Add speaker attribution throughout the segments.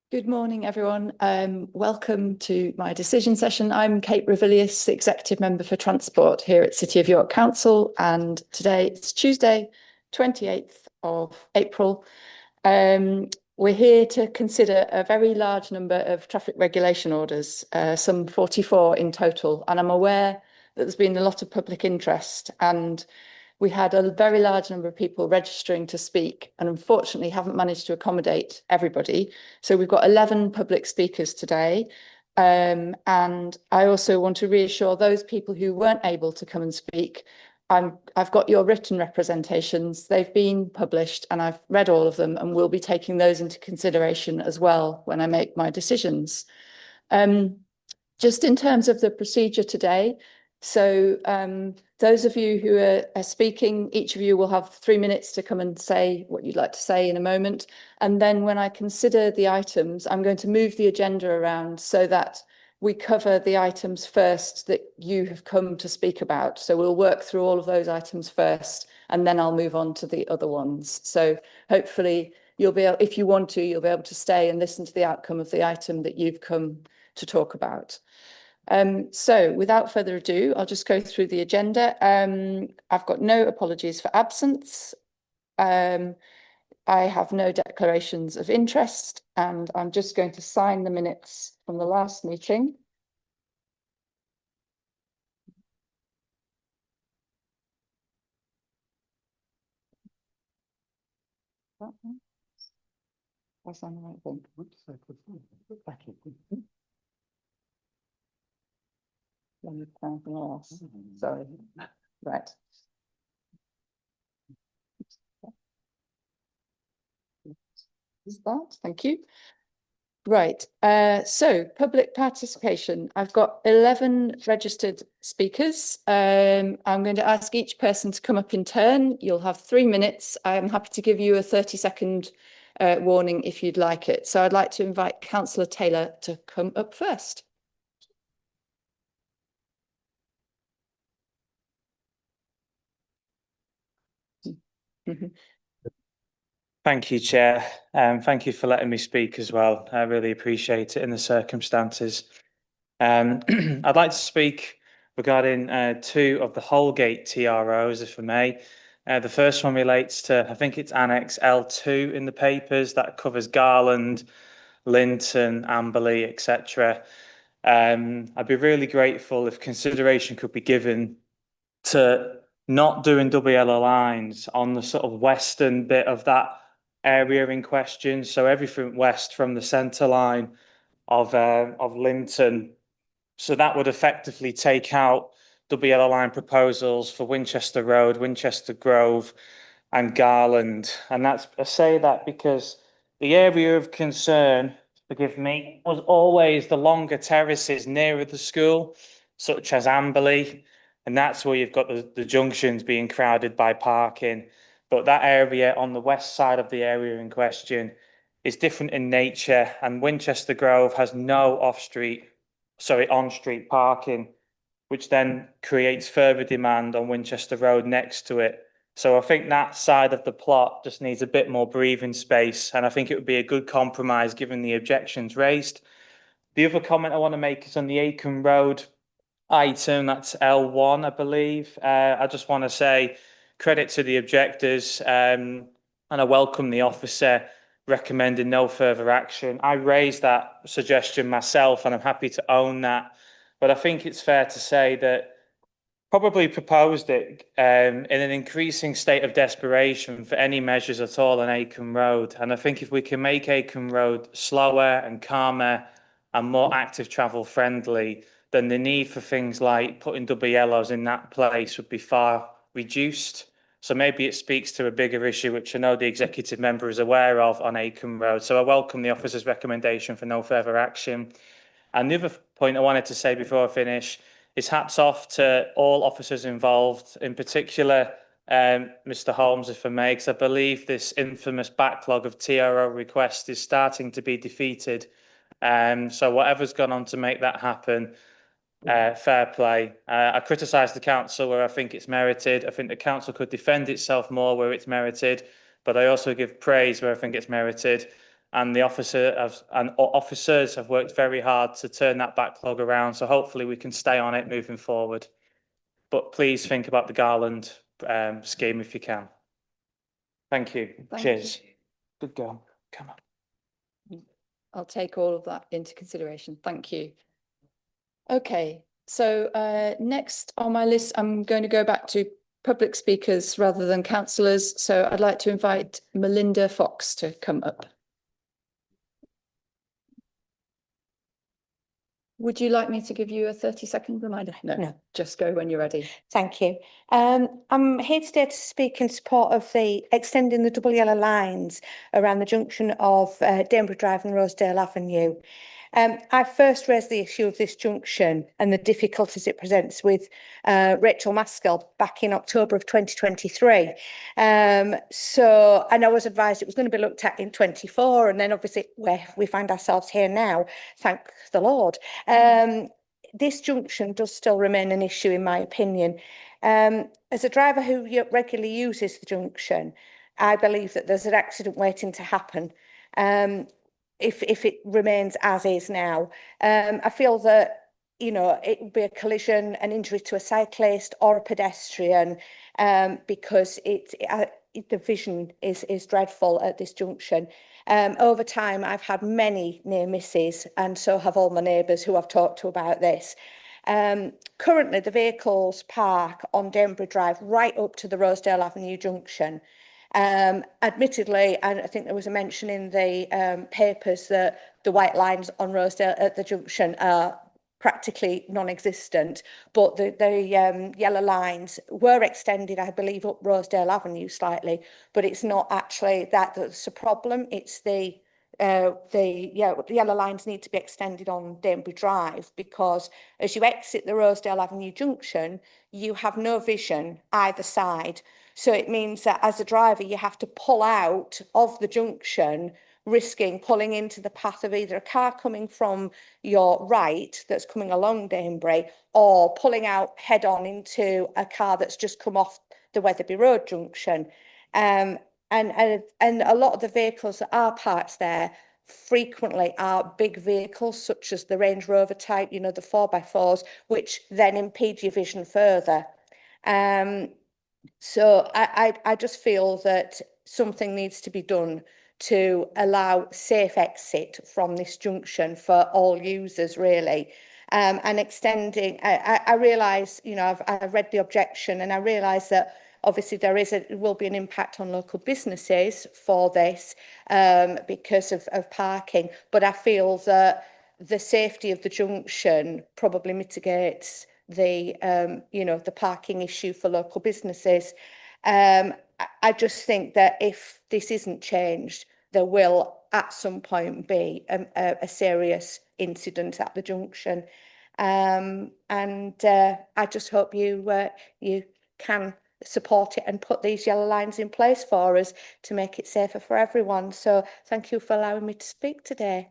Speaker 1: Good morning, everyone. Welcome to my decision session. I'm Kate Revilius, Executive Member for Transport here at City of York Council, and today it's Tuesday, 28th of April. We're here to consider a very large number of traffic regulation orders, some 44 in total, and I'm aware that there's been a lot of public interest, and we had a very large number of people registering to speak and unfortunately haven't managed to accommodate everybody. So we've got 11 public speakers today. And I also want to reassure those people who weren't able to come and speak, I've got your written representations. They've been published and I've read all of them, and we'll be taking those into consideration as well when I make my decisions. Just in terms of the procedure today, so those of you who are speaking, each of you will have 3 minutes to come and say what you'd like to say in a moment. And then when I consider the items, I'm going to move the agenda around so that we cover the items first that you have come to speak about. So we'll work through all of those items first, and then I'll move on to the other ones. So hopefully you'll be able, if you want to, you'll be able to stay and listen to the outcome of the item that you've come to talk about. So without further ado, I'll just go through the agenda. I've got no apologies for absence. I have no declarations of interest, and I'm just going to sign the minutes from the last meeting. I signed the right thing. Sorry. Right. Is that? Thank you. Right. So public participation. I've got 11 registered speakers. I'm going to ask each person to come up in turn. You'll have 3 minutes. I'm happy to give you a 30-second warning if you'd like it. So I'd like to invite Councillor Taylor to come up first.
Speaker 2: Thank you, Chair. Thank you for letting me speak as well. I really appreciate it in the circumstances. I'd like to speak regarding 2 of the Holgate TROs, if I may. The first one relates to, I think it's Annex L2 in the papers, that covers Garland, Linton, Amberley, etc. I'd be really grateful if consideration could be given to not doing double yellow lines on the sort of western bit of that area in question. So everything west from the centre line of Linton. So that would effectively take out double yellow line proposals for Winchester Road, Winchester Grove, and Garland. And I say that because the area of concern, forgive me, was always the longer terraces nearer the school, such as Amberley. And that's where you've got the junctions being crowded by parking. But that area on the west side of the area in question is different in nature, and Winchester Grove has no on-street parking, which then creates further demand on Winchester Road next to it. So I think that side of the plot just needs a bit more breathing space, and I think it would be a good compromise given the objections raised. The other comment I want to make is on the Aiken Road item, that's L1, I believe. I just want to say credit to the objectors, and I welcome the officer recommending no further action. I raised that suggestion myself, and I'm happy to own that. But I think it's fair to say that probably proposed it in an increasing state of desperation for any measures at all on Aiken Road. And I think if we can make Aiken Road slower and calmer and more active travel friendly, then the need for things like putting double yellows in that place would be far reduced. So maybe it speaks to a bigger issue, which I know the executive member is aware of on Aiken Road. So I welcome the officer's recommendation for no further action. And the other point I wanted to say before I finish is hats off to all officers involved, in particular, Mr. Holmes, if I may, because I believe this infamous backlog of TRO requests is starting to be defeated. So whatever's gone on to make that happen, fair play. I criticise the council where I think it's merited. I think the council could defend itself more where it's merited, but I also give praise where I think it's merited. and the officers have worked very hard to turn that backlog around. So hopefully we can stay on it moving forward. But please think about the Garland scheme if you can. Thank you. Cheers. Good girl. Come on.
Speaker 1: I'll take all of that into consideration. Thank you. Okay, so next on my list, I'm going to go back to public speakers rather than councillors. So I'd like to invite Melinda Fox to come up. Would you like me to give you a 30-second reminder? No, just go when you're ready.
Speaker 3: Thank you. I'm here today to speak in support of the extending the double yellow lines around the junction of Denborough Drive and Rosedale Avenue. I first raised the issue of this junction and the difficulties it presents with Rachel Maskell back in October of 2023. And I was advised it was going to be looked at in 24, and then obviously we find ourselves here now, thank the Lord. This junction does still remain an issue, in my opinion. As a driver who regularly uses the junction, I believe that there's an accident waiting to happen. If it remains as is now, I feel that, you know, it would be a collision, an injury to a cyclist or a pedestrian, because the vision is dreadful at this junction. Over time, I've had many near misses, and so have all my neighbours who I've talked to about this. Currently, the vehicles park on Denborough Drive right up to the Rosedale Avenue junction. Admittedly, and I think there was a mention in the papers that the white lines on Rosedale at the junction are practically non-existent, but the yellow lines were extended, I believe, up Rosedale Avenue slightly, but it's not actually that's a problem. It's the yellow lines need to be extended on Denborough Drive, because as you exit the Rosedale Avenue junction, you have no vision either side. So it means that as a driver, you have to pull out of the junction, risking pulling into the path of either a car coming from your right that's coming along Denborough, or pulling out head on into a car that's just come off the Wetherby Road junction. And a lot of the vehicles that are parked there frequently are big vehicles, such as the Range Rover type, you know, the 4x4s, which then impede your vision further. So I just feel that something needs to be done to allow safe exit from this junction for all users, really. And extending, I realise, you know, I've read the objection, and I realise that obviously there will be an impact on local businesses for this because of parking, but I feel that the safety of the junction probably mitigates the the parking issue for local businesses. I just think that if this isn't changed, there will at some point be a serious incident at the junction, and I just hope you can support it and put these yellow lines in place for us to make it safer for everyone. So thank you for allowing me to speak today.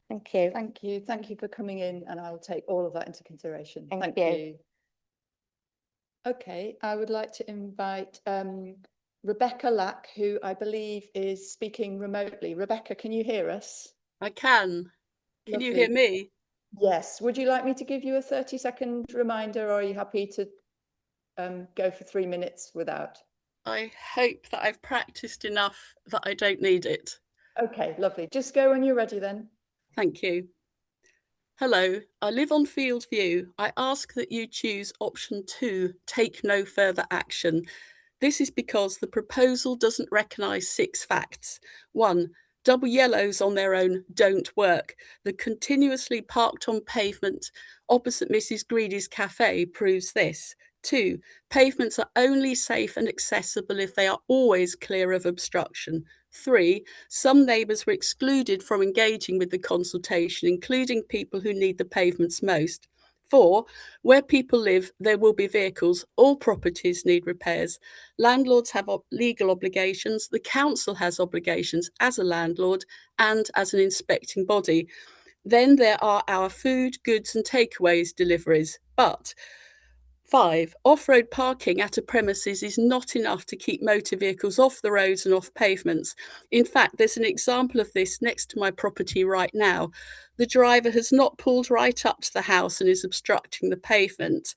Speaker 3: Thank you.
Speaker 1: Thank you. Thank you for coming in, and I'll take all of that into consideration.
Speaker 3: Thank you.
Speaker 1: Okay, I would like to invite Rebecca Lack, who I believe is speaking remotely. Rebecca, can you hear us?
Speaker 4: I can. Can you hear me?
Speaker 1: Yes. Would you like me to give you a 30-second reminder, or are you happy to go for 3 minutes without?
Speaker 4: I hope that I've practiced enough that I don't need it.
Speaker 1: Okay, lovely. Just go when you're ready then.
Speaker 4: Thank you. Hello, I live on Field View. I ask that you choose option 2, take no further action. This is because the proposal doesn't recognise 6 facts. 1. Double yellows on their own don't work. The continuously parked on pavement opposite Mrs. Greedy's cafe proves this. 2. Pavements are only safe and accessible if they are always clear of obstruction. 3. Some neighbours were excluded from engaging with the consultation, including people who need the pavements most. 4. Where people live, there will be vehicles. All properties need repairs. Landlords have legal obligations. The council has obligations as a landlord and as an inspecting body. Then there are our food, goods and takeaways deliveries. But 5. Off-road parking at a premises is not enough to keep motor vehicles off the roads and off pavements. In fact, there's an example of this next to my property right now. The driver has not pulled right up to the house and is obstructing the pavement.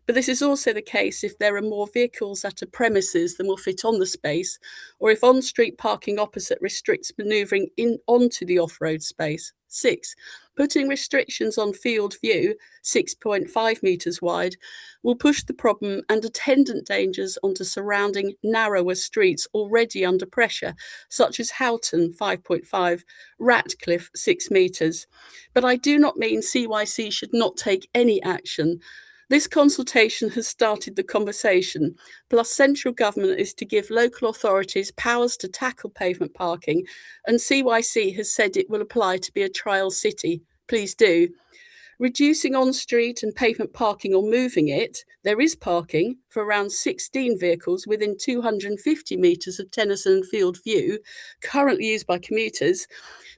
Speaker 4: But this is also the case if there are more vehicles at a premises than will fit on the space, or if on-street parking opposite restricts manoeuvring in onto the off-road space. 6. Putting restrictions on field view, 6.5 metres wide, will push the problem and attendant dangers onto surrounding narrower streets already under pressure, such as Houghton, 5.5, Ratcliffe, 6 metres. But I do not mean CYC should not take any action. This consultation has started the conversation, plus central government is to give local authorities powers to tackle pavement parking, and CYC has said it will apply to be a trial city. Please do. Reducing on-street and pavement parking or moving it, there is parking for around 16 vehicles within 250 metres of Tennyson Field View, currently used by commuters,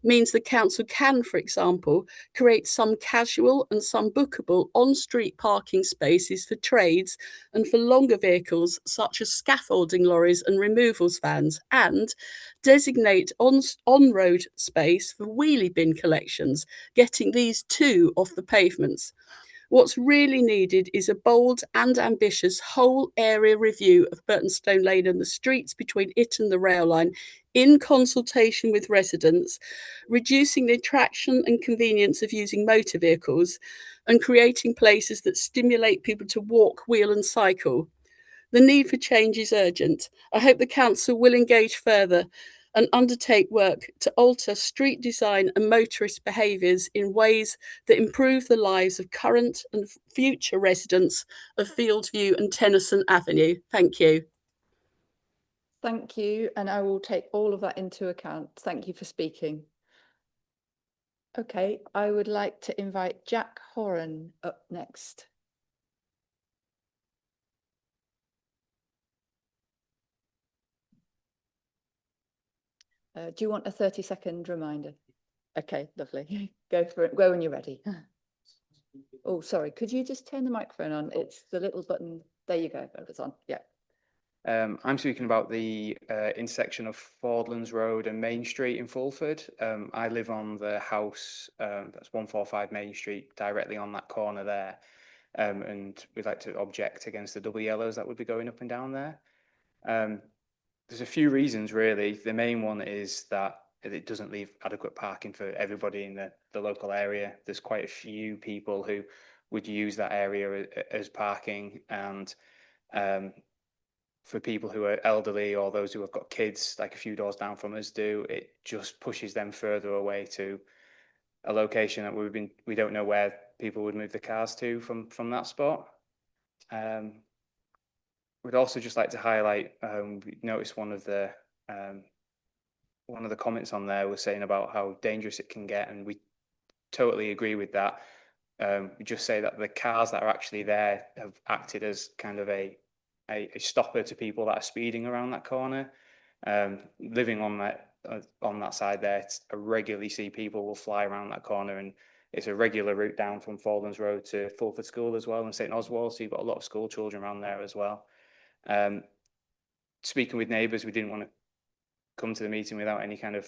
Speaker 4: means the council can, for example, create some casual and some bookable on-street parking spaces for trades and for longer vehicles such as scaffolding lorries and removals vans, and designate on-road space for wheelie bin collections, getting these too off the pavements. What's really needed is a bold and ambitious whole area review of Burtonstone Lane and the streets between it and the rail line in consultation with residents, reducing the attraction and convenience of using motor vehicles and creating places that stimulate people to walk, wheel and cycle. The need for change is urgent. I hope the council will engage further and undertake work to alter street design and motorist behaviours in ways that improve the lives of current and future residents of Fieldview and Tennyson Avenue. Thank you.
Speaker 1: Thank you, and I will take all of that into account. Thank you for speaking. Okay, I would like to invite Jack Horan up next. Do you want a 30-second reminder? Okay, lovely. Go for it. Go when you're ready. Oh, sorry. Could you just turn the microphone on? It's the little button. There you go. It's on. Yeah.
Speaker 5: I'm speaking about the intersection of Fordlands Road and Main Street in Fulford. I live on the house that's 145 Main Street, directly on that corner there. And we'd like to object against the double yellows that would be going up and down there. There's a few reasons, really. The main one is that it doesn't leave adequate parking for everybody in the local area. There's quite a few people who would use that area as parking, and for people who are elderly or those who have got kids, like a few doors down from us do, it just pushes them further away to a location that we don't know where people would move the cars to from that spot. We'd also just like to highlight, we noticed one of the comments on there was saying about how dangerous it can get, and we totally agree with that. We just say that the cars that are actually there have acted as kind of a stopper to people that are speeding around that corner. Living on that side there, I regularly see people will fly around that corner, and it's a regular route down from Fordlands Road to Fulford School as well, and St Oswald, so you've got a lot of school children around there as well. Speaking with neighbours, we didn't want to come to the meeting without any kind of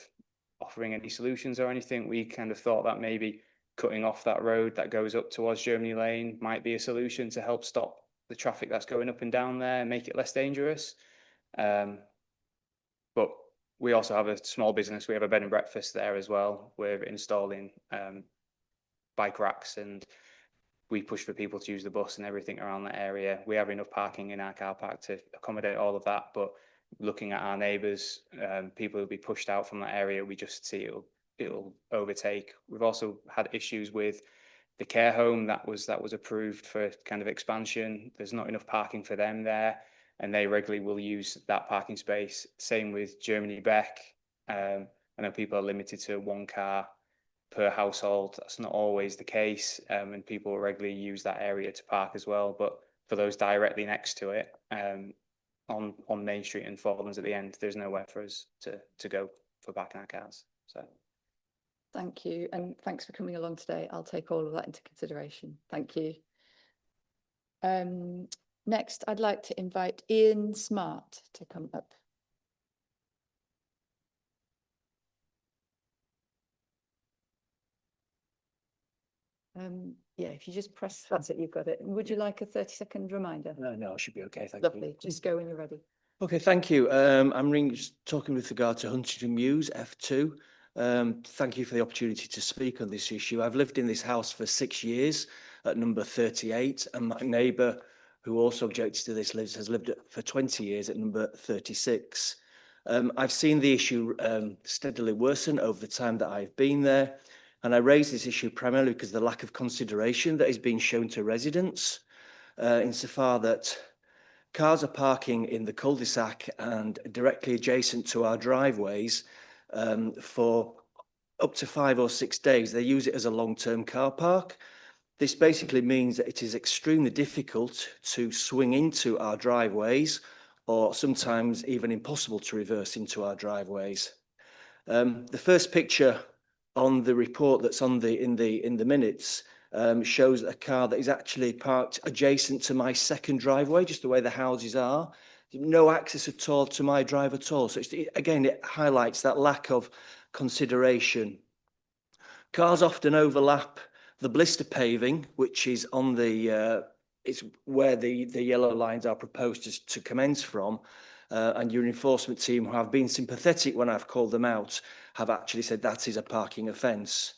Speaker 5: offering any solutions or anything. We kind of thought that maybe cutting off that road that goes up towards Germany Lane might be a solution to help stop the traffic that's going up and down there and make it less dangerous. But we also have a small business. We have a bed and breakfast there as well. We're installing bike racks, and we push for people to use the bus and everything around that area. We have enough parking in our car park to accommodate all of that, but looking at our neighbours, people who'll be pushed out from that area, we just see it'll overtake. We've also had issues with the care home that was approved for kind of expansion. There's not enough parking for them there, and they regularly will use that parking space. Same with Germany Beck. I know people are limited to one car per household. That's not always the case, and people regularly use that area to park as well. But for those directly next to it, on Main Street and Fordlands at the end, there's nowhere for us to go for parking our cars. So
Speaker 1: thank you, and thanks for coming along today. I'll take all of that into consideration. Thank you. Next, I'd like to invite Ian Smart to come up. Yeah, if you just press, that's it, you've got it. Would you like a 30-second reminder?
Speaker 6: No, I should be okay. Thank
Speaker 1: Lovely,
Speaker 6: you.
Speaker 1: just go when you're ready.
Speaker 6: Okay, thank you. I'm talking with regard to Huntington Mews, F2. Thank you for the opportunity to speak on this issue. I've lived in this house for 6 years at number 38, and my neighbour, who also objected to this, has lived for 20 years at number 36. I've seen the issue steadily worsen over the time that I've been there, and I raise this issue primarily because of the lack of consideration that is being shown to residents, insofar that cars are parking in the cul-de-sac and directly adjacent to our driveways for up to 5 or 6 days. They use it as a long-term car park. This basically means that it is extremely difficult to swing into our driveways, or sometimes even impossible to reverse into our driveways. The first picture on the report that's in the minutes shows a car that is actually parked adjacent to my second driveway, just the way the houses are. No access at all to my drive at all. So again, it highlights that lack of consideration. Cars often overlap the blister paving, which is on the it's where the yellow lines are proposed to commence from. And your enforcement team, who have been sympathetic when I've called them out, have actually said that is a parking offence.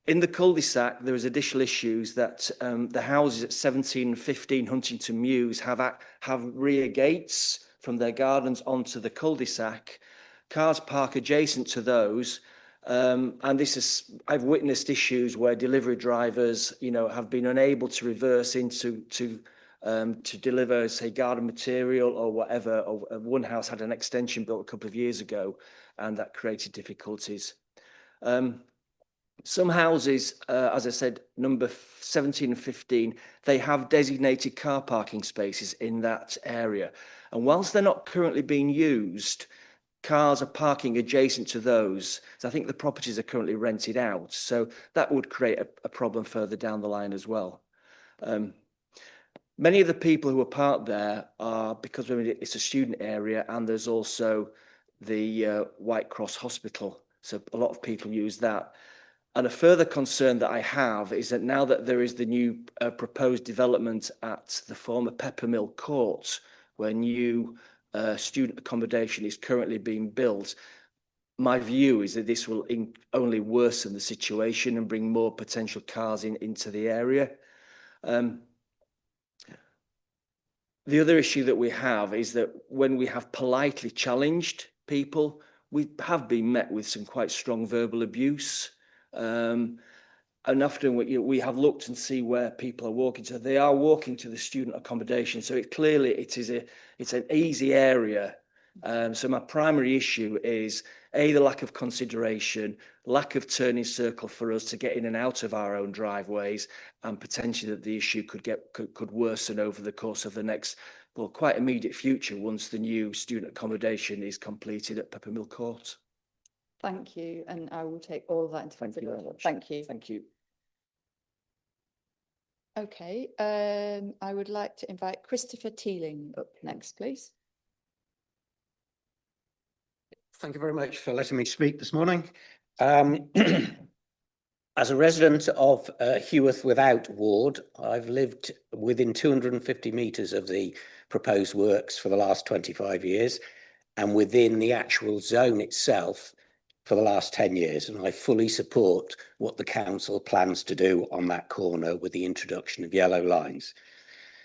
Speaker 6: In the cul-de-sac, there is additional issues that the houses at 17 and 15 Huntington Mews have rear gates from their gardens onto the cul-de-sac. Cars park adjacent to those, and I've witnessed issues where delivery drivers, have been unable to reverse into to deliver, say, garden material or whatever. Or one house had an extension built a couple of years ago, and that created difficulties. Some houses, as I said, number 17 and 15, they have designated car parking spaces in that area. And whilst they're not currently being used, cars are parking adjacent to those. So I think the properties are currently rented out. So that would create a problem further down the line as well. Many of the people who are parked there are, because it's a student area, and there's also the White Cross Hospital. So a lot of people use that. And a further concern that I have is that now that there is the new proposed development at the former Peppermill Court, where new student accommodation is currently being built, my view is that this will only worsen the situation and bring more potential cars into the area. The other issue that we have is that when we have politely challenged people, we have been met with some quite strong verbal abuse. And often we have looked and see where people are walking to. They are walking to the student accommodation, so it's an easy area. So my primary issue is the lack of consideration, lack of turning circle for us to get in and out of our own driveways, and potentially that the issue could worsen over the course of the next, quite immediate future once the new student accommodation is completed at Peppermill Court.
Speaker 1: Thank you, and I will take all of that into consideration. Thank you.
Speaker 6: Thank you.
Speaker 1: Okay, I would like to invite Christopher Teeling up next, please.
Speaker 7: Thank you very much for letting me speak this morning. As a resident of Heworth Without ward, I've lived within 250 metres of the proposed works for the last 25 years, and within the actual zone itself for the last 10 years. And I fully support what the council plans to do on that corner with the introduction of yellow lines.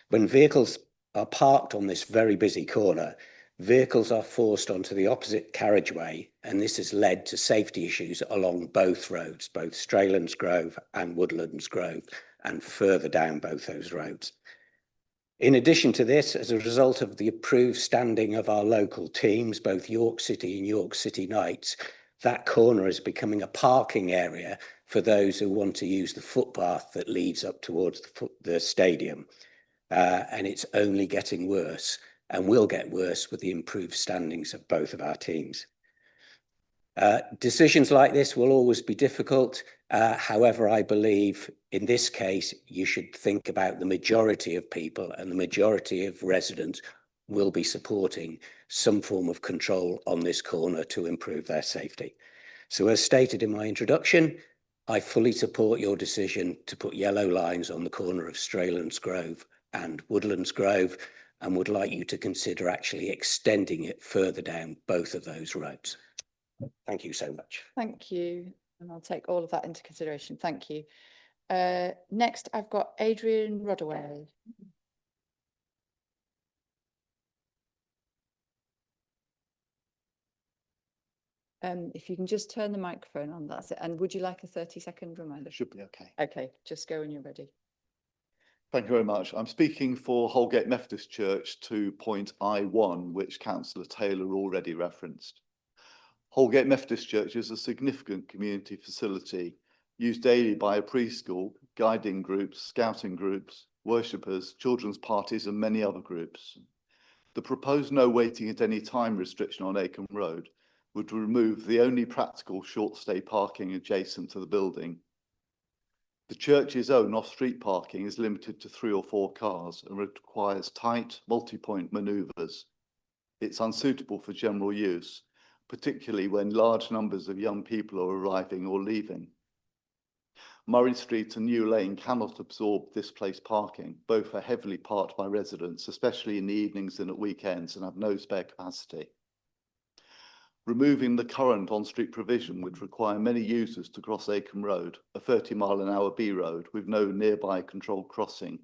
Speaker 7: When vehicles are parked on this very busy corner, vehicles are forced onto the opposite carriageway, and this has led to safety issues along both roads, both Straylands Grove and Woodlands Grove, and further down both those roads. In addition to this, as a result of the approved standing of our local teams, both York City and York City Knights, that corner is becoming a parking area for those who want to use the footpath that leads up towards the stadium. And it's only getting worse, and will get worse with the improved standings of both of our teams. Decisions like this will always be difficult, However, I believe in this case, you should think about the majority of people, and the majority of residents will be supporting some form of control on this corner to improve their safety. So as stated in my introduction, I fully support your decision to put yellow lines on the corner of Straylands Grove and Woodlands Grove, and would like you to consider actually extending it further down both of those roads. Thank you so much.
Speaker 1: Thank you. And I'll take all of that into consideration. Thank you. Next, I've got Adrian Rodaway. If you can just turn the microphone on, that's it. And would you like a 30-second reminder?
Speaker 8: Should be okay.
Speaker 1: Okay, just go when you're ready.
Speaker 8: Thank you very much. I'm speaking for Holgate Methodist Church to point I1, which Councillor Taylor already referenced. Holgate Methodist Church is a significant community facility used daily by a preschool, guiding groups, scouting groups, worshippers, children's parties and many other groups. The proposed no waiting at any time restriction on Acombe Road would remove the only practical short stay parking adjacent to the building. The church's own off-street parking is limited to 3 or 4 cars and requires tight, multi-point manoeuvres. It's unsuitable for general use, particularly when large numbers of young people are arriving or leaving. Murray Street and New Lane cannot absorb displaced parking. Both are heavily parked by residents, especially in the evenings and at weekends, and have no spare capacity. Removing the current on-street provision would require many users to cross Acombe Road, a 30-mile-an-hour B road with no nearby controlled crossing.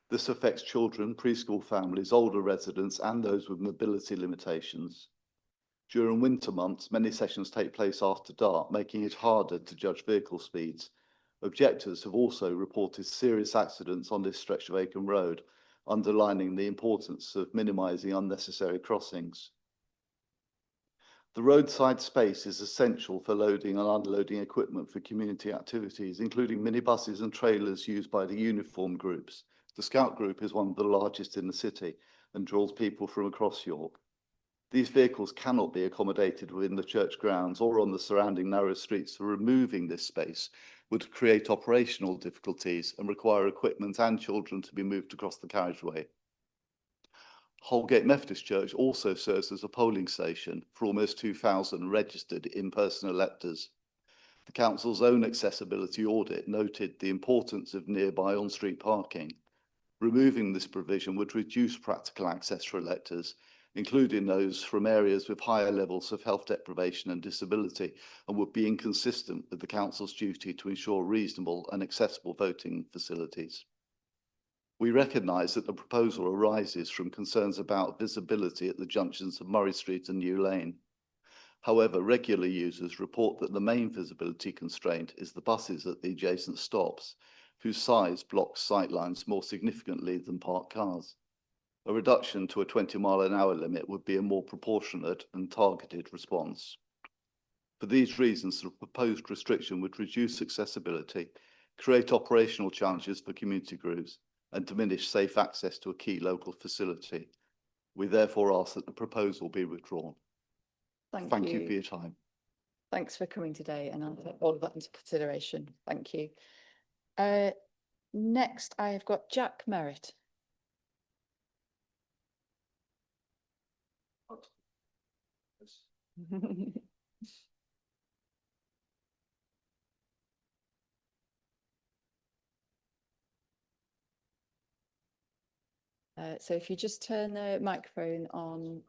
Speaker 8: This affects children, preschool families, older residents, and those with mobility limitations. During winter months, many sessions take place after dark, making it harder to judge vehicle speeds. Objectors have also reported serious accidents on this stretch of Acombe Road, underlining the importance of minimising unnecessary crossings. The roadside space is essential for loading and unloading equipment for community activities, including minibuses and trailers used by the uniform groups. The Scout group is one of the largest in the city and draws people from across York. These vehicles cannot be accommodated within the church grounds or on the surrounding narrow streets, so removing this space would create operational difficulties and require equipment and children to be moved across the carriageway. Holgate Methodist Church also serves as a polling station for almost 2,000 registered in-person electors. The council's own accessibility audit noted the importance of nearby on-street parking. Removing this provision would reduce practical access for electors, including those from areas with higher levels of health deprivation and disability, and would be inconsistent with the council's duty to ensure reasonable and accessible voting facilities. We recognise that the proposal arises from concerns about visibility at the junctions of Murray Street and New Lane. However, regular users report that the main visibility constraint is the buses at the adjacent stops, whose size blocks sightlines more significantly than parked cars. A reduction to a 20-mile-an-hour limit would be a more proportionate and targeted response. For these reasons, the proposed restriction would reduce accessibility, create operational challenges for community groups, and diminish safe access to a key local facility. We therefore ask that the proposal be withdrawn. Thank you for your time.
Speaker 1: Thanks for coming today, and I'll take all of that into consideration. Thank you. Next, I have got Jack Merritt. So if you just turn the microphone on,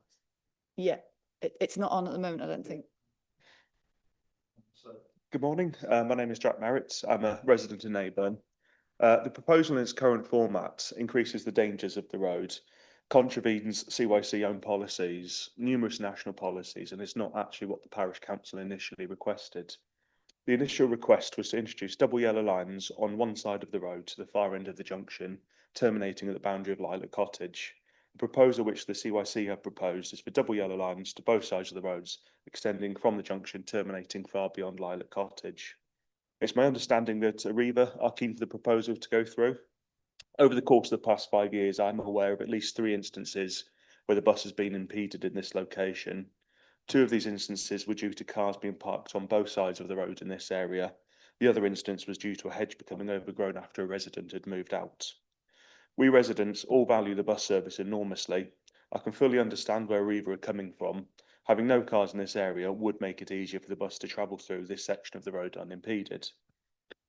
Speaker 1: yeah, it's not on at the moment, I don't think.
Speaker 9: Good morning, my name is Jack Merritt. I'm a resident in Neyburn. The proposal in its current format increases the dangers of the road, contravenes CYC own policies, numerous national policies, and it's not actually what the parish council initially requested. The initial request was to introduce double yellow lines on one side of the road to the far end of the junction, terminating at the boundary of Lilac Cottage. The proposal which the CYC have proposed is for double yellow lines to both sides of the roads, extending from the junction, terminating far beyond Lilac Cottage. It's my understanding that Arriva are keen for the proposal to go through. Over the course of the past 5 years, I'm aware of at least 3 instances where the bus has been impeded in this location. 2 of these instances were due to cars being parked on both sides of the road in this area, The other instance was due to a hedge becoming overgrown after a resident had moved out. We residents all value the bus service enormously. I can fully understand where Arriva are coming from. Having no cars in this area would make it easier for the bus to travel through this section of the road unimpeded.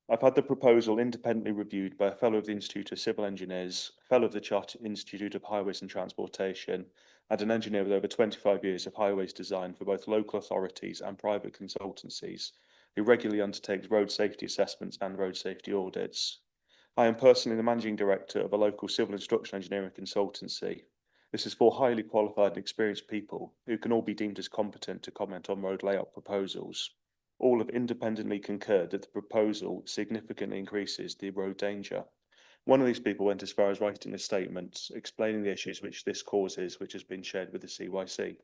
Speaker 9: I've had the proposal independently reviewed by a fellow of the Institute of Civil Engineers, a fellow of the Chartered Institute of Highways and Transportation, and an engineer with over 25 years of highways design for both local authorities and private consultancies, who regularly undertakes road safety assessments and road safety audits. I am personally the managing director of a local civil and structural engineering consultancy. This is for highly qualified and experienced people who can all be deemed as competent to comment on road layout proposals. All have independently concurred that the proposal significantly increases the road danger. One of these people went as far as writing a statement explaining the issues which this causes, which has been shared with the CYC.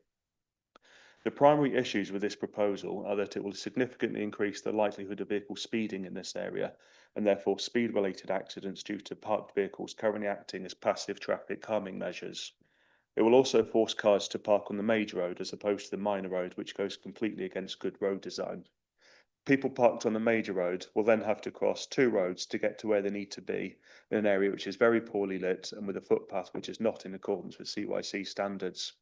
Speaker 9: The primary issues with this proposal are that it will significantly increase the likelihood of vehicle speeding in this area, and therefore speed-related accidents due to parked vehicles currently acting as passive traffic calming measures. It will also force cars to park on the major road as opposed to the minor road, which goes completely against good road design. People parked on the major road will then have to cross two roads to get to where they need to be in an area which is very poorly lit and with a footpath which is not in accordance with CYC standards.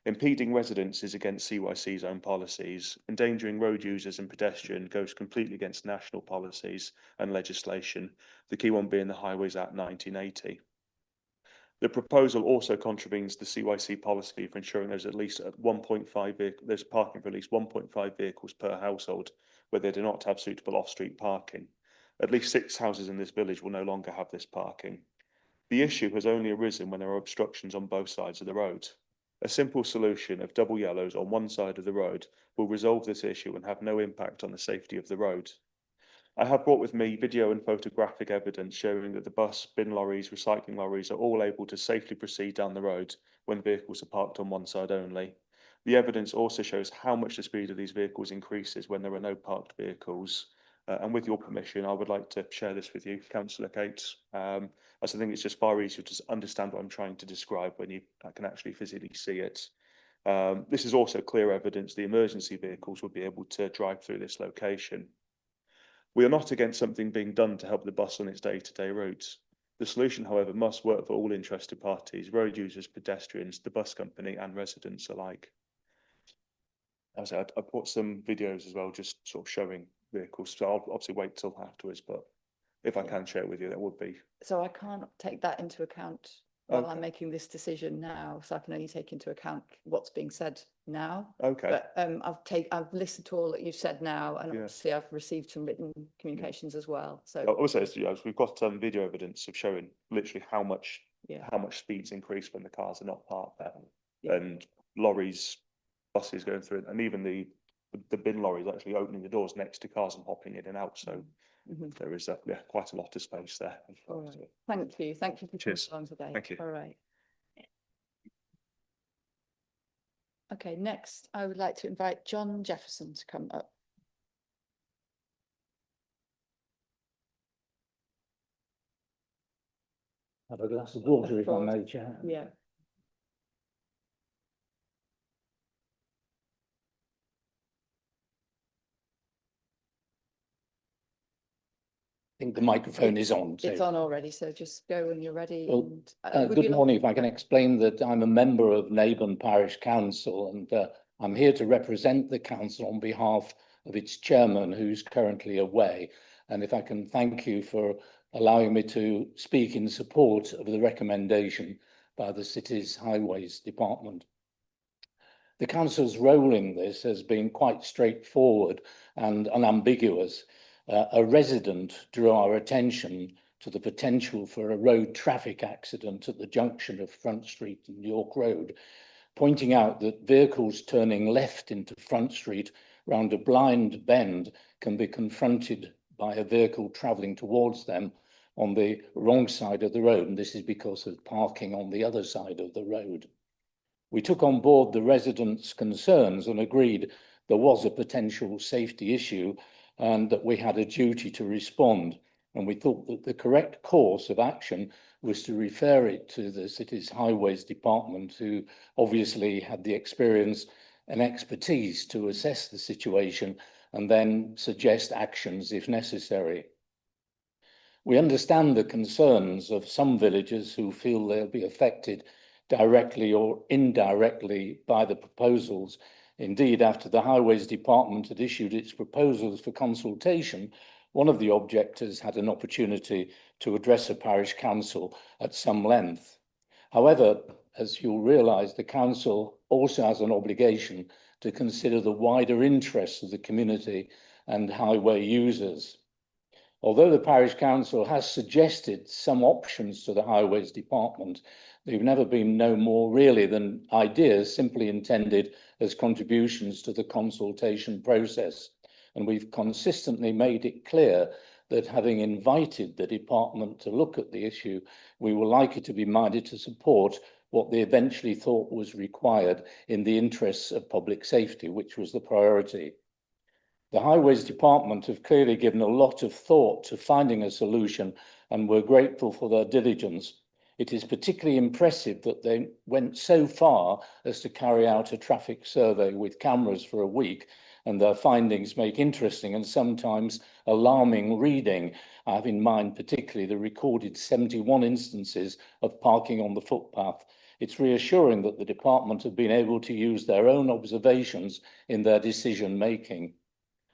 Speaker 9: Impeding residents is against CYC's own policies. Endangering road users and pedestrians goes completely against national policies and legislation, the key one being the Highways Act 1980. The proposal also contravenes the CYC policy for ensuring there's at least 1.5 there's parking for at least 1.5 vehicles per household where they do not have suitable off-street parking. At least 6 houses in this village will no longer have this parking. The issue has only arisen when there are obstructions on both sides of the road. A simple solution of double yellows on one side of the road will resolve this issue and have no impact on the safety of the road. I have brought with me video and photographic evidence showing that the bus, bin lorries, recycling lorries are all able to safely proceed down the road when vehicles are parked on one side only. The evidence also shows how much the speed of these vehicles increases when there are no parked vehicles. And with your permission, I would like to share this with you, Councillor Cates, as I think it's just far easier to understand what I'm trying to describe when you can actually physically see it. This is also clear evidence the emergency vehicles will be able to drive through this location. We are not against something being done to help the bus on its day-to-day routes. The solution, however, must work for all interested parties, road users, pedestrians, the bus company and residents alike. As I said, I put some videos as well, just sort of showing vehicles. So I'll obviously wait till afterwards, but if I can share it with you, that would be.
Speaker 1: So I can't take that into account while I'm
Speaker 9: Okay.
Speaker 1: making this decision now, so I can only take into account what's being said now.
Speaker 9: Okay.
Speaker 1: But I've listened to all that you've said now, and
Speaker 9: Yeah.
Speaker 1: obviously I've received some written communications as well. So
Speaker 9: Also, we've got video evidence of showing literally how much
Speaker 1: yeah,
Speaker 9: speeds increase when the cars are not parked there,
Speaker 1: Yeah.
Speaker 9: and lorries, buses going through it, and even the bin lorries actually opening the doors next to cars and hopping in and out. So
Speaker 1: Mhm.
Speaker 9: there is quite a lot of space there.
Speaker 1: All right. Thank you for coming
Speaker 9: Cheers.
Speaker 1: along today.
Speaker 9: Thank you.
Speaker 1: All right. Okay, next I would like to invite John Jefferson to come up.
Speaker 10: Have a glass of water if I
Speaker 1: course.
Speaker 10: may, Chair.
Speaker 1: Yeah.
Speaker 10: I think the microphone is on.
Speaker 1: It's
Speaker 10: so-
Speaker 1: on already, so just go when you're ready.
Speaker 10: Well,
Speaker 1: and, would
Speaker 10: Good
Speaker 1: you like-
Speaker 10: morning. If I can explain that I'm a member of Naburn Parish Council and I'm here to represent the council on behalf of its chairman who's currently away. And if I can thank you for allowing me to speak in support of the recommendation by the city's highways department. The council's role in this has been quite straightforward and unambiguous. A resident drew our attention to the potential for a road traffic accident at the junction of Front Street and York Road, pointing out that vehicles turning left into Front Street round a blind bend can be confronted by a vehicle travelling towards them on the wrong side of the road, and this is because of parking on the other side of the road. We took on board the residents' concerns and agreed there was a potential safety issue and that we had a duty to respond. And we thought that the correct course of action was to refer it to the city's highways department, who obviously had the experience and expertise to assess the situation and then suggest actions if necessary. We understand the concerns of some villagers who feel they'll be affected directly or indirectly by the proposals. Indeed, after the Highways Department had issued its proposals for consultation, one of the objectors had an opportunity to address a parish council at some length. However, as you'll realise, the council also has an obligation to consider the wider interests of the community and highway users. Although the parish council has suggested some options to the Highways Department, they've never been no more really than ideas simply intended as contributions to the consultation process. And we've consistently made it clear that having invited the department to look at the issue, we were likely to be minded to support what they eventually thought was required in the interests of public safety, which was the priority. The Highways Department have clearly given a lot of thought to finding a solution, and we're grateful for their diligence. It is particularly impressive that they went so far as to carry out a traffic survey with cameras for a week, and their findings make interesting and sometimes alarming reading. I have in mind particularly the recorded 71 instances of parking on the footpath. It's reassuring that the department have been able to use their own observations in their decision making.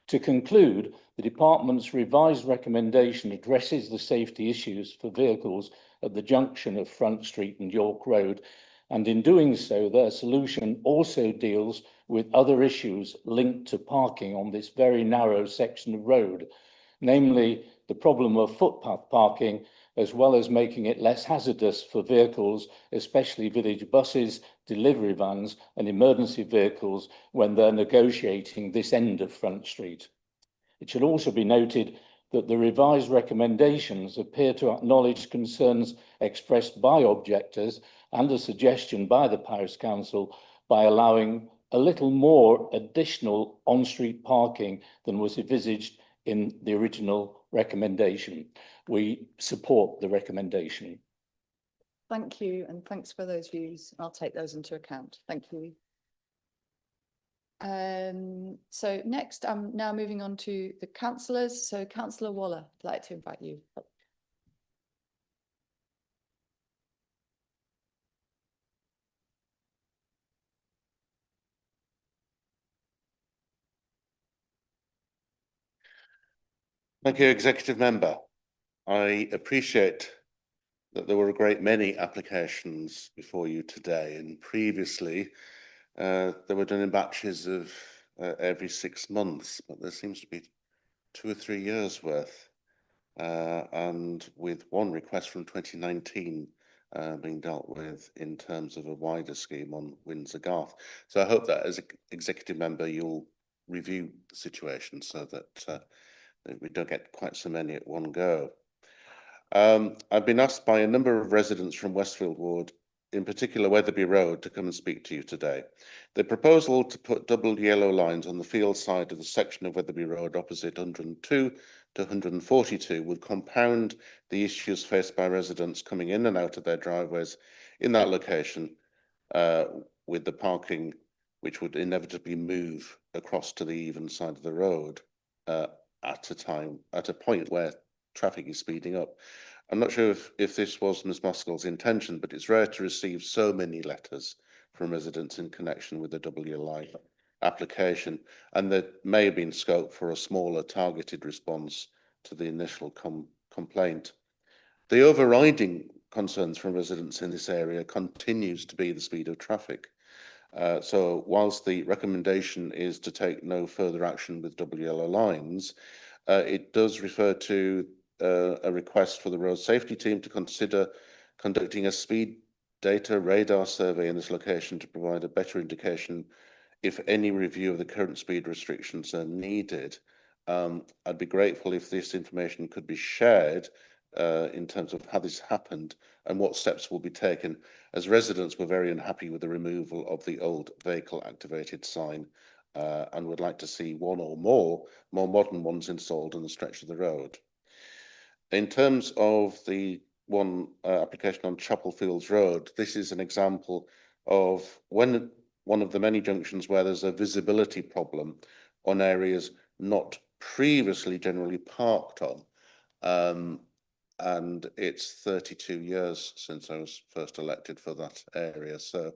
Speaker 10: To conclude, the department's revised recommendation addresses the safety issues for vehicles at the junction of Front Street and York Road, and in doing so, their solution also deals with other issues linked to parking on this very narrow section of road, namely the problem of footpath parking, as well as making it less hazardous for vehicles, especially village buses, delivery vans and emergency vehicles when they're negotiating this end of Front Street. It should also be noted that the revised recommendations appear to acknowledge concerns expressed by objectors and a suggestion by the Parish Council by allowing a little more additional on-street parking than was envisaged in the original recommendation. We support the recommendation.
Speaker 1: Thank you, and thanks for those views. I'll take those into account. Thank you. So next, I'm now moving on to the councillors. So Councillor Waller, I'd like to invite you.
Speaker 11: Thank you, Executive Member. I appreciate that there were a great many applications before you today, and previously they were done in batches of every 6 months, but there seems to be 2 or 3 years worth, and with one request from 2019 being dealt with in terms of a wider scheme on Windsor Garth. So I hope that as an Executive Member you'll review the situation so that we don't get quite so many at one go. I've been asked by a number of residents from Westfield Ward, in particular Wetherby Road, to come and speak to you today. The proposal to put double yellow lines on the field side of the section of Wetherby Road opposite 102 to 142 would compound the issues faced by residents coming in and out of their driveways in that location with the parking, which would inevitably move across to the even side of the road at a point where traffic is speeding up. I'm not sure if this was Ms Moskell's intention, but it's rare to receive so many letters from residents in connection with the WLI application, and there may have been scope for a smaller targeted response to the initial complaint. The overriding concerns from residents in this area continues to be the speed of traffic. So whilst the recommendation is to take no further action with WLO lines, it does refer to a request for the road safety team to consider conducting a speed data radar survey in this location to provide a better indication if any review of the current speed restrictions are needed. I'd be grateful if this information could be shared in terms of how this happened and what steps will be taken, as residents were very unhappy with the removal of the old vehicle activated sign and would like to see one or more modern ones installed on the stretch of the road. In terms of the one application on Chapel Fields Road, this is an example of one of the many junctions where there's a visibility problem on areas not previously generally parked on. And it's 32 years since I was first elected for that area. So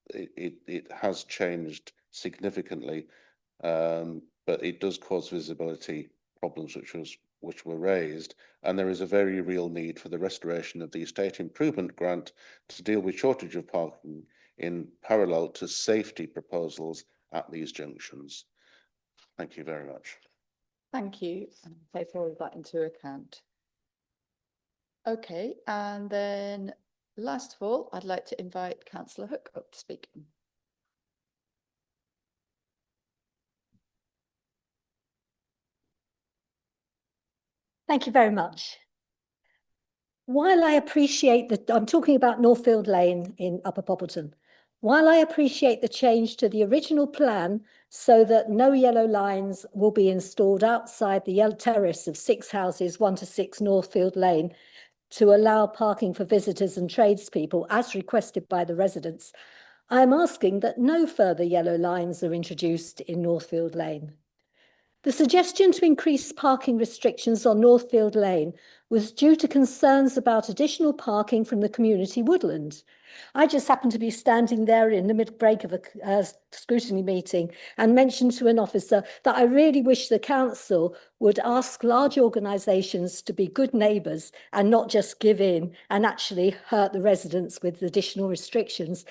Speaker 11: it has changed significantly, but it does cause visibility problems which were raised, and there is a very real need for the restoration of the estate improvement grant to deal with shortage of parking in parallel to safety proposals at these junctions. Thank you very much.
Speaker 1: Thank you. And take all of that into account. Okay, and then last of all, I'd like to invite Councillor Hook up to speak.
Speaker 12: Thank you very much. While I appreciate that, I'm talking about Northfield Lane in Upper Poppleton. While I appreciate the change to the original plan so that no yellow lines will be installed outside the yellow terrace of 6 houses, 1 to 6 Northfield Lane, to allow parking for visitors and tradespeople as requested by the residents, I am asking that no further yellow lines are introduced in Northfield Lane. The suggestion to increase parking restrictions on Northfield Lane was due to concerns about additional parking from the community woodland. I just happened to be standing there in the mid-break of a scrutiny meeting and mentioned to an officer that I really wish the council would ask large organisations to be good neighbours and not just give in and actually hurt the residents with additional restrictions.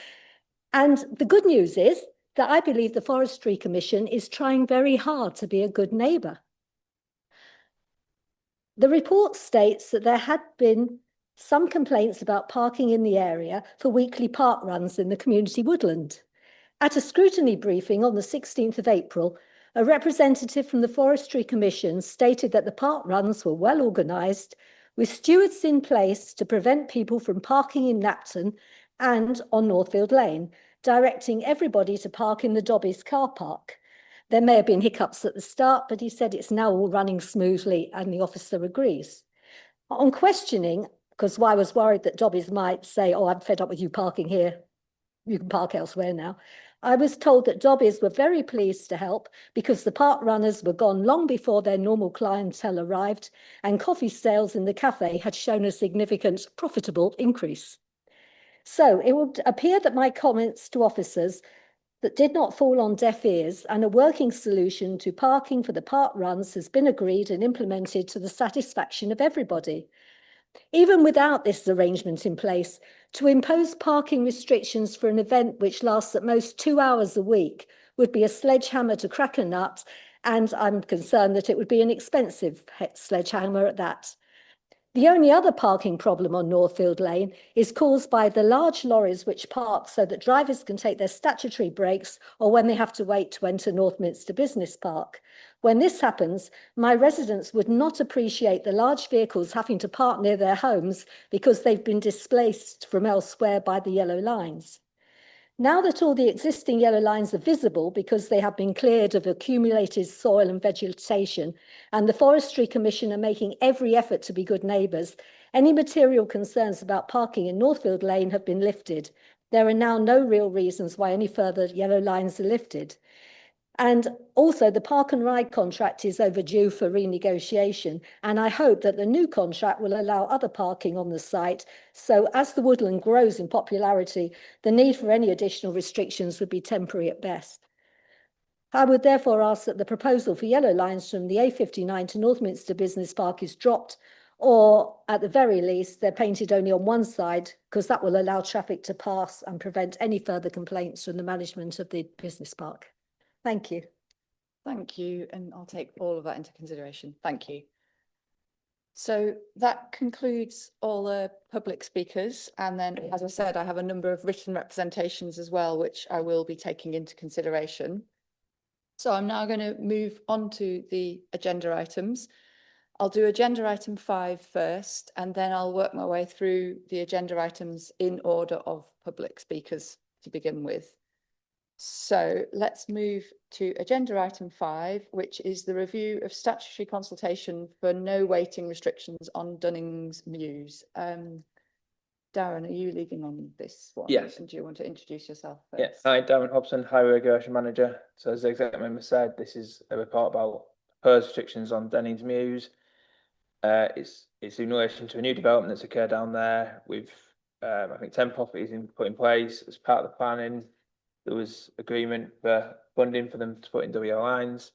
Speaker 12: And the good news is that I believe the Forestry Commission is trying very hard to be a good neighbour. The report states that there had been some complaints about parking in the area for weekly park runs in the community woodland. At a scrutiny briefing on the 16th of April, a representative from the Forestry Commission stated that the park runs were well organised, with stewards in place to prevent people from parking in Knapton and on Northfield Lane, directing everybody to park in the Dobbies car park. There may have been hiccups at the start, but he said it's now all running smoothly and the officer agrees. On questioning, because I was worried that Dobbies might say, oh, I'm fed up with you parking here, you can park elsewhere now, I was told that Dobbies were very pleased to help because the park runners were gone long before their normal clientele arrived and coffee sales in the cafe had shown a significant profitable increase. So it would appear that my comments to officers that did not fall on deaf ears, and a working solution to parking for the park runs has been agreed and implemented to the satisfaction of everybody. Even without this arrangement in place, to impose parking restrictions for an event which lasts at most 2 hours a week would be a sledgehammer to crack a nut, and I'm concerned that it would be an expensive sledgehammer at that. The only other parking problem on Northfield Lane is caused by the large lorries which park so that drivers can take their statutory breaks or when they have to wait to enter Northminster Business Park. When this happens, my residents would not appreciate the large vehicles having to park near their homes because they've been displaced from elsewhere by the yellow lines. Now that all the existing yellow lines are visible because they have been cleared of accumulated soil and vegetation, and the Forestry Commission are making every effort to be good neighbours, any material concerns about parking in Northfield Lane have been lifted. There are now no real reasons why any further yellow lines are lifted. And also the park and ride contract is overdue for renegotiation, and I hope that the new contract will allow other parking on the site. So as the woodland grows in popularity, the need for any additional restrictions would be temporary at best. I would therefore ask that the proposal for yellow lines from the A59 to Northminster Business Park is dropped, or at the very least, they're painted only on one side, because that will allow traffic to pass and prevent any further complaints from the management of the business park. Thank you.
Speaker 1: Thank you, and I'll take all of that into consideration. Thank you. So that concludes all the public speakers. And then, as I said, I have a number of written representations as well, which I will be taking into consideration. So I'm now going to move on to the agenda items. I'll do agenda item 5 first, and then I'll work my way through the agenda items in order of public speakers to begin with. So let's move to agenda item 5, which is the review of statutory consultation for no waiting restrictions on Dennings Mews. Darren, are you leading on this one?
Speaker 13: Yes.
Speaker 1: And do you want to introduce yourself first?
Speaker 13: Yes, hi, Darren Hobson, Highway Regulation Manager. So as the executive member said, this is a report about proposed restrictions on Dennings Mews. It's in relation to a new development that's occurred down there with I think 10 properties put in place as part of the planning. There was agreement for funding for them to put in WL lines.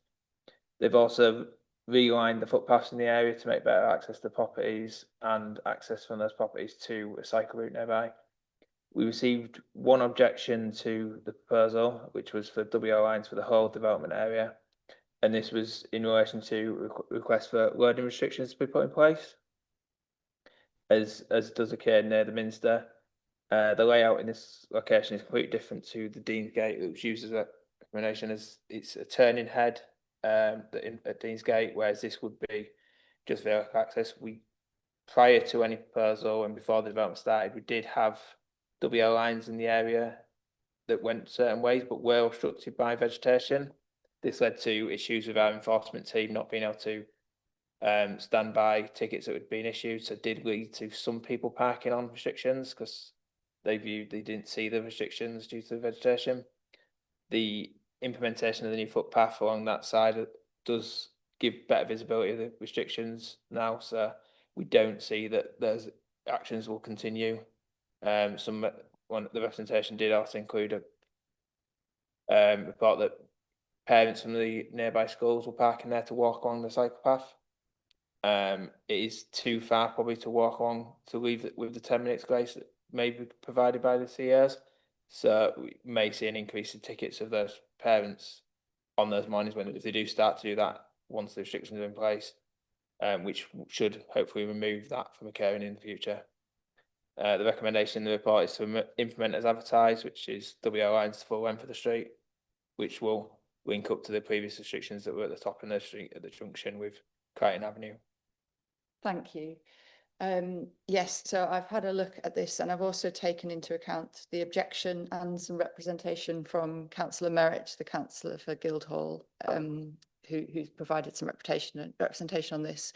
Speaker 13: They've also relined the footpaths in the area to make better access to properties and access from those properties to a cycle route nearby. We received one objection to the proposal, which was for WL lines for the whole development area. And this was in relation to requests for loading restrictions to be put in place, as does occur near the Minster. The layout in this location is completely different to the Deansgate, which uses a recommendation as it's a turning head at Deansgate, whereas this would be just vehicle access. Prior to any proposal and before the development started, we did have WL lines in the area that went certain ways, but were obstructed by vegetation. This led to issues with our enforcement team not being able to stand by tickets that had been issued. So it did lead to some people parking on restrictions because they didn't see the restrictions due to the vegetation. The implementation of the new footpath along that side does give better visibility of the restrictions now. So we don't see that those actions will continue. The representation did also include a report that parents from the nearby schools were parking there to walk along the cycle path. It is too far probably to walk along to leave it with the 10 minutes grace that may be provided by the CEOs. So we may see an increase in tickets of those parents on those mornings if they do start to do that once the restrictions are in place, which should hopefully remove that from occurring in the future. The recommendation in the report is to implement as advertised, which is WL lines to full length of the street, which will link up to the previous restrictions that were at the top of the street at the junction with Crichton Avenue.
Speaker 1: Thank you. Yes, so I've had a look at this and I've also taken into account the objection and some representation from Councillor Merritt, the councillor for Guildhall, who's provided some representation on this.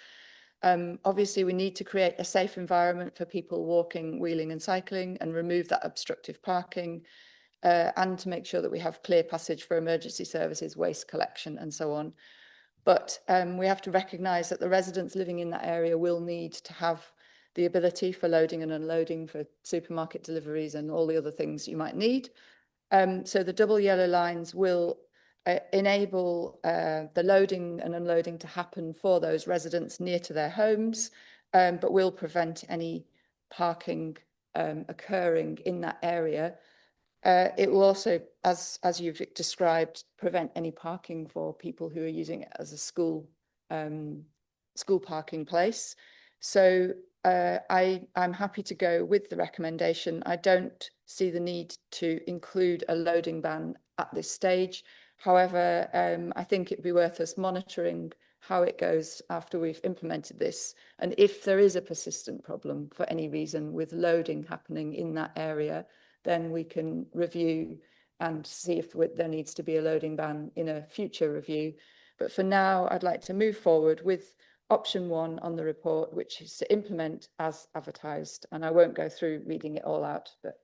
Speaker 1: Obviously, we need to create a safe environment for people walking, wheeling and cycling and remove that obstructive parking and to make sure that we have clear passage for emergency services, waste collection and so on. But we have to recognise that the residents living in that area will need to have the ability for loading and unloading for supermarket deliveries and all the other things you might need. So the double yellow lines will enable the loading and unloading to happen for those residents near to their homes, but will prevent any parking occurring in that area. It will also, as you've described, prevent any parking for people who are using it as a school parking place. So I'm happy to go with the recommendation. I don't see the need to include a loading ban at this stage. However, I think it'd be worth us monitoring how it goes after we've implemented this. And if there is a persistent problem for any reason with loading happening in that area, then we can review and see if there needs to be a loading ban in a future review. But for now, I'd like to move forward with option 1 on the report, which is to implement as advertised. And I won't go through reading it all out, but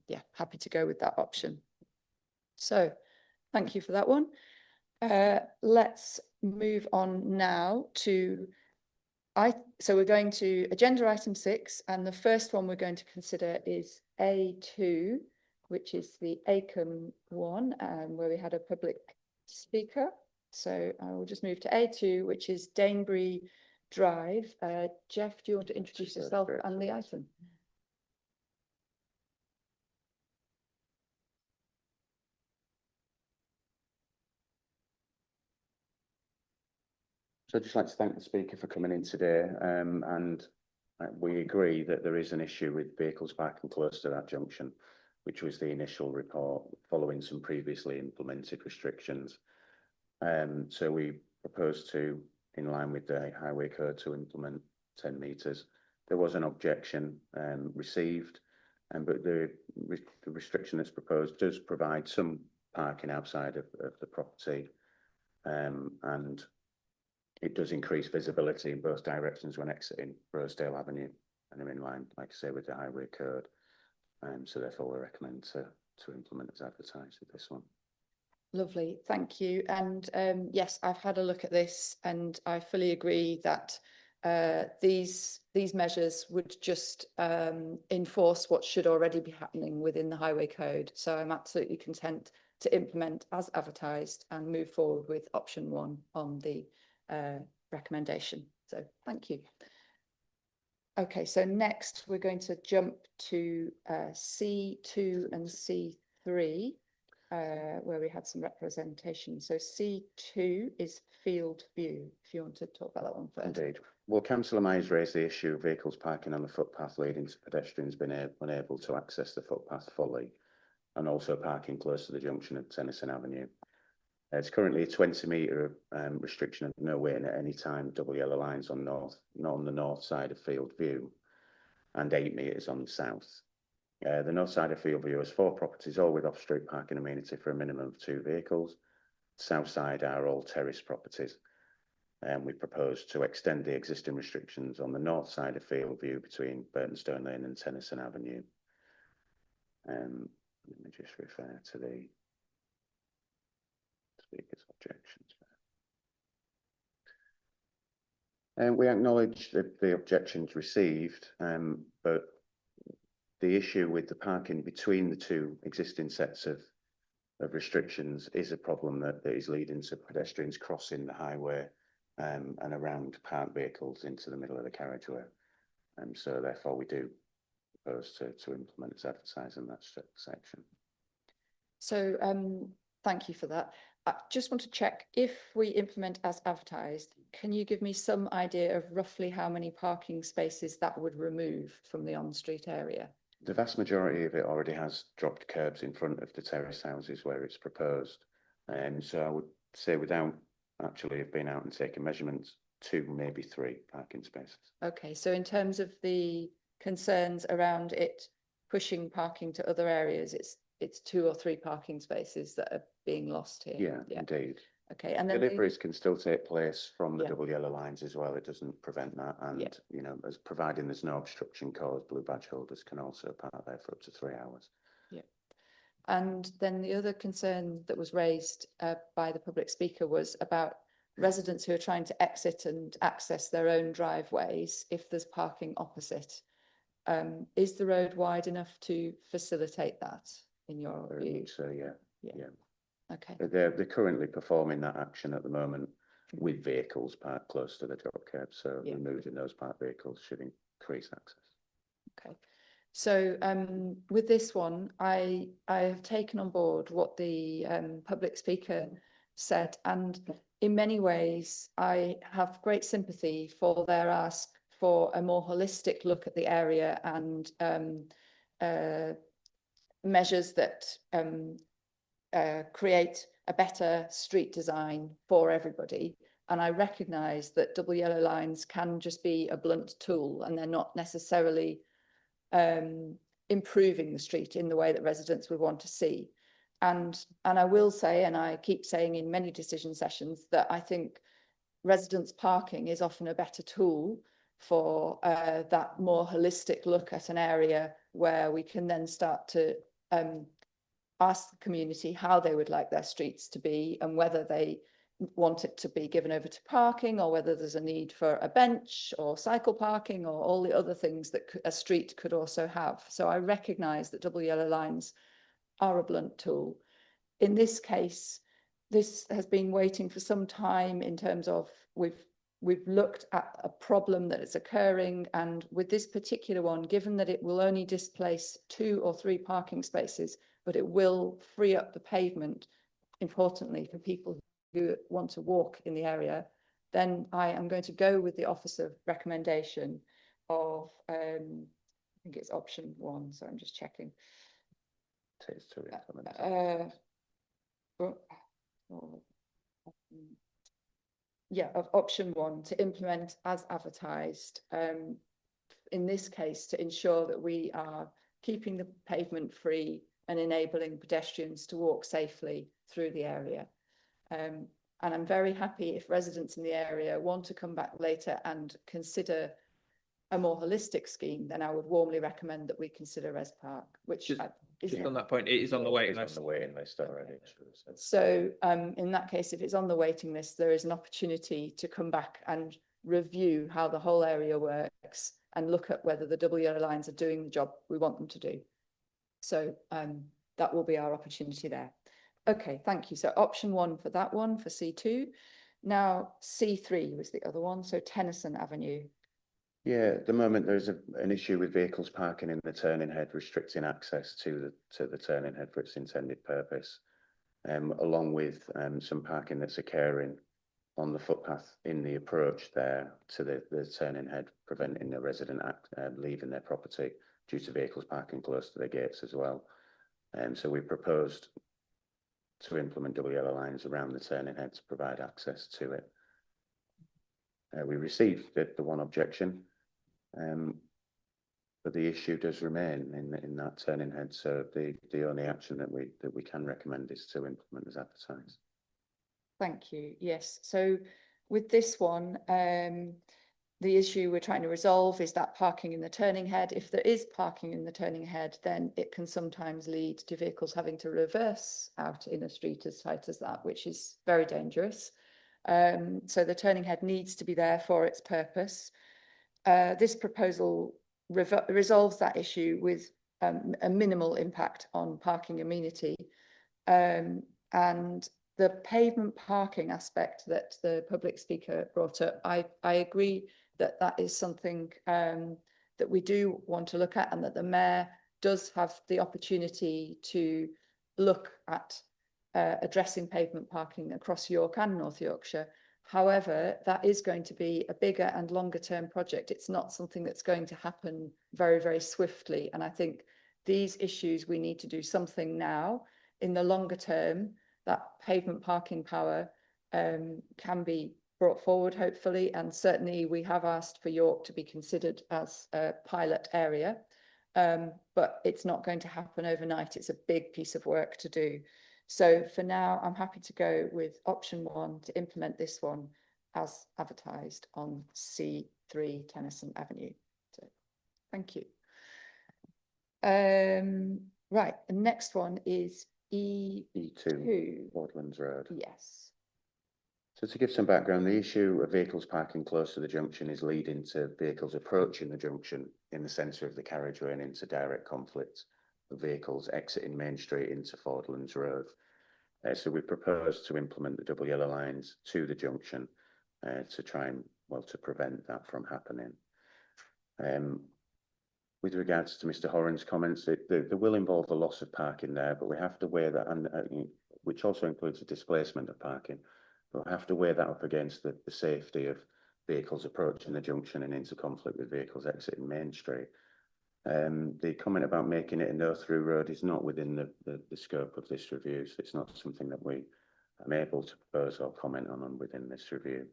Speaker 1: yeah, happy to go with that option. So thank you for that one. Let's move on now to so we're going to agenda item 6, and the first one we're going to consider is A2, which is the Acomb one, where we had a public speaker. So I will just move to A2, which is Danebury Drive. Jeff, do you want to introduce yourself and the item?
Speaker 14: So I'd just like to thank the speaker for coming in today, and we agree that there is an issue with vehicles parking close to that junction, which was the initial report following some previously implemented restrictions. So we propose to, in line with the highway code, to implement 10 metres. There was an objection received, but the restriction that's proposed does provide some parking outside of the property, and it does increase visibility in both directions when exiting Rosedale Avenue them in line, like I say, with the highway code. So therefore we recommend to implement as advertised with this one.
Speaker 1: Lovely, thank you. And yes, I've had a look at this and I fully agree that these measures would just enforce what should already be happening within the highway code. So I'm absolutely content to implement as advertised and move forward with option 1 on the recommendation. So thank you. Okay, so next we're going to jump to C2 and C3. Where we had some representation. So C2 is field view, if you want to talk about that one first.
Speaker 14: Indeed. Well, Councillor Mews raised the issue of vehicles parking on the footpath leading to pedestrians being unable to access the footpath fully, and also parking close to the junction of Tennyson Avenue. It's currently a 20-metre restriction of no waiting at any time, double yellow lines on the north side of field view, and 8 metres on the south. The north side of field view has 4 properties, all with off-street parking amenity for a minimum of 2 vehicles. South side are all terrace properties. And we propose to extend the existing restrictions on the north side of field view between Burtonstone Lane and Tennyson Avenue. Let me just refer to the speaker's objections. And we acknowledge that the objections received, but the issue with the parking between the 2 existing sets of restrictions is a problem that is leading to pedestrians crossing the highway and around parked vehicles into the middle of the carriageway. So therefore we do propose to implement as advertised in that section.
Speaker 1: So thank you for that. I just want to check, if we implement as advertised, can you give me some idea of roughly how many parking spaces that would remove from the on-street area?
Speaker 14: The vast majority of it already has dropped curbs in front of the terrace houses where it's proposed. So I would say, without actually have been out and taken measurements, 2, maybe 3 parking spaces. Okay,
Speaker 1: so in terms of the concerns around it pushing parking to other areas, it's 2 or 3 parking spaces that are being lost here.
Speaker 14: Yeah, indeed.
Speaker 1: Okay, and then
Speaker 14: deliveries can still take place from the double yellow lines as well. It doesn't prevent that, and you know, as providing there's no obstruction caused, blue badge holders can also park there for up to 3 hours. Yeah.
Speaker 1: And then the other concern that was raised by the public speaker was about residents who are trying to exit and access their own driveways if there's parking opposite. Is the road wide enough to facilitate that, in your view?
Speaker 14: So yeah.
Speaker 1: Okay.
Speaker 14: They're currently performing that action at the moment with vehicles parked close to the drop curb. So removing those parked vehicles should increase access.
Speaker 1: Okay. So with this one, I have taken on board what the public speaker said, and in many ways I have great sympathy for their ask for a more holistic look at the area and measures that create a better street design for everybody. And I recognise that double yellow lines can just be a blunt tool, and they're not necessarily improving the street in the way that residents would want to see. And I will say, and I keep saying in many decision sessions, that I think residents parking is often a better tool for that more holistic look at an area, where we can then start to ask the community how they would like their streets to be, and whether they want it to be given over to parking, or whether there's a need for a bench or cycle parking, or all the other things that a street could also have. So I recognise that double yellow lines are a blunt tool. In this case, this has been waiting for some time, in terms of we've looked at a problem that is occurring, and with this particular one, given that it will only displace 2 or 3 parking spaces, but it will free up the pavement, importantly, for people who want to walk in the area, then I am going to go with the Office of Recommendation of, I think it's option 1, so I'm just checking. Of option 1, to implement as advertised, in this case to ensure that we are keeping the pavement free and enabling pedestrians to walk safely through the area. And I'm very happy if residents in the area want to come back later and consider a more holistic scheme, then I would warmly recommend that we consider Res Park, which
Speaker 13: Just-
Speaker 1: isn't
Speaker 13: Just
Speaker 1: it?
Speaker 13: on that point, it is on the waiting
Speaker 14: It's on
Speaker 13: list.
Speaker 14: the waiting list already.
Speaker 1: So in that case, if it's on the waiting list, there is an opportunity to come back and review how the whole area works and look at whether the double yellow lines are doing the job we want them to do. So that will be our opportunity there. Okay, thank you. So option 1 for that one, for C2. Now C3 was the other one, so Tennyson Avenue.
Speaker 14: Yeah, at the moment there's an issue with vehicles parking in the turning head, restricting access to the turning head for its intended purpose, along with some parking that's occurring on the footpath in the approach there to the turning head, preventing the resident leaving their property due to vehicles parking close to their gates as well. So we proposed to implement double yellow lines around the turning head to provide access to it. We received the one objection, but the issue does remain in that turning head. So the only action that we can recommend is to implement as advertised.
Speaker 1: Thank you. Yes. So with this one, the issue we're trying to resolve is that parking in the turning head. If there is parking in the turning head, then it can sometimes lead to vehicles having to reverse out in a street as tight as that, which is very dangerous. So the turning head needs to be there for its purpose. This proposal resolves that issue with a minimal impact on parking amenity. And the pavement parking aspect that the public speaker brought up, I agree that that is something that we do want to look at, and that the mayor does have the opportunity to look at addressing pavement parking across York and North Yorkshire. However, that is going to be a bigger and longer term project. It's not something that's going to happen very, very swiftly. And I think these issues, we need to do something now. In the longer term, that pavement parking power can be brought forward, hopefully. And certainly we have asked for York to be considered as a pilot area. But it's not going to happen overnight. It's a big piece of work to do. So for now, I'm happy to go with option 1 to implement this one as advertised on C3 Tennyson Avenue. So thank you. Right, the next one is E2.
Speaker 14: Woodlands Road.
Speaker 1: Yes.
Speaker 14: So to give some background, the issue of vehicles parking close to the junction is leading to vehicles approaching the junction in the centre of the carriageway and into direct conflict of vehicles exiting Main Street into Fordlands Road. So we propose to implement the double yellow lines to the junction to try and, well, to prevent that from happening. With regards to Mr. Horan's comments, there will involve a loss of parking there, but we have to weigh that, and which also includes a displacement of parking. But we have to weigh that up against the safety of vehicles approaching the junction and into conflict with vehicles exiting Main Street. The comment about making it a no-through road is not within the scope of this review, so it's not something that we am able to propose or comment on within this review.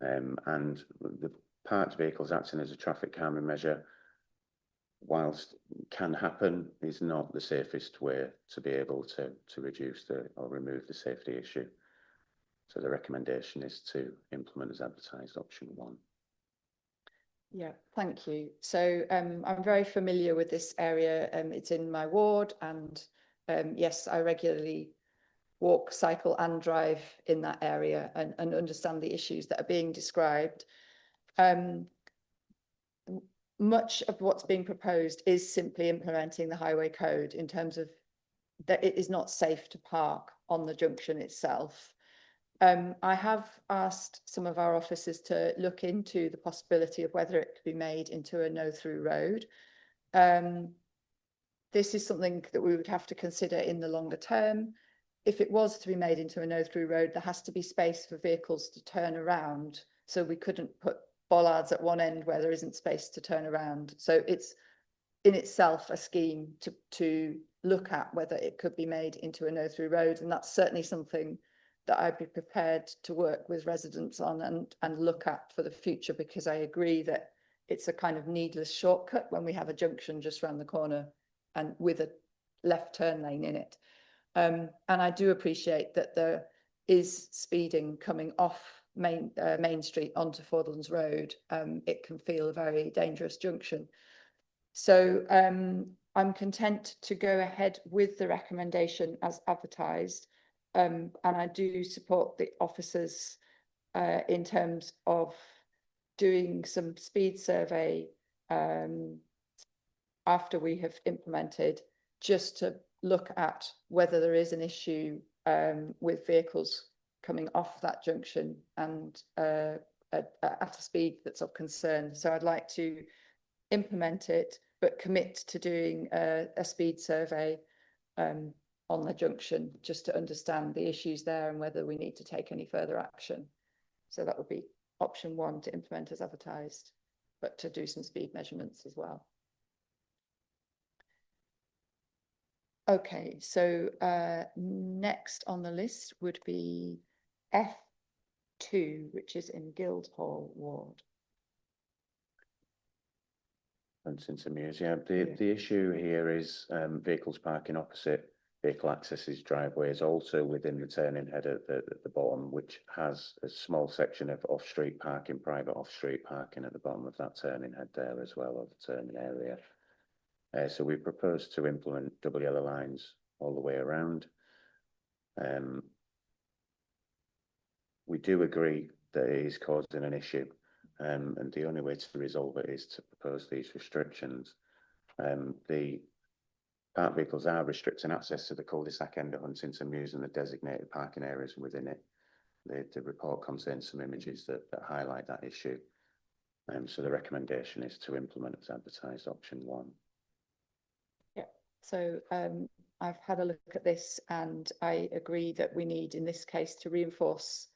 Speaker 14: And the parked vehicles acting as a traffic calming measure, whilst can happen, is not the safest way to be able to reduce or remove the safety issue. So the recommendation is to implement as advertised option 1.
Speaker 1: Yeah, thank you. So I'm very familiar with this area. It's in my ward, and yes, I regularly walk, cycle and drive in that area and understand the issues that are being described. Much of what's being proposed is simply implementing the highway code in terms of that it is not safe to park on the junction itself. I have asked some of our officers to look into the possibility of whether it could be made into a no-through road. This is something that we would have to consider in the longer term. If it was to be made into a no-through road, there has to be space for vehicles to turn around. So we couldn't put bollards at one end where there isn't space to turn around. So it's in itself a scheme to look at whether it could be made into a no-through road. And that's certainly something that I'd be prepared to work with residents on and look at for the future, because I agree that it's a kind of needless shortcut when we have a junction just around the corner and with a left turn lane in it. And I do appreciate that there is speeding coming off Main Street onto Fordlands Road, it can feel a very dangerous junction. So I'm content to go ahead with the recommendation as advertised, and I do support the officers in terms of doing some speed survey after we have implemented, just to look at whether there is an issue with vehicles coming off that junction and at a speed that's of concern. So I'd like to implement it, but commit to doing a speed survey on the junction, just to understand the issues there and whether we need to take any further action. So that would be option 1, to implement as advertised, but to do some speed measurements as well. Okay, so next on the list would be F2, which is in Guildhall Ward.
Speaker 14: And since Mews, yeah, the issue here is vehicles parking opposite vehicle accesses driveways, also within the turning head at the bottom, which has a small section of off-street parking, private off-street parking at the bottom of that turning head there as well, or the turning area. So we propose to implement double yellow lines all the way around. We do agree that it is causing an issue, and the only way to resolve it is to propose these restrictions. The parked vehicles are restricting access to the cul-de-sac end of Huntington Mews and the designated parking areas within it. The report contains some images that highlight that issue. So the recommendation is to implement as advertised option 1.
Speaker 1: Yeah, so I've had a look at this, and I agree that we need, in this case, to reinforce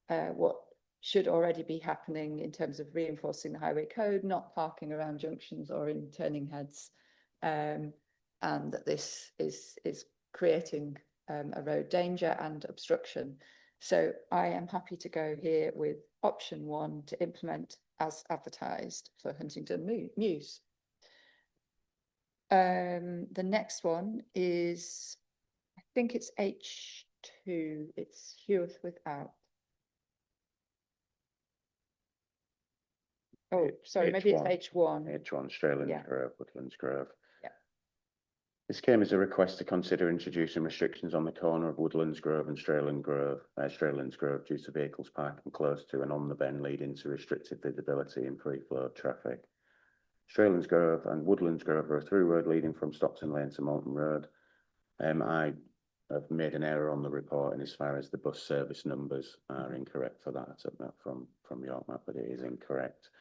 Speaker 1: what should already be happening in terms of reinforcing the highway code, not parking around junctions or in turning heads, and that this is creating a road danger and obstruction. So I am happy to go here with option 1, to implement as advertised for Huntington Mews. The next one is, I think it's H2, it's Heworth without. Oh, sorry, maybe it's H1.
Speaker 14: H1, Straylands
Speaker 1: Yeah.
Speaker 14: Grove, Woodlands Grove.
Speaker 1: Yeah.
Speaker 14: This came as a request to consider introducing restrictions on the corner of Woodlands Grove and Straylands Grove due to vehicles parking close to and on the bend, leading to restricted visibility and free flow of traffic. Straylands Grove and Woodlands Grove are a through road leading from Stockton Lane to Moulton Road. I have made an error on the report, and as far as the bus service numbers are incorrect for that from York Map, but it is incorrect.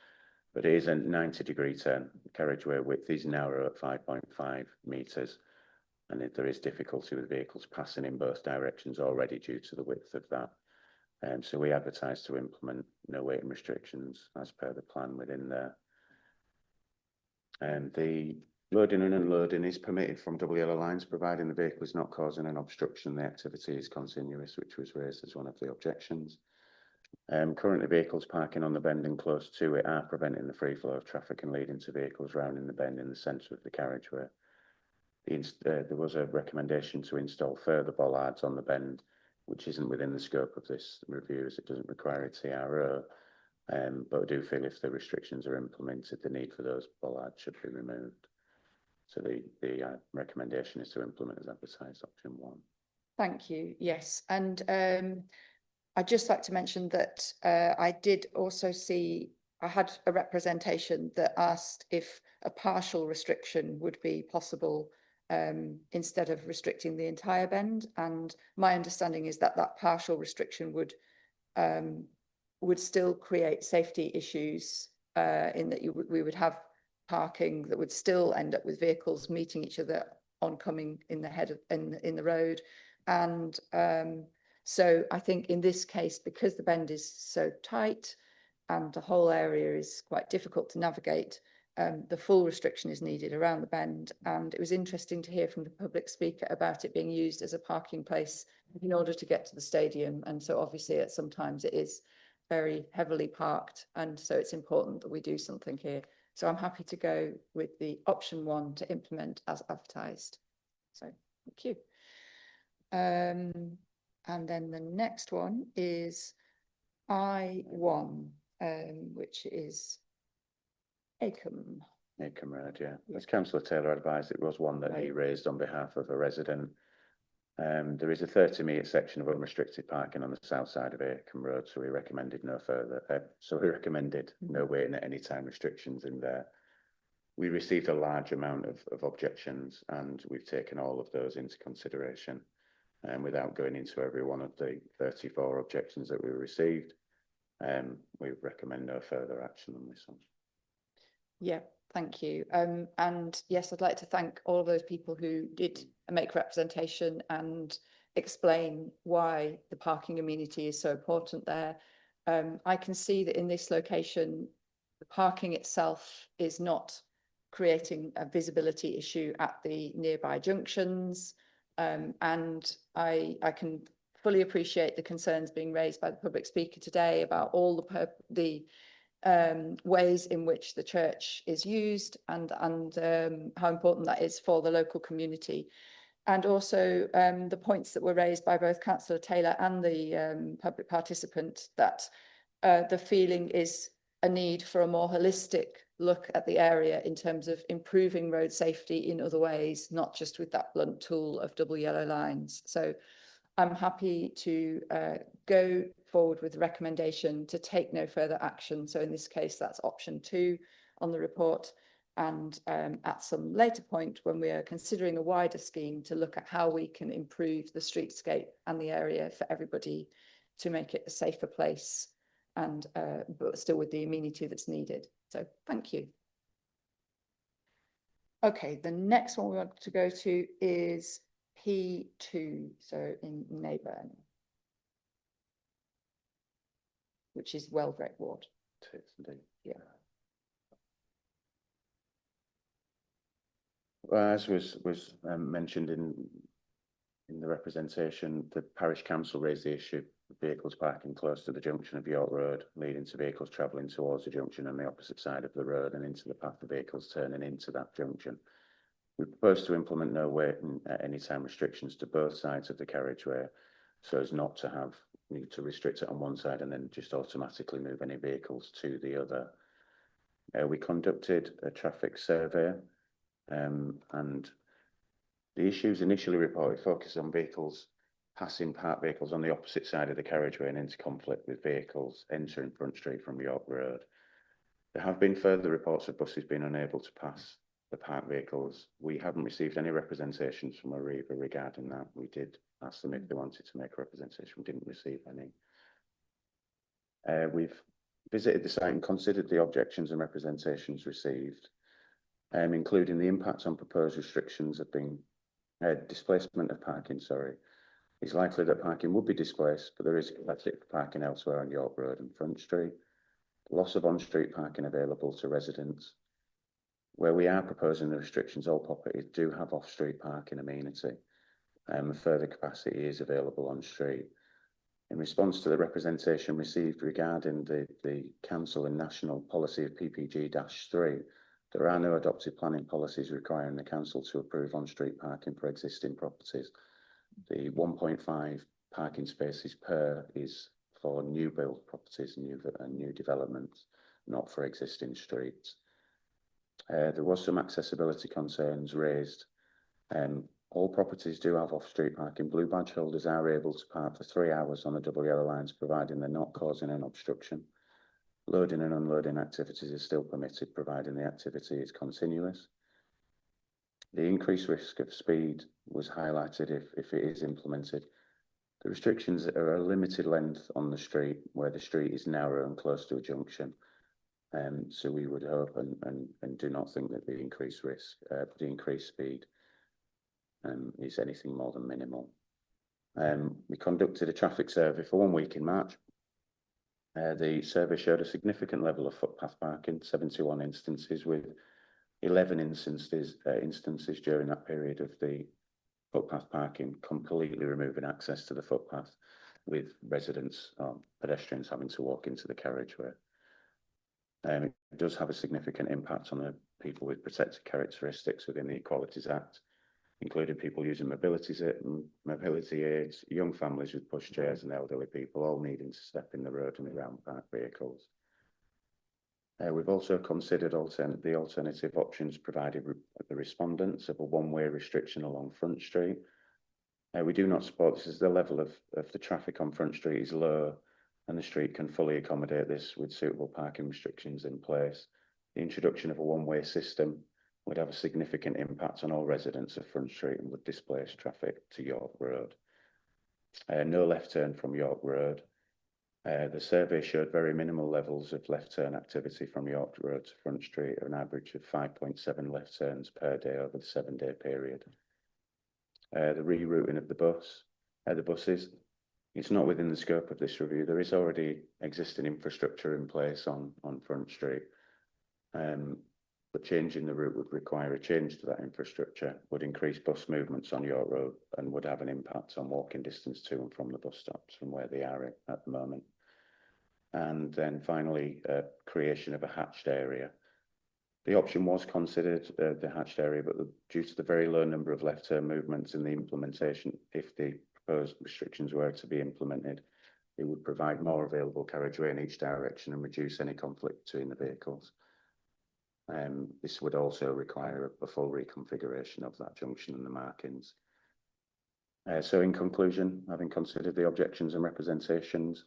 Speaker 14: But it is a 90-degree turn. The carriageway width is narrow at 5.5 metres, and there is difficulty with vehicles passing in both directions already due to the width of that. So we advertise to implement no waiting restrictions as per the plan within there. The loading and unloading is permitted from double yellow lines, providing the vehicle is not causing an obstruction. The activity is continuous, which was raised as one of the objections. Currently, vehicles parking on the bend and close to it are preventing the free flow of traffic and leading to vehicles rounding the bend in the centre of the carriageway. There was a recommendation to install further bollards on the bend, which isn't within the scope of this review, as it doesn't require a TRO. But I do feel if the restrictions are implemented, the need for those bollards should be removed. So the recommendation is to implement as advertised option 1.
Speaker 1: Thank you. Yes, and I'd just like to mention that I did also see, I had a representation that asked if a partial restriction would be possible instead of restricting the entire bend. And my understanding is that that partial restriction would still create safety issues in that we would have parking that would still end up with vehicles meeting each other oncoming in the head of, in the road. And so I think in this case, because the bend is so tight and the whole area is quite difficult to navigate, the full restriction is needed around the bend. And it was interesting to hear from the public speaker about it being used as a parking place in order to get to the stadium. And so obviously at sometimes it is very heavily parked. And so it's important that we do something here. So I'm happy to go with the option 1 to implement as advertised. So thank you. And then the next one is I1, which is Acomb.
Speaker 14: Acomb Road, yeah. As Councillor Taylor advised, it was one that he
Speaker 1: Right.
Speaker 14: raised on behalf of a resident. There is a 30-metre section of unrestricted parking on the south side of Acomb Road, so we recommended no waiting at any time restrictions in there. We received a large amount of objections, and we've taken all of those into consideration. And without going into every one of the 34 objections that we received, we recommend no further action on this one.
Speaker 1: Yeah, thank you. And yes, I'd like to thank all of those people who did make representation and explain why the parking amenity is so important there. I can see that in this location, the parking itself is not creating a visibility issue at the nearby junctions. And I can fully appreciate the concerns being raised by the public speaker today about all the ways in which the church is used and how important that is for the local community. And also the points that were raised by both Councillor Taylor and the public participant, that the feeling is a need for a more holistic look at the area in terms of improving road safety in other ways, not just with that blunt tool of double yellow lines. So I'm happy to go forward with the recommendation to take no further action. So in this case, that's option 2 on the report. And at some later point, when we are considering a wider scheme, to look at how we can improve the streetscape and the area for everybody to make it a safer place, and but still with the amenity that's needed. So thank you. Okay, the next one we want to go to is P2, so in Neyburn, which is Welgrave Ward. Yeah.
Speaker 14: Well, as was mentioned in the representation, the parish council raised the issue of vehicles parking close to the junction of York Road, leading to vehicles travelling towards the junction on the opposite side of the road and into the path of vehicles turning into that junction. We propose to implement no waiting at any time restrictions to both sides of the carriageway, so as not to need to restrict it on one side and then just automatically move any vehicles to the other. We conducted a traffic survey, and the issues initially reported focused on vehicles passing parked vehicles on the opposite side of the carriageway and into conflict with vehicles entering Front Street from York Road. There have been further reports of buses being unable to pass the parked vehicles. We haven't received any representations from Arriva regarding that. We did ask them if they wanted to make a representation. We didn't receive any. We've visited the site and considered the objections and representations received, including the impact on proposed restrictions of being displacement of parking, It's likely that parking would be displaced, but there is capacity for parking elsewhere on York Road and Front Street. The loss of on-street parking available to residents. Where we are proposing the restrictions, all properties do have off-street parking amenity. Further capacity is available on street. In response to the representation received regarding the council and national policy of PPG-3, there are no adopted planning policies requiring the council to approve on-street parking for existing properties. The 1.5 parking spaces per is for new build properties, new developments, not for existing streets. There was some accessibility concerns raised. All properties do have off-street parking. Blue badge holders are able to park for 3 hours on the double yellow lines, providing they're not causing an obstruction. Loading and unloading activities are still permitted, providing the activity is continuous. The increased risk of speed was highlighted if it is implemented. The restrictions are a limited length on the street, where the street is narrow and close to a junction. So we would hope and do not think that the increased risk, the increased speed is anything more than minimal. We conducted a traffic survey for 1 week in March. The survey showed a significant level of footpath parking, 71 instances, with 11 instances during that period of the footpath parking completely removing access to the footpath, with residents or pedestrians having to walk into the carriageway. It does have a significant impact on the people with protected characteristics within the Equalities Act. including people using mobility aids, young families with pushchairs and elderly people, all needing to step in the road and around parked vehicles. We've also considered the alternative options provided the respondents of a one-way restriction along Front Street. We do not support this as the level of the traffic on Front Street is low and the street can fully accommodate this with suitable parking restrictions in place. The introduction of a one-way system would have a significant impact on all residents of Front Street and would displace traffic to York Road. No left turn from York Road. The survey showed very minimal levels of left turn activity from York Road to Front Street, an average of 5.7 left turns per day over the 7-day period. The rerouting of the buses, it's not within the scope of this review. There is already existing infrastructure in place on Front Street. But changing the route would require a change to that infrastructure, would increase bus movements on York Road and would have an impact on walking distance to and from the bus stops from where they are at the moment. And then finally, creation of a hatched area. The option was considered, the hatched area, but due to the very low number of left turn movements in the implementation, if the proposed restrictions were to be implemented, it would provide more available carriageway in each direction and reduce any conflict between the vehicles. This would also require a full reconfiguration of that junction and the markings. So in conclusion, having considered the objections and representations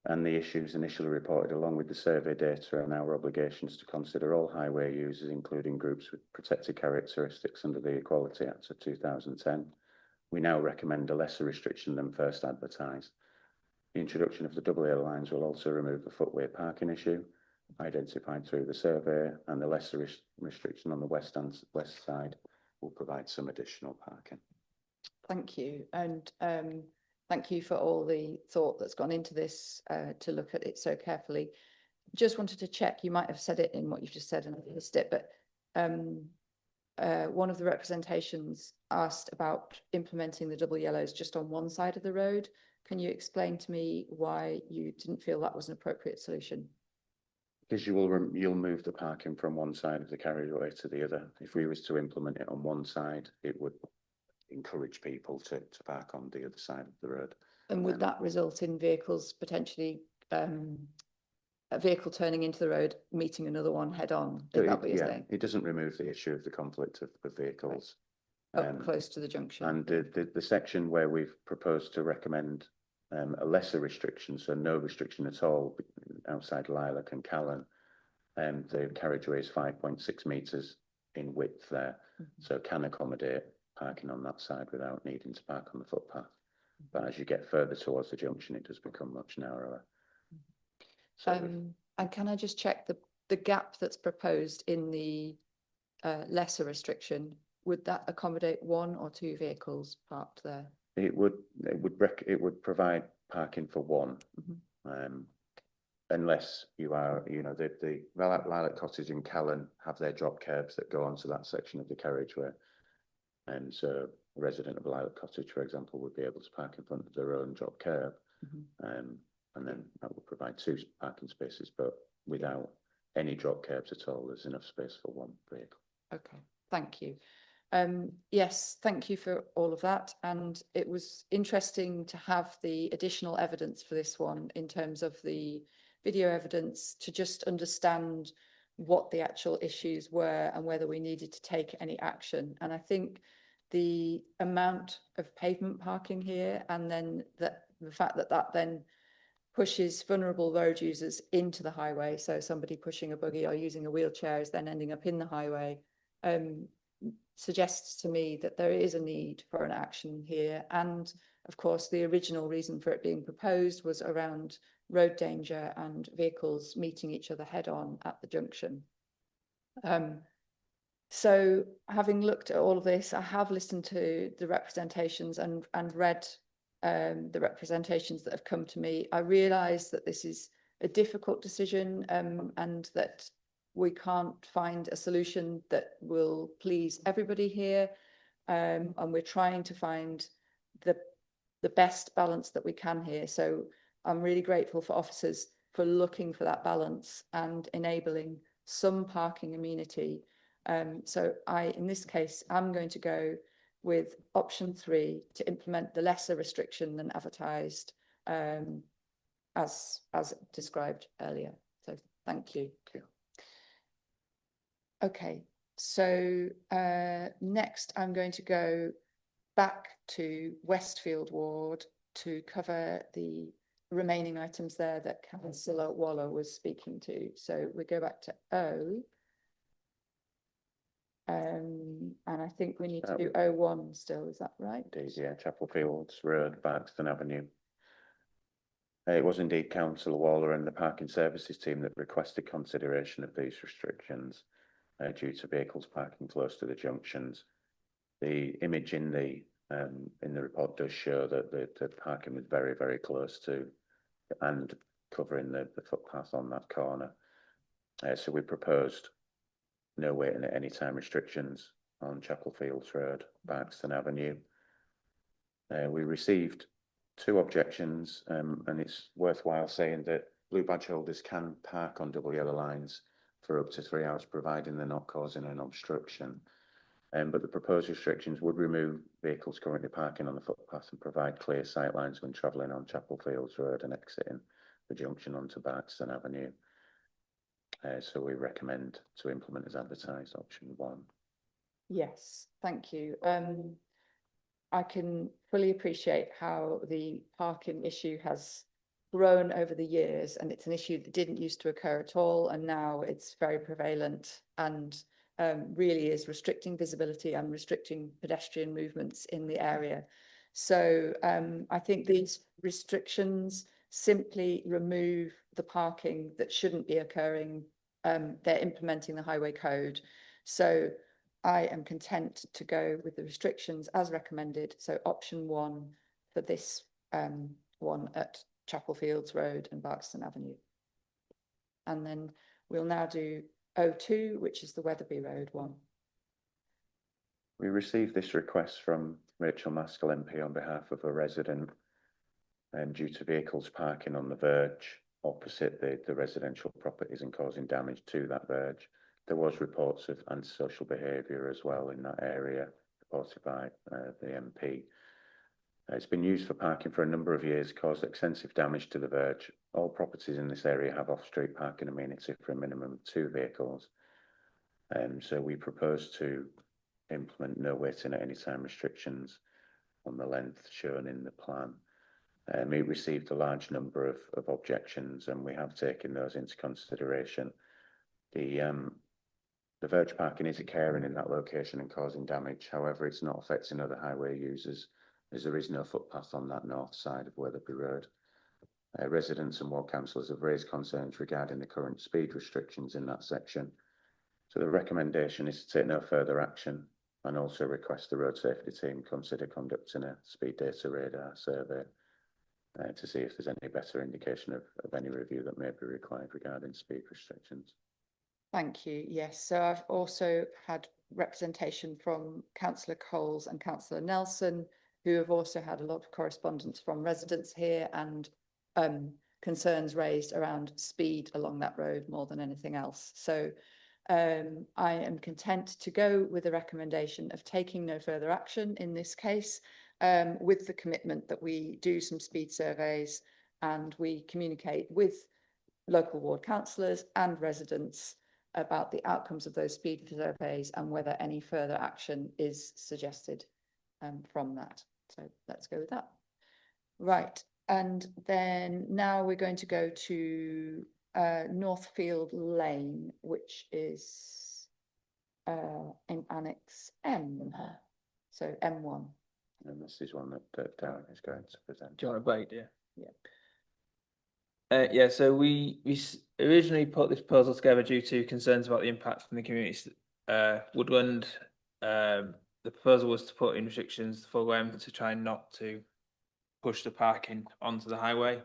Speaker 14: and the issues initially reported along with the survey data and our obligations to consider all highway users, including groups with protected characteristics under the Equality Act of 2010, we now recommend a lesser restriction than first advertised. The introduction of the double yellow lines will also remove the footway parking issue identified through the survey, and the lesser restriction on the west side will provide some additional parking.
Speaker 1: Thank you, and thank you for all the thought that's gone into this to look at it so carefully. Just wanted to check, you might have said it in what you've just said and I missed it, but one of the representations asked about implementing the double yellows just on one side of the road. Can you explain to me why you didn't feel that was an appropriate solution?
Speaker 14: Because you'll move the parking from one side of the carriageway to the other. If we was to implement it on one side, it would encourage people to park on the other side of the road.
Speaker 1: And would that result in vehicles potentially, a vehicle turning into the road, meeting another one head on? Is that what you're saying?
Speaker 14: It doesn't remove the issue of the conflict of vehicles.
Speaker 1: Right. Up close to the junction.
Speaker 14: And the section where we've proposed to recommend a lesser restriction, so no restriction at all outside Lilac and Callan, the carriageway is 5.6 metres in width there, so it can accommodate parking on that side without needing to park on the footpath. But as you get further towards the junction, it does become much narrower. So
Speaker 1: and can I just check the gap that's proposed in the lesser restriction? Would that accommodate one or two vehicles parked there?
Speaker 14: It would provide parking for one, unless you are, the Lilac Cottage and Callan have their drop curbs that go onto that section of the carriageway, and so a resident of Lilac Cottage, for example, would be able to park in front of their own drop curb, and then that would provide two parking spaces, but without any drop curbs at all, there's enough space for one vehicle.
Speaker 1: Okay, thank you. Yes, thank you for all of that, and it was interesting to have the additional evidence for this one in terms of the video evidence to just understand what the actual issues were and whether we needed to take any action. And I think the amount of pavement parking here, and then the fact that then pushes vulnerable road users into the highway, so somebody pushing a buggy or using a wheelchair is then ending up in the highway, suggests to me that there is a need for an action here. And of course, the original reason for it being proposed was around road danger and vehicles meeting each other head on at the junction. So having looked at all of this, I have listened to the representations and read the representations that have come to me. I realise that this is a difficult decision, and that we can't find a solution that will please everybody here, and we're trying to find the best balance that we can here. So I'm really grateful for officers for looking for that balance and enabling some parking amenity. So in this case, I'm going to go with option 3 to implement the lesser restriction than advertised as described earlier. So thank you. Okay, so next I'm going to go back to Westfield Ward to cover the remaining items there that Councillor Waller was speaking to. So we go back to O. And I think we need to do O1 still, is that right?
Speaker 14: Indeed, yeah, Chapel Fields Road, Barkston Avenue. It was indeed Councillor Waller and the parking services team that requested consideration of these restrictions due to vehicles parking close to the junctions. The image in the report does show that the parking was very, very close to and covering the footpath on that corner. So we proposed no waiting at any time restrictions on Chapel Fields Road, Barkston Avenue. We received 2 objections, and it's worthwhile saying that blue badge holders can park on double yellow lines for up to 3 hours, providing they're not causing an obstruction. But the proposed restrictions would remove vehicles currently parking on the footpath and provide clear sight lines when travelling on Chapel Fields Road and exiting the junction onto Barkston Avenue. So we recommend to implement as advertised, option 1.
Speaker 1: Yes, thank you. I can fully appreciate how the parking issue has grown over the years, and it's an issue that didn't used to occur at all, and now it's very prevalent and really is restricting visibility and restricting pedestrian movements in the area. So I think these restrictions simply remove the parking that shouldn't be occurring. They're implementing the highway code. So I am content to go with the restrictions as recommended. So option 1 for this one at Chapel Fields Road and Barkston Avenue. And then we'll now do O2, which is the Wetherby Road one.
Speaker 14: We received this request from Rachel Maskell MP on behalf of a resident due to vehicles parking on the verge opposite the residential properties and causing damage to that verge. There was reports of antisocial behaviour as well in that area, reported by the MP. It's been used for parking for a number of years, caused extensive damage to the verge. All properties in this area have off-street parking amenity for a minimum of 2 vehicles. So we propose to implement no waiting at any time restrictions on the length shown in the plan. It received a large number of objections, and we have taken those into consideration. The verge parking is occurring in that location and causing damage. However, it's not affecting other highway users, as there is no footpath on that north side of Wetherby Road. Residents and ward councillors have raised concerns regarding the current speed restrictions in that section. So the recommendation is to take no further action and also request the road safety team consider conducting a speed data radar survey to see if there's any better indication of any review that may be required regarding speed restrictions.
Speaker 1: Thank you. Yes, so I've also had representation from Councillor Coles and Councillor Nelson, who have also had a lot of correspondence from residents here and concerns raised around speed along that road more than anything else. So I am content to go with the recommendation of taking no further action in this case, with the commitment that we do some speed surveys and we communicate with local ward councillors and residents about the outcomes of those speed surveys and whether any further action is suggested from that. So let's go with that. Right, and then now we're going to go to Northfield Lane, which is in Annex M, so M1.
Speaker 14: And this is one that Darren is going to present.
Speaker 13: Do you want to wait, dear?
Speaker 1: Yeah.
Speaker 13: Yeah, so we originally put this proposal together due to concerns about the impact from the community woodland. The proposal was to put in restrictions for them to try not to push the parking onto the highway.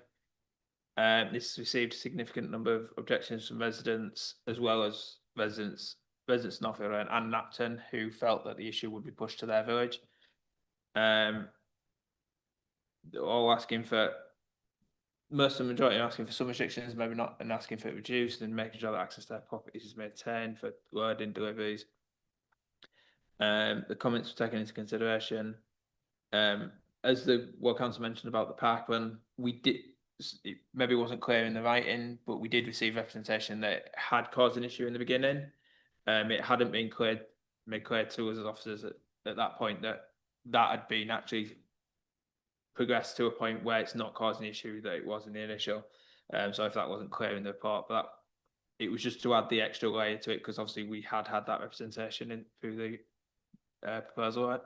Speaker 13: This received a significant number of objections from residents, as well as residents Northfield and Napton, who felt that the issue would be pushed to their village. They're all asking for, most of the majority are asking for some restrictions, maybe not, and asking for it reduced and making sure that access to their properties is maintained for loading deliveries. The comments were taken into consideration. As the Ward Council mentioned about the park run, we did, it maybe wasn't clear in the writing, but we did receive representation that it had caused an issue in the beginning. It hadn't been made clear to us as officers at that point that had been actually progressed to a point where it's not causing an issue that it was in the initial. So if that wasn't clear in the report, but it was just to add the extra layer to it, because obviously we had that representation through the proposal.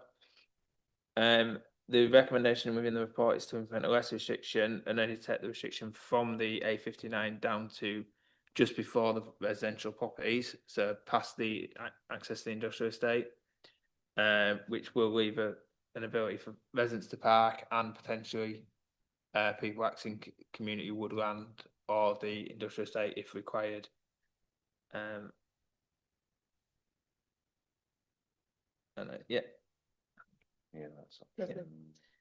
Speaker 13: Right? The recommendation within the report is to implement a less restriction and only take the restriction from the A59 down to just before the residential properties, so past the access to the industrial estate, which will leave an ability for residents to park and potentially people accessing community woodland or the industrial estate if required. Yeah,
Speaker 14: that's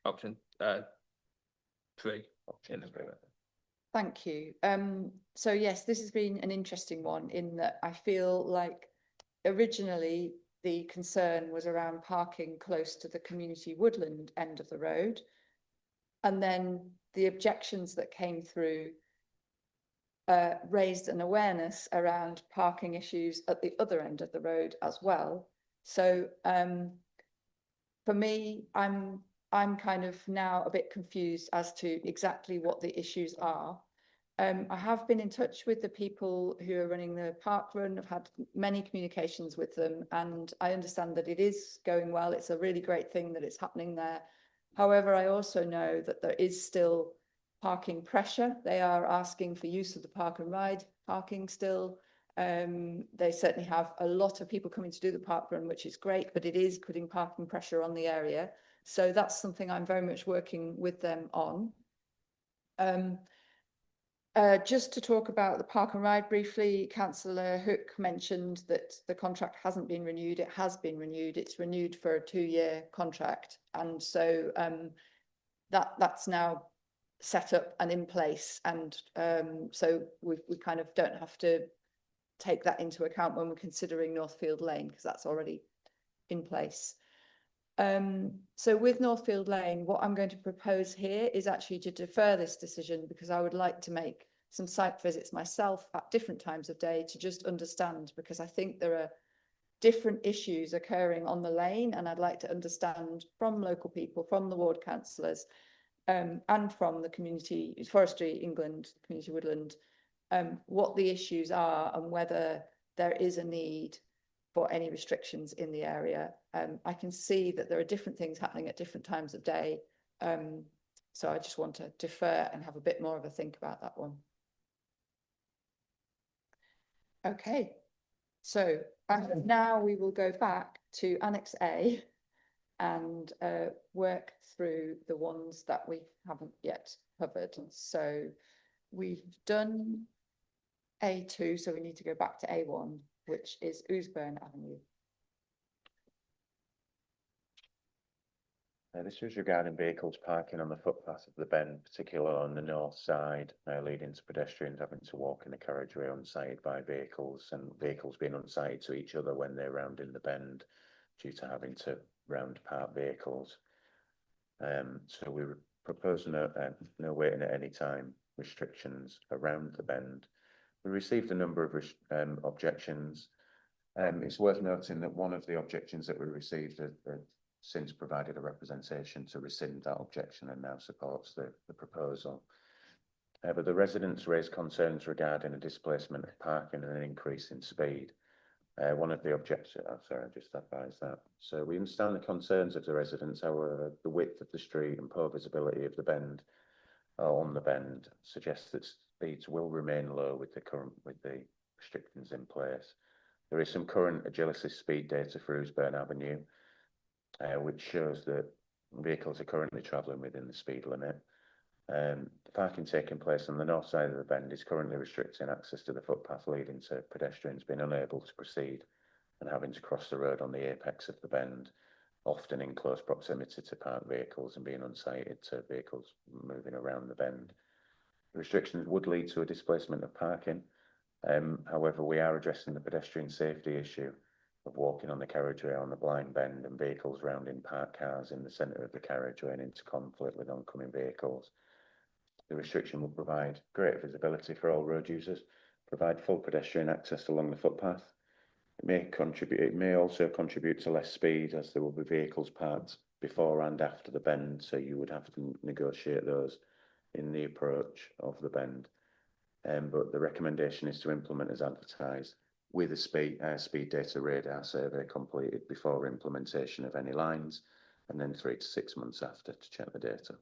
Speaker 13: option 3.
Speaker 1: Thank you. So yes, this has been an interesting one in that I feel like originally the concern was around parking close to the community woodland end of the road. And then the objections that came through raised an awareness around parking issues at the other end of the road as well. So for me, I'm kind of now a bit confused as to exactly what the issues are. I have been in touch with the people who are running the park run. I've had many communications with them, and I understand that it is going well. It's a really great thing that it's happening there. However, I also know that there is still parking pressure. They are asking for use of the park and ride parking still. They certainly have a lot of people coming to do the park run, which is great, but it is putting parking pressure on the area. So that's something I'm very much working with them on. Just to talk about the park and ride briefly, Councillor Hook mentioned that the contract hasn't been renewed. It has been renewed. It's renewed for a 2-year contract. And so that's now set up and in place. And so we kind of don't have to take that into account when we're considering Northfield Lane, because that's already in place. So with Northfield Lane, what I'm going to propose here is actually to defer this decision, because I would like to make some site visits myself at different times of day to just understand, because I think there are different issues occurring on the lane, and I'd like to understand from local people, from the ward councillors, and from the community, Forestry England, Community Woodland, what the issues are and whether there is a need for any restrictions in the area. I can see that there are different things happening at different times of day. So I just want to defer and have a bit more of a think about that one. Okay, so now we will go back to Annex A and work through the ones that we haven't yet covered. So we've done A2, so we need to go back to A1, which is Ousburn Avenue.
Speaker 14: This was regarding vehicles parking on the footpath of the bend, particularly on the north side, leading to pedestrians having to walk in the carriageway unsighted by vehicles, and vehicles being unsighted to each other when they're rounding the bend due to having to round park vehicles. So we were proposing no waiting at any time restrictions around the bend. We received a number of objections. It's worth noting that one of the objections that we received since provided a representation to rescind that objection and now supports the proposal. But the residents raised concerns regarding a displacement of parking and an increase in speed. One of the objections, sorry, I just advised that. So we understand the concerns of the residents, however, the width of the street and poor visibility of the bend on the bend suggests that speeds will remain low with the restrictions in place. There is some current Agilysys speed data for Ousburn Avenue, which shows that vehicles are currently travelling within the speed limit. The parking taking place on the north side of the bend is currently restricting access to the footpath, leading to pedestrians being unable to proceed and having to cross the road on the apex of the bend, often in close proximity to parked vehicles and being unsighted to vehicles moving around the bend. The restrictions would lead to a displacement of parking. However, we are addressing the pedestrian safety issue of walking on the carriageway on the blind bend and vehicles rounding parked cars in the centre of the carriageway and into conflict with oncoming vehicles. The restriction will provide greater visibility for all road users, provide full pedestrian access along the footpath. It may also contribute to less speed, as there will be vehicles parked before and after the bend, so you would have to negotiate those in the approach of the bend. But the recommendation is to implement as advertised, with a speed data radar survey completed before implementation of any lines, and then 3 to 6 months after to check the data.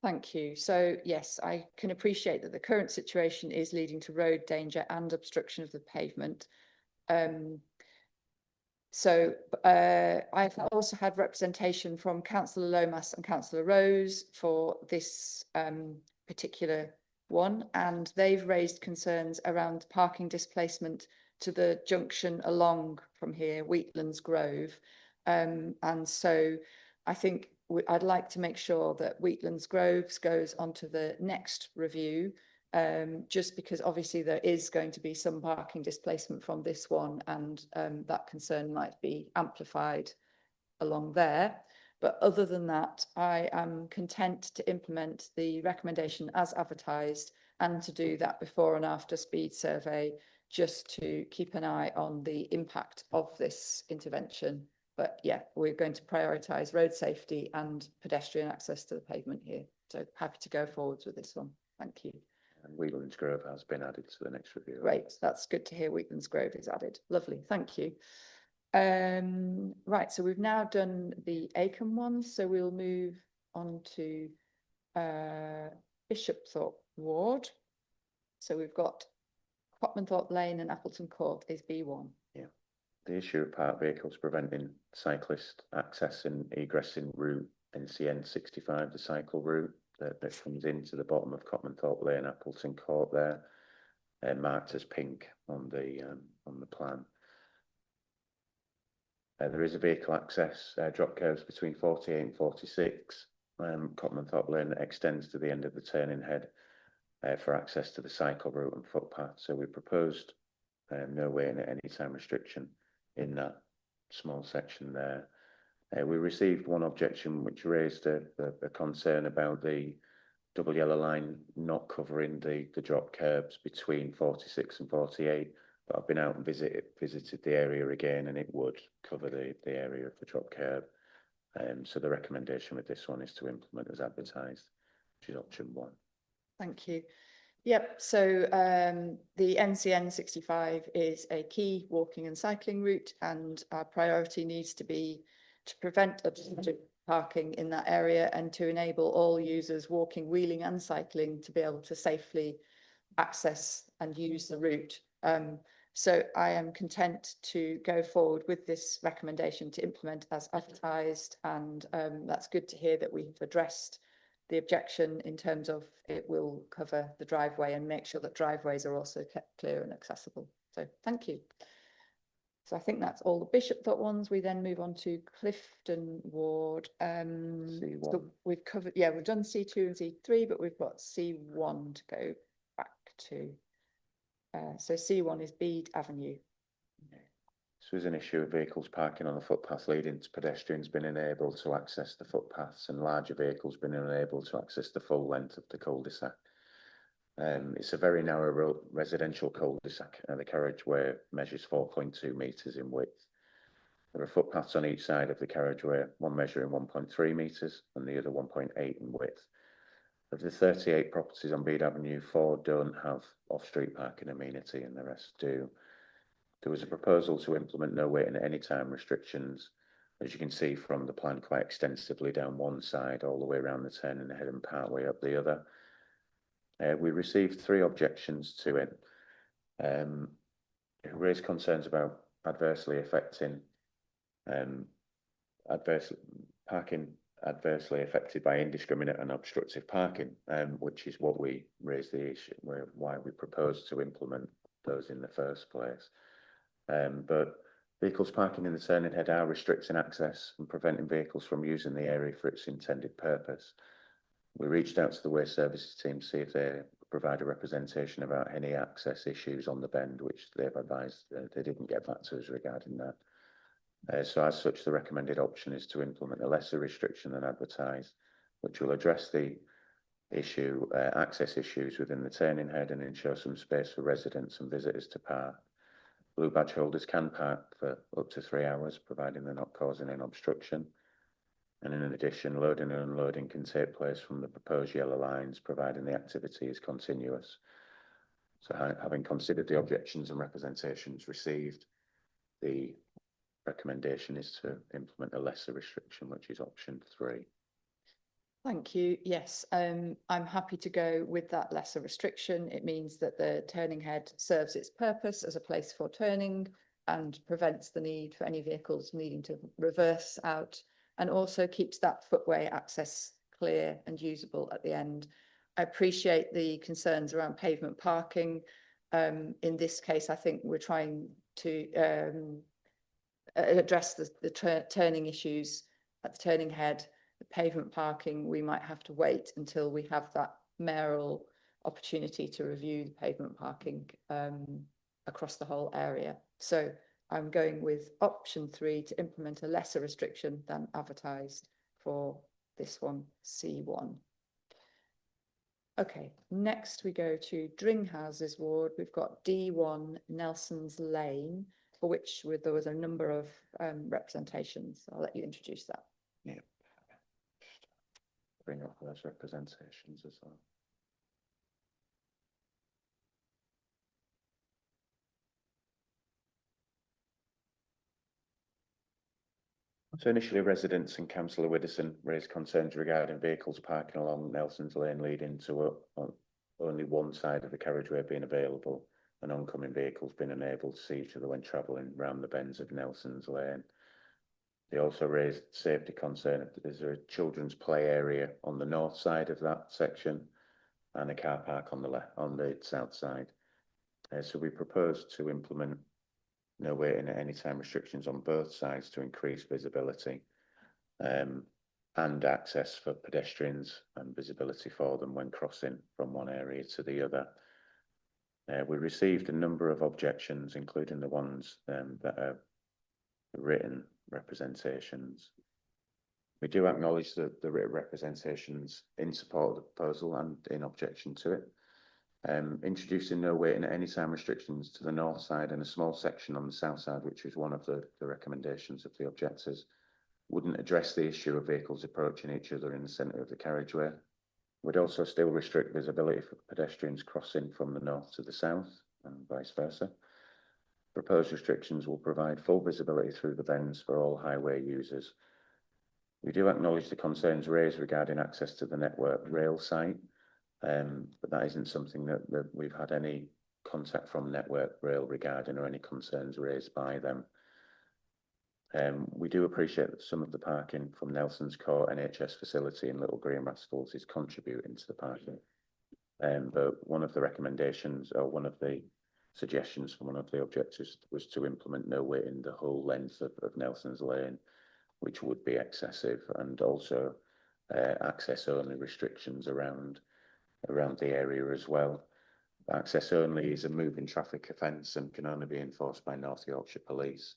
Speaker 1: Thank you. So yes, I can appreciate that the current situation is leading to road danger and obstruction of the pavement. I've also had representation from Councillor Lomas and Councillor Rose for this particular one, and they've raised concerns around parking displacement to the junction along from here, Wheatlands Grove. And so I think I'd like to make sure that Wheatlands Groves goes onto the next review, just because obviously there is going to be some parking displacement from this one, and that concern might be amplified along there. But other than that, I am content to implement the recommendation as advertised and to do that before and after speed survey, just to keep an eye on the impact of this intervention. But yeah, we're going to prioritise road safety and pedestrian access to the pavement here. So happy to go forwards with this one. Thank you.
Speaker 14: And Wheatlands Grove has been added to the next review.
Speaker 1: Great, that's good to hear. Wheatlands Grove is added. Lovely, thank you. Right, so we've now done the Acomb ones, so we'll move on to Bishopthorpe Ward. So we've got Cotmanthorpe Lane and Appleton Court is B1.
Speaker 14: Yeah, the issue of parked vehicles preventing cyclist access and egressing route NCN 65, the cycle route that comes into the bottom of Cotmanthorpe Lane, Appleton Court there, marked as pink on the plan. There is a vehicle access drop curves between 48 and 46. Cotmanthorpe Lane that extends to the end of the turning head for access to the cycle route and footpath. So we proposed no waiting at any time restriction in that small section there. We received one objection which raised a concern about the double yellow line not covering the drop curbs between 46 and 48. But I've been out and visited the area again, and it would cover the area of the drop curb. So the recommendation with this one is to implement as advertised, which is option 1.
Speaker 1: Thank you. Yep, so the NCN 65 is a key walking and cycling route, and our priority needs to be to prevent obstructive parking in that area and to enable all users walking, wheeling and cycling to be able to safely access and use the route. So I am content to go forward with this recommendation to implement as advertised, and that's good to hear that we've addressed the objection in terms of it will cover the driveway and make sure that driveways are also kept clear and accessible. So thank you. So I think that's all the Bishopthorpe ones. We then move on to Clifton Ward. So we've covered, yeah, we've done C2 and C3, but we've got C1 to go back to. So C1 is Bede Avenue.
Speaker 14: This was an issue of vehicles parking on the footpath leading to pedestrians being unable to access the footpaths and larger vehicles being unable to access the full length of the cul-de-sac. It's a very narrow residential cul-de-sac, and the carriageway measures 4.2 metres in width. There are footpaths on each side of the carriageway, one measuring 1.3 metres and the other 1.8 in width. Of the 38 properties on Bede Avenue, 4 don't have off-street parking amenity and the rest do. There was a proposal to implement no waiting at any time restrictions, as you can see from the plan, quite extensively down one side all the way around the turning head and part way up the other. We received 3 objections to it. It raised concerns about adversely affected by indiscriminate and obstructive parking, which is what we raised the issue, why we proposed to implement those in the first place. But vehicles parking in the turning head are restricting access and preventing vehicles from using the area for its intended purpose. We reached out to the waste services team to see if they provide a representation about any access issues on the bend, which they've advised they didn't get back to us regarding that. So as such, the recommended option is to implement a lesser restriction than advertised, which will address the issue, access issues within the turning head and ensure some space for residents and visitors to park. Blue badge holders can park for up to 3 hours, providing they're not causing an obstruction. And in addition, loading and unloading can take place from the proposed yellow lines, providing the activity is continuous. So having considered the objections and representations received, the recommendation is to implement a lesser restriction, which is option 3.
Speaker 1: Thank you. Yes, I'm happy to go with that lesser restriction. It means that the turning head serves its purpose as a place for turning and prevents the need for any vehicles needing to reverse out, and also keeps that footway access clear and usable at the end. I appreciate the concerns around pavement parking. In this case, I think we're trying to address the turning issues at the turning head. The pavement parking, we might have to wait until we have that mayoral opportunity to review the pavement parking across the whole area. So I'm going with option 3 to implement a lesser restriction than advertised for this one, C1. Okay, next we go to Dringhouses ward. We've got D1 Nelson's Lane, for which there was a number of representations. I'll let you introduce that.
Speaker 14: Yeah. Bring up those representations as well. So initially, residents and Councillor Widdowson raised concerns regarding vehicles parking along Nelson's Lane leading to only one side of the carriageway being available and oncoming vehicles being unable to see each other when travelling round the bends of Nelson's Lane. They also raised safety concern. There's a children's play area on the north side of that section and a car park on the south side. So we propose to implement no waiting at any time restrictions on both sides to increase visibility and access for pedestrians and visibility for them when crossing from one area to the other. We received a number of objections, including the ones that are written representations. We do acknowledge the written representations in support of the proposal and in objection to it. Introducing no waiting at any time restrictions to the north side and a small section on the south side, which is one of the recommendations of the objectors, wouldn't address the issue of vehicles approaching each other in the centre of the carriageway. Would also still restrict visibility for pedestrians crossing from the north to the south and vice versa. Proposed restrictions will provide full visibility through the bends for all highway users. We do acknowledge the concerns raised regarding access to the Network Rail site, but that isn't something that we've had any contact from Network Rail regarding or any concerns raised by them. We do appreciate that some of the parking from Nelson's Court NHS facility in Little Green Rascals is contributing to the parking. But one of the recommendations or one of the suggestions from one of the objectors was to implement no waiting the whole length of Nelson's Lane, which would be excessive, and also access only restrictions around the area as well. Access only is a moving traffic offence and can only be enforced by North Yorkshire Police.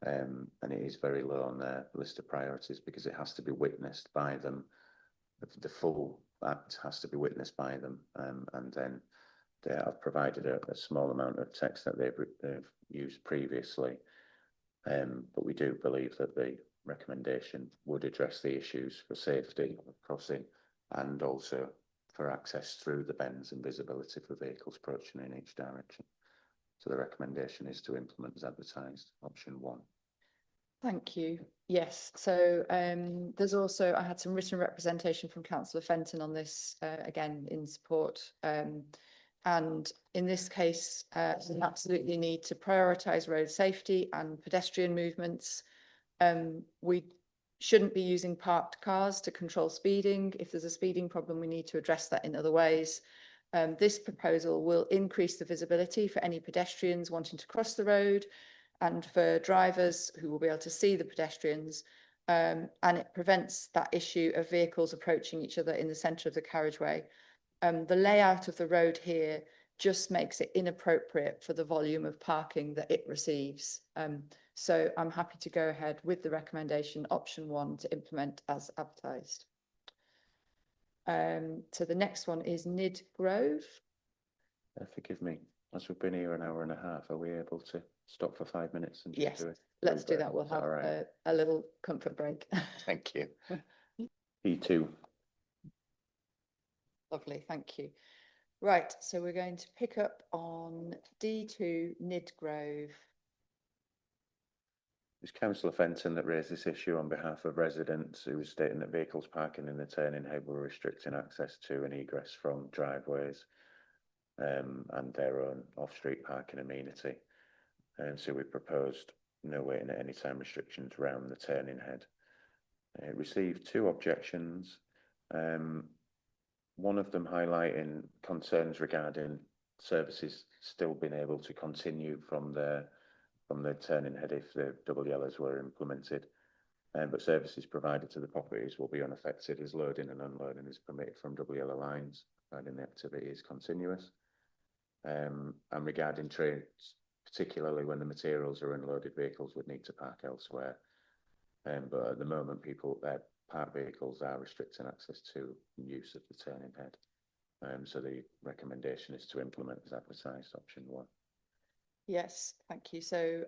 Speaker 14: And it is very low on their list of priorities because it has to be witnessed by them. The full act has to be witnessed by them, and then they have provided a small amount of text that they've used previously. But we do believe that the recommendation would address the issues for safety of crossing and also for access through the bends and visibility for vehicles approaching in each direction. So the recommendation is to implement as advertised, option 1. Thank you.
Speaker 1: Yes, so there's also, I had some written representation from Councillor Fenton on this, again, in support. And in this case, we absolutely need to prioritise road safety and pedestrian movements. We shouldn't be using parked cars to control speeding. If there's a speeding problem, we need to address that in other ways. This proposal will increase the visibility for any pedestrians wanting to cross the road and for drivers who will be able to see the pedestrians. And it prevents that issue of vehicles approaching each other in the centre of the carriageway. the layout of the road here just makes it inappropriate for the volume of parking that it receives. So I'm happy to go ahead with the recommendation, option 1, to implement as advertised. So the next one is Nid Grove.
Speaker 14: Forgive me, as we've been here an hour and a half, are we able to stop for 5 minutes and just
Speaker 1: Yes,
Speaker 14: do it?
Speaker 1: let's do that. We'll have
Speaker 14: all right?
Speaker 1: a little comfort break.
Speaker 14: Thank you. E2.
Speaker 1: Lovely, thank you. Right, so we're going to pick up on D2 Nid Grove.
Speaker 14: It was Councillor Fenton that raised this issue on behalf of residents who were stating that vehicles parking in the turning head were restricting access to and egress from driveways and their own off-street parking amenity. And so we proposed no waiting at any time restrictions around the turning head. It received 2 objections, one of them highlighting concerns regarding services still being able to continue from the turning head if the double yellows were implemented, but services provided to the properties will be unaffected as loading and unloading is permitted from double yellow lines, providing the activity is continuous. And regarding trades, particularly when the materials are unloaded, vehicles would need to park elsewhere. But at the moment, parked vehicles are restricting access to use of the turning head. So the recommendation is to implement as advertised, option 1.
Speaker 1: Yes, thank you. So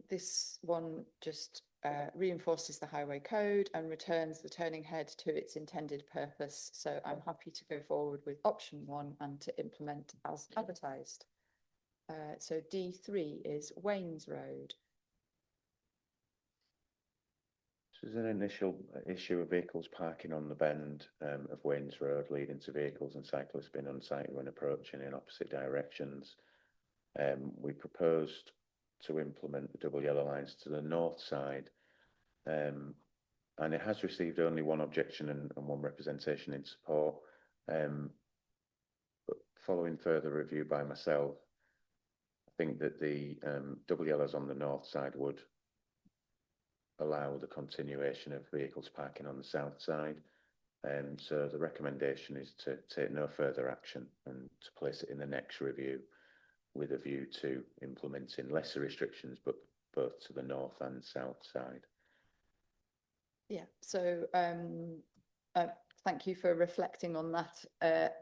Speaker 1: this one just reinforces the highway code and returns the turning head to its intended purpose. So I'm happy to go forward with option 1 and to implement as advertised. So D3 is Waynes Road.
Speaker 14: So there's an initial issue of vehicles parking on the bend of Waynes Road, leading to vehicles and cyclists being unsightly when approaching in opposite directions. We proposed to implement the double yellow lines to the north side, and it has received only 1 objection and 1 representation in support. But following further review by myself, I think that the double yellows on the north side would allow the continuation of vehicles parking on the south side. So the recommendation is to take no further action and to place it in the next review with a view to implementing lesser restrictions, but both to the north and south side.
Speaker 1: Yeah, so thank you for reflecting on that,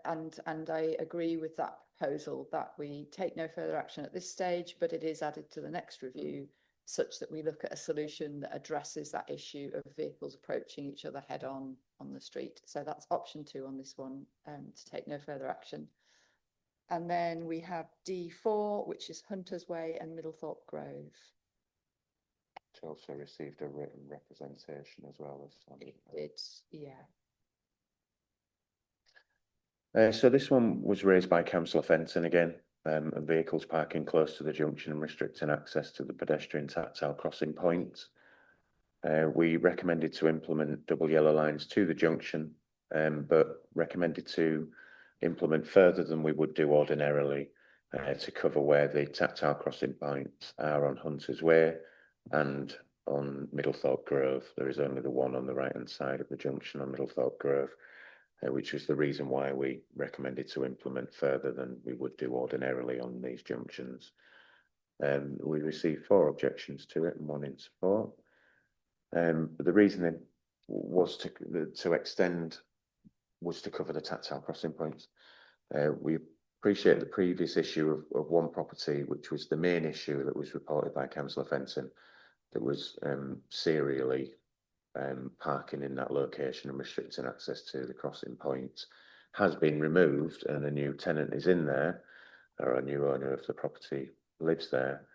Speaker 1: and I agree with that proposal that we take no further action at this stage, but it is added to the next review such that we look at a solution that addresses that issue of vehicles approaching each other head on the street. So that's option 2 on this one, to take no further action. And then we have D4, which is Hunters Way and Middlethorpe Grove.
Speaker 14: Which also received a written representation as well as
Speaker 1: it did, yeah.
Speaker 14: So this one was raised by Councillor Fenton again, and vehicles parking close to the junction and restricting access to the pedestrian tactile crossing point. We recommended to implement double yellow lines to the junction, but recommended to implement further than we would do ordinarily to cover where the tactile crossing points are on Hunters Way and on Middlethorpe Grove. There is only the one on the right hand side of the junction on Middlethorpe Grove, which was the reason why we recommended to implement further than we would do ordinarily on these junctions. We received 4 objections to it and 1 in support. But the reason was to extend was to cover the tactile crossing points. We appreciate the previous issue of 1 property, which was the main issue that was reported by Councillor Fenton, that was serially parking in that location and restricting access to the crossing point, has been removed and a new tenant is in there, or a new owner of the property lives there,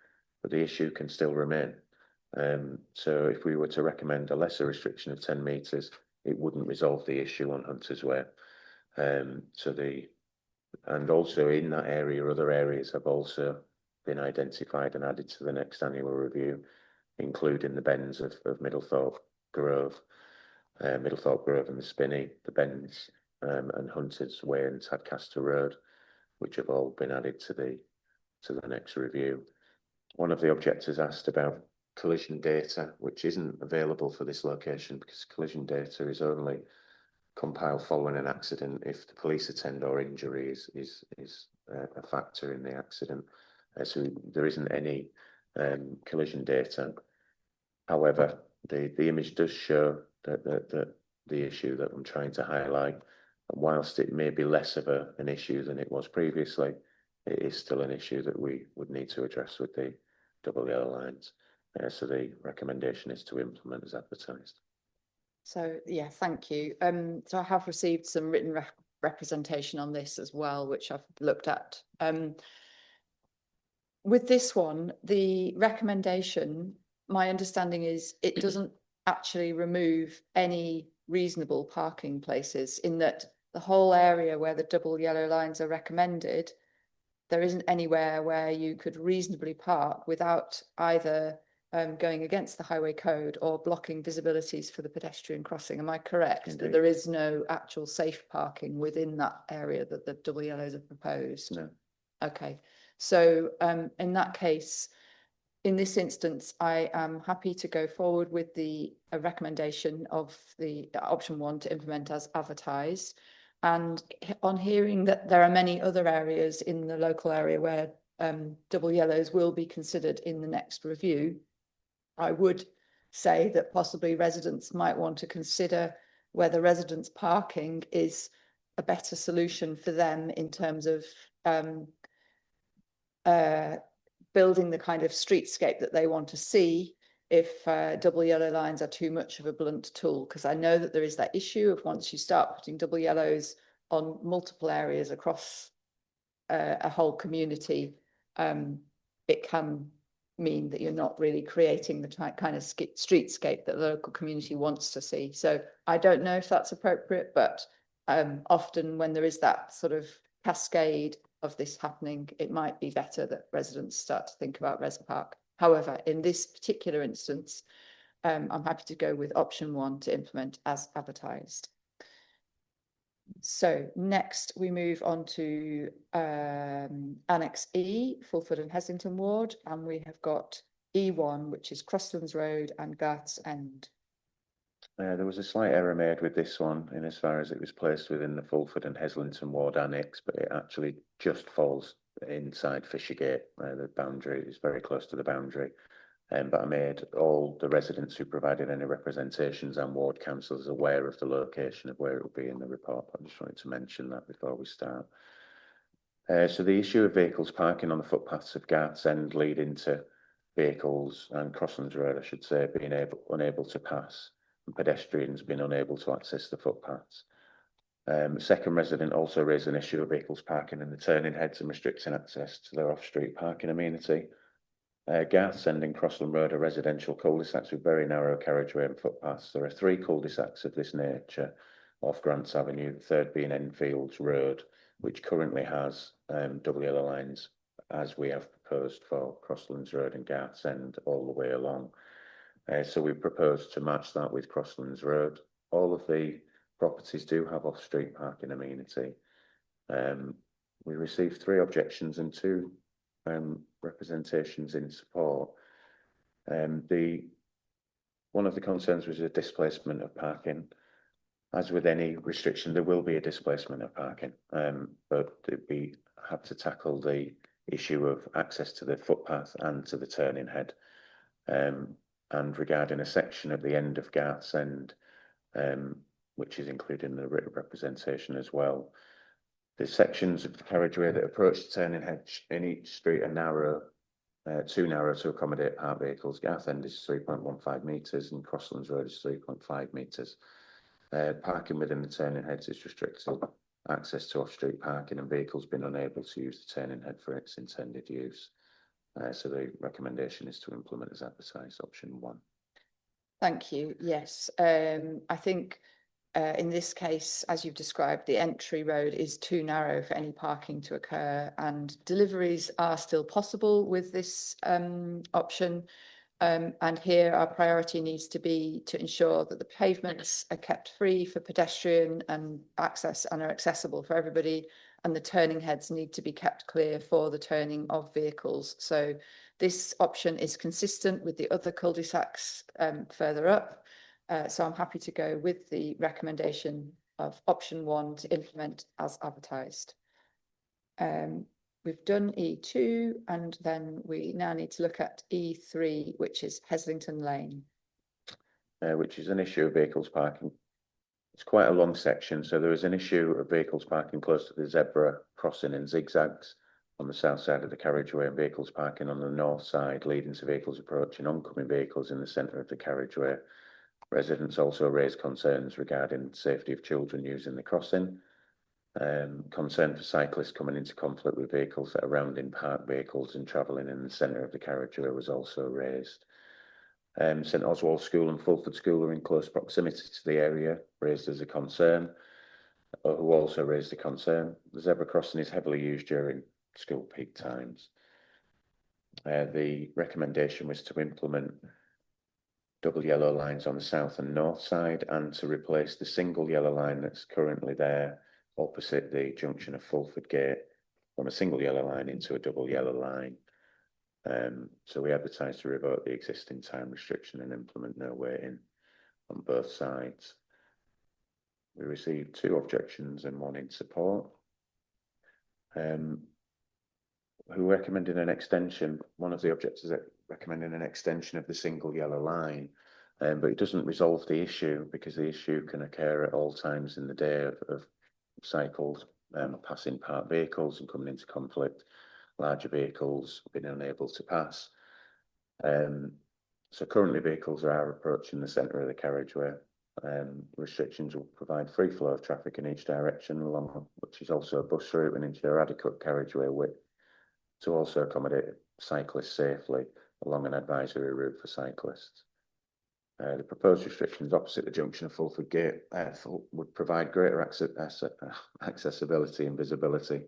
Speaker 14: but the issue can still remain. So if we were to recommend a lesser restriction of 10 metres, it wouldn't resolve the issue on Hunters Way. And also in that area, other areas have also been identified and added to the next annual review, including the bends of Middlethorpe Grove, and the Spinney, the bends, and Hunters Way and Tadcaster Road, which have all been added to the next review. One of the objectors asked about collision data, which isn't available for this location because collision data is only compiled following an accident if the police attend or injury is a factor in the accident. So there isn't any collision data. However, the image does show that the issue that I'm trying to highlight, and whilst it may be less of an issue than it was previously, it is still an issue that we would need to address with the double yellow lines. So the recommendation is to implement as advertised.
Speaker 1: So, yeah, thank you. So I have received some written representation on this as well, which I've looked at. With this one, the recommendation, my understanding is it doesn't actually remove any reasonable parking places, in that the whole area where the double yellow lines are recommended, there isn't anywhere where you could reasonably park without either going against the highway code or blocking visibilities for the pedestrian crossing. Am I correct?
Speaker 14: Indeed.
Speaker 1: That there is no actual safe parking within that area that the double yellows have proposed?
Speaker 14: No.
Speaker 1: Okay, so in that case, in this instance, I am happy to go forward with the recommendation of the option 1 to implement as advertised. And on hearing that there are many other areas in the local area where double yellows will be considered in the next review, I would say that possibly residents might want to consider whether residents parking is a better solution for them in terms of building the kind of streetscape that they want to see if double yellow lines are too much of a blunt tool. Because I know that there is that issue of once you start putting double yellows on multiple areas across a whole community, it can mean that you're not really creating the kind of streetscape that the local community wants to see. So I don't know if that's appropriate, but often when there is that sort of cascade of this happening, it might be better that residents start to think about Res Park. However, in this particular instance, I'm happy to go with option 1 to implement as advertised. So next we move on to Annex E, Fulford and Heslington Ward, and we have got E1, which is Crosslands Road and Garth's End.
Speaker 14: There was a slight error made with this one in as far as it was placed within the Fulford and Heslington Ward annex, but it actually just falls inside Fishergate. The boundary is very close to the boundary. But I made all the residents who provided any representations and ward councillors aware of the location of where it will be in the report. I just wanted to mention that before we start. So the issue of vehicles parking on the footpaths of Garth's End leading to vehicles and Crosslands Road, I should say, being unable to pass, and pedestrians being unable to access the footpaths. Second resident also raised an issue of vehicles parking in the turning heads and restricting access to their off-street parking amenity. Garth's End and Crossland Road are residential cul-de-sacs with very narrow carriageway and footpaths. There are 3 cul-de-sacs of this nature off Grants Avenue, the third being Enfields Road, which currently has double yellow lines, as we have proposed for Crosslands Road and Garth's End all the way along. So we propose to match that with Crosslands Road. All of the properties do have off-street parking amenity. We received 3 objections and 2 representations in support. One of the concerns was a displacement of parking. As with any restriction, there will be a displacement of parking, but we had to tackle the issue of access to the footpath and to the turning head. And regarding a section at the end of Garth's End, which is included in the written representation as well, the sections of the carriageway that approach the turning head in each street are narrow, too narrow to accommodate parked vehicles. Garth's End is 3.15 metres and Crosslands Road is 3.5 metres. Parking within the turning heads is restricted. Access to off-street parking and vehicles being unable to use the turning head for its intended use. So the recommendation is to implement as advertised, option 1. Thank you.
Speaker 1: Yes, I think in this case, as you've described, the entry road is too narrow for any parking to occur, and deliveries are still possible with this option. And here our priority needs to be to ensure that the pavements are kept free for pedestrian and access and are accessible for everybody, and the turning heads need to be kept clear for the turning of vehicles. So this option is consistent with the other cul-de-sacs further up. So I'm happy to go with the recommendation of option 1 to implement as advertised. We've done E2, and then we now need to look at E3, which is Heslington Lane.
Speaker 14: Which is an issue of vehicles parking. It's quite a long section, so there is an issue of vehicles parking close to the zebra crossing in zigzags on the south side of the carriageway, and vehicles parking on the north side, leading to vehicles approaching oncoming vehicles in the centre of the carriageway. Residents also raised concerns regarding safety of children using the crossing. Concern for cyclists coming into conflict with vehicles that are rounding parked vehicles and travelling in the centre of the carriageway was also raised. St Oswald School and Fulford School are in close proximity to the area, raised as a concern, who also raised a concern. The zebra crossing is heavily used during school peak times. The recommendation was to implement double yellow lines on the south and north side, and to replace the single yellow line that's currently there opposite the junction of Fulford Gate from a single yellow line into a double yellow line. So we advertised to revoke the existing time restriction and implement no waiting on both sides. We received 2 objections and 1 in support. Who recommended an extension? One of the objectors recommending an extension of the single yellow line, but it doesn't resolve the issue, because the issue can occur at all times in the day of cycles passing parked vehicles and coming into conflict, larger vehicles being unable to pass. So currently vehicles are approaching the centre of the carriageway. Restrictions will provide free flow of traffic in each direction, along which is also a bus route, and ensure adequate carriageway width to also accommodate cyclists safely along an advisory route for cyclists. The proposed restrictions opposite the junction of Fulford Gate would provide greater accessibility and visibility,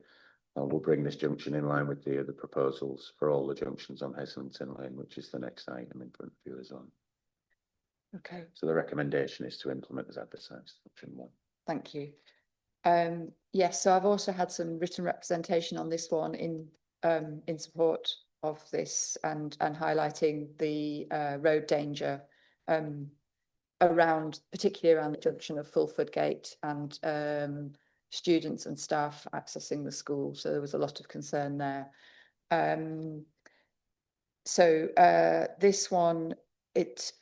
Speaker 14: and will bring this junction in line with the other proposals for all the junctions on Heslington Lane, which is the next item in front of you is on.
Speaker 1: Okay.
Speaker 14: So the recommendation is to implement as advertised, option 1.
Speaker 1: Thank you. Yes, so I've also had some written representation on this one in support of this, and highlighting the road danger particularly around the junction of Fulford Gate, and students and staff accessing the school. So there was a lot of concern there. This one, it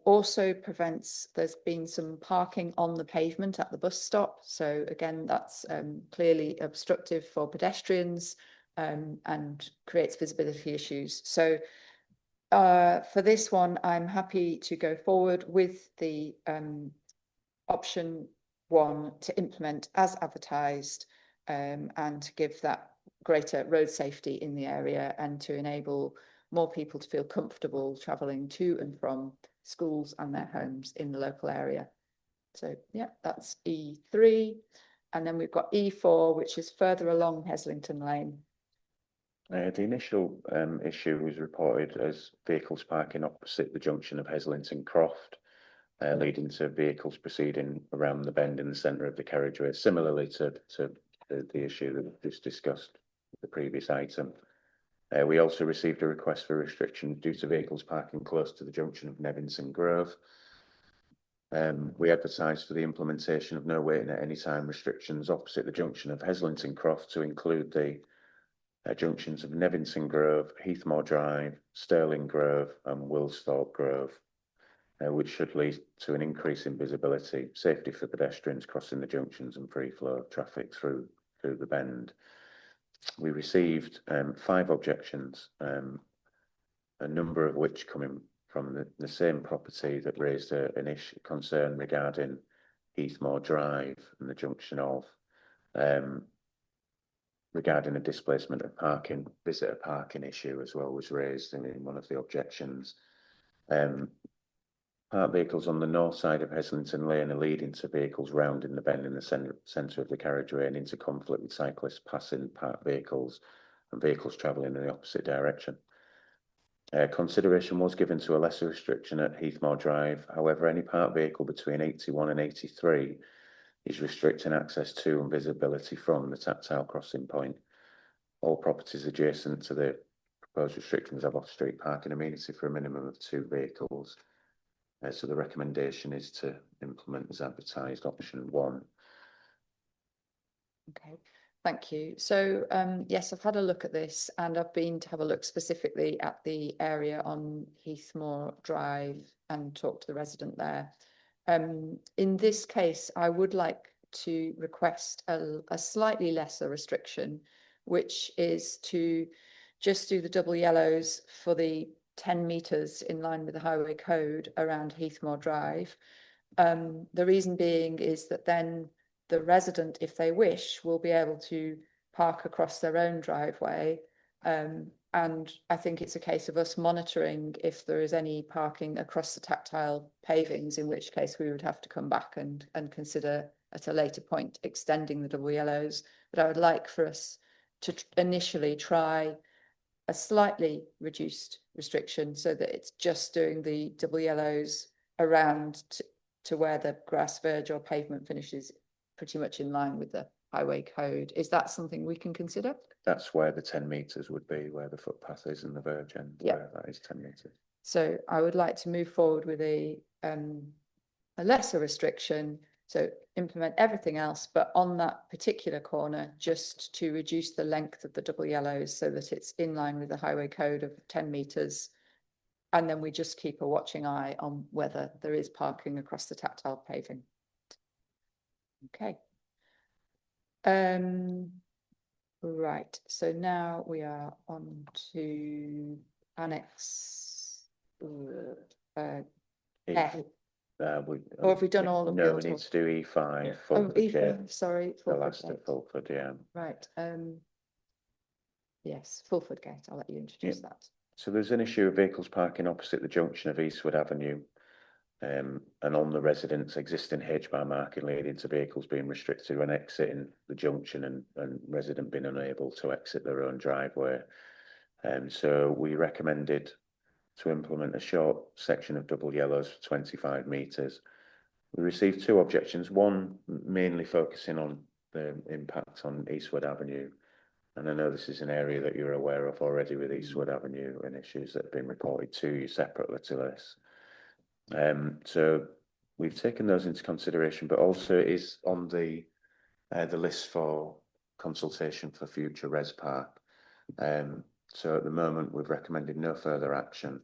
Speaker 1: also prevents, there's been some parking on the pavement at the bus stop. So again, that's clearly obstructive for pedestrians, and creates visibility issues. So for this one, I'm happy to go forward with the option 1 to implement as advertised, and to give that greater road safety in the area, and to enable more people to feel comfortable travelling to and from schools and their homes in the local area. So yeah, that's E3. And then we've got E4, which is further along Heslington Lane.
Speaker 14: The initial issue was reported as vehicles parking opposite the junction of Heslington Croft, leading to vehicles proceeding around the bend in the centre of the carriageway, similarly to the issue that we just discussed with the previous item. We also received a request for restriction due to vehicles parking close to the junction of Nevinson Grove. We advertised for the implementation of no waiting at any time restrictions opposite the junction of Heslington Croft, to include the junctions of Nevinson Grove, Heathmore Drive, Stirling Grove and Wilsthorpe Grove, which should lead to an increase in visibility, safety for pedestrians crossing the junctions, and free flow of traffic through the bend. We received 5 objections, a number of which coming from the same property that raised an issue concern regarding Heathmore Drive and the junction of, regarding a displacement of parking, visitor parking issue as well was raised in one of the objections. Parked vehicles on the north side of Heslington Lane are leading to vehicles rounding the bend in the centre of the carriageway, and into conflict with cyclists passing parked vehicles and vehicles travelling in the opposite direction. Consideration was given to a lesser restriction at Heathmore Drive. However, any parked vehicle between 81 and 83 is restricting access to and visibility from the tactile crossing point. All properties adjacent to the proposed restrictions have off-street parking amenity for a minimum of 2 vehicles. So the recommendation is to implement as advertised option 1.
Speaker 1: Okay, thank you. So yes, I've had a look at this and I've been to have a look specifically at the area on Heathmore Drive and talk to the resident there. In this case, I would like to request a slightly lesser restriction, which is to just do the double yellows for the 10 metres in line with the highway code around Heathmore Drive. The reason being is that then the resident, if they wish, will be able to park across their own driveway. And I think it's a case of us monitoring if there is any parking across the tactile pavings, in which case we would have to come back and consider at a later point extending the double yellows. But I would like for us to initially try a slightly reduced restriction so that it's just doing the double yellows around to where the grass verge or pavement finishes, pretty much in line with the highway code. Is that something we can consider?
Speaker 14: That's where the 10 metres would be, where the footpath is and the verge end, where that is 10 metres.
Speaker 1: So I would like to move forward with a lesser restriction, so implement everything else, but on that particular corner, just to reduce the length of the double yellows so that it's in line with the highway code of 10 metres. And then we just keep a watching eye on whether there is parking across the tactile paving. Okay. Right, so now we are on to Annex F. Or have we done all of
Speaker 14: No,
Speaker 1: those?
Speaker 14: we need to do E5.
Speaker 1: Oh,
Speaker 14: Fulford, yeah.
Speaker 1: E5, sorry.
Speaker 14: The
Speaker 1: Fulford
Speaker 14: last
Speaker 1: Gate.
Speaker 14: of Fulford, yeah.
Speaker 1: Right, yes, Fulford Gate, I'll let you introduce that.
Speaker 14: So there's an issue of vehicles parking opposite the junction of Eastwood Avenue and on the residents' existing H-bar marking, leading to vehicles being restricted when exiting the junction and resident being unable to exit their own driveway. So we recommended to implement a short section of double yellows for 25 metres. We received 2 objections, one mainly focusing on the impact on Eastwood Avenue. And I know this is an area that you're aware of already with Eastwood Avenue and issues that have been reported to you separately to this. So we've taken those into consideration, but also it is on the list for consultation for future res park. So at the moment we've recommended no further action.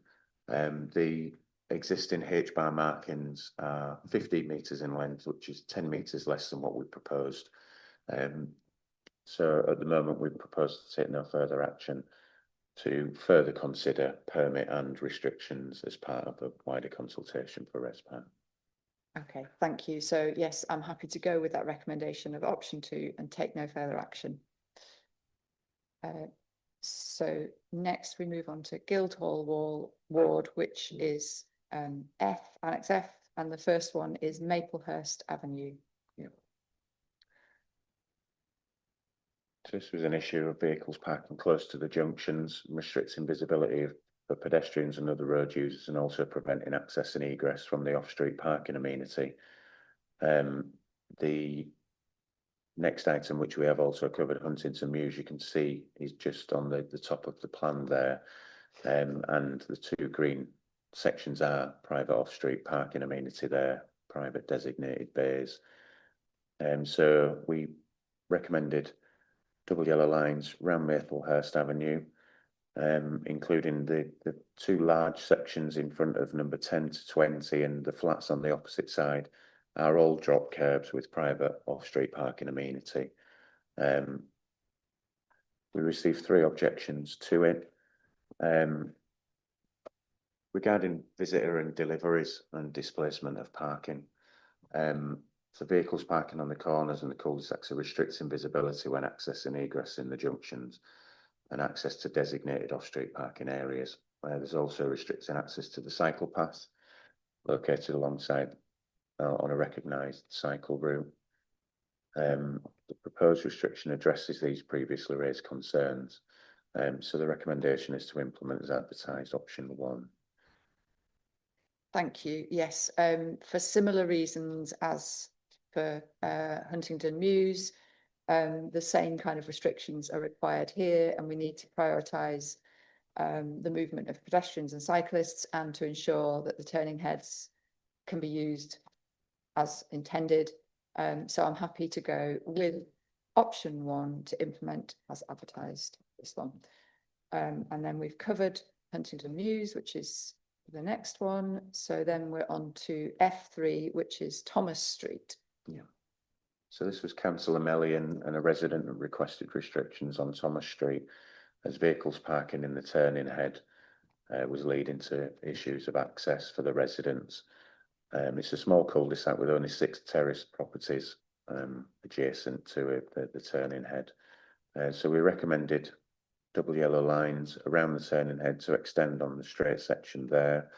Speaker 14: The existing H-bar markings are 15 metres in length, which is 10 metres less than what we proposed. So at the moment we've proposed to take no further action to further consider permit and restrictions as part of a wider consultation for ResPAR.
Speaker 1: Okay, thank you. So yes, I'm happy to go with that recommendation of option 2 and take no further action. So next we move on to Guildhall Ward, which is F, Annex F, and the first one is Maplehurst Avenue.
Speaker 14: This was an issue of vehicles parking close to the junctions, restricting visibility for pedestrians and other road users, and also preventing access and egress from the off-street parking amenity. The next item, which we have also covered, Huntington Mews, you can see is just on the top of the plan there, and the 2 green sections are private off-street parking amenity there, private designated bays. So we recommended double yellow lines round Maplehurst Avenue, including the 2 large sections in front of number 10 to 20 and the flats on the opposite side are all drop curbs with private off-street parking amenity. We received 3 objections to it. Regarding visitor and deliveries and displacement of parking, so vehicles parking on the corners and the cul-de-sacs are restricting visibility when accessing egress in the junctions and access to designated off-street parking areas. There's also restricting access to the cycle path located alongside on a recognised cycle route. The proposed restriction addresses these previously raised concerns. So the recommendation is to implement as advertised option 1.
Speaker 1: Thank you. Yes, for similar reasons as for Huntington Mews, the same kind of restrictions are required here, and we need to prioritise the movement of pedestrians and cyclists and to ensure that the turning heads can be used as intended. So I'm happy to go with option 1 to implement as advertised, this one. And then we've covered Huntingdon Mews, which is the next one. So then we're on to F3, which is Thomas Street.
Speaker 14: Yeah. So this was Councillor Melly and a resident who requested restrictions on Thomas Street as vehicles parking in the turning head was leading to issues of access for the residents. It's a small cul-de-sac with only 6 terraced properties adjacent to it, the turning head. So we recommended double yellow lines around the turning head to extend on the straight section there.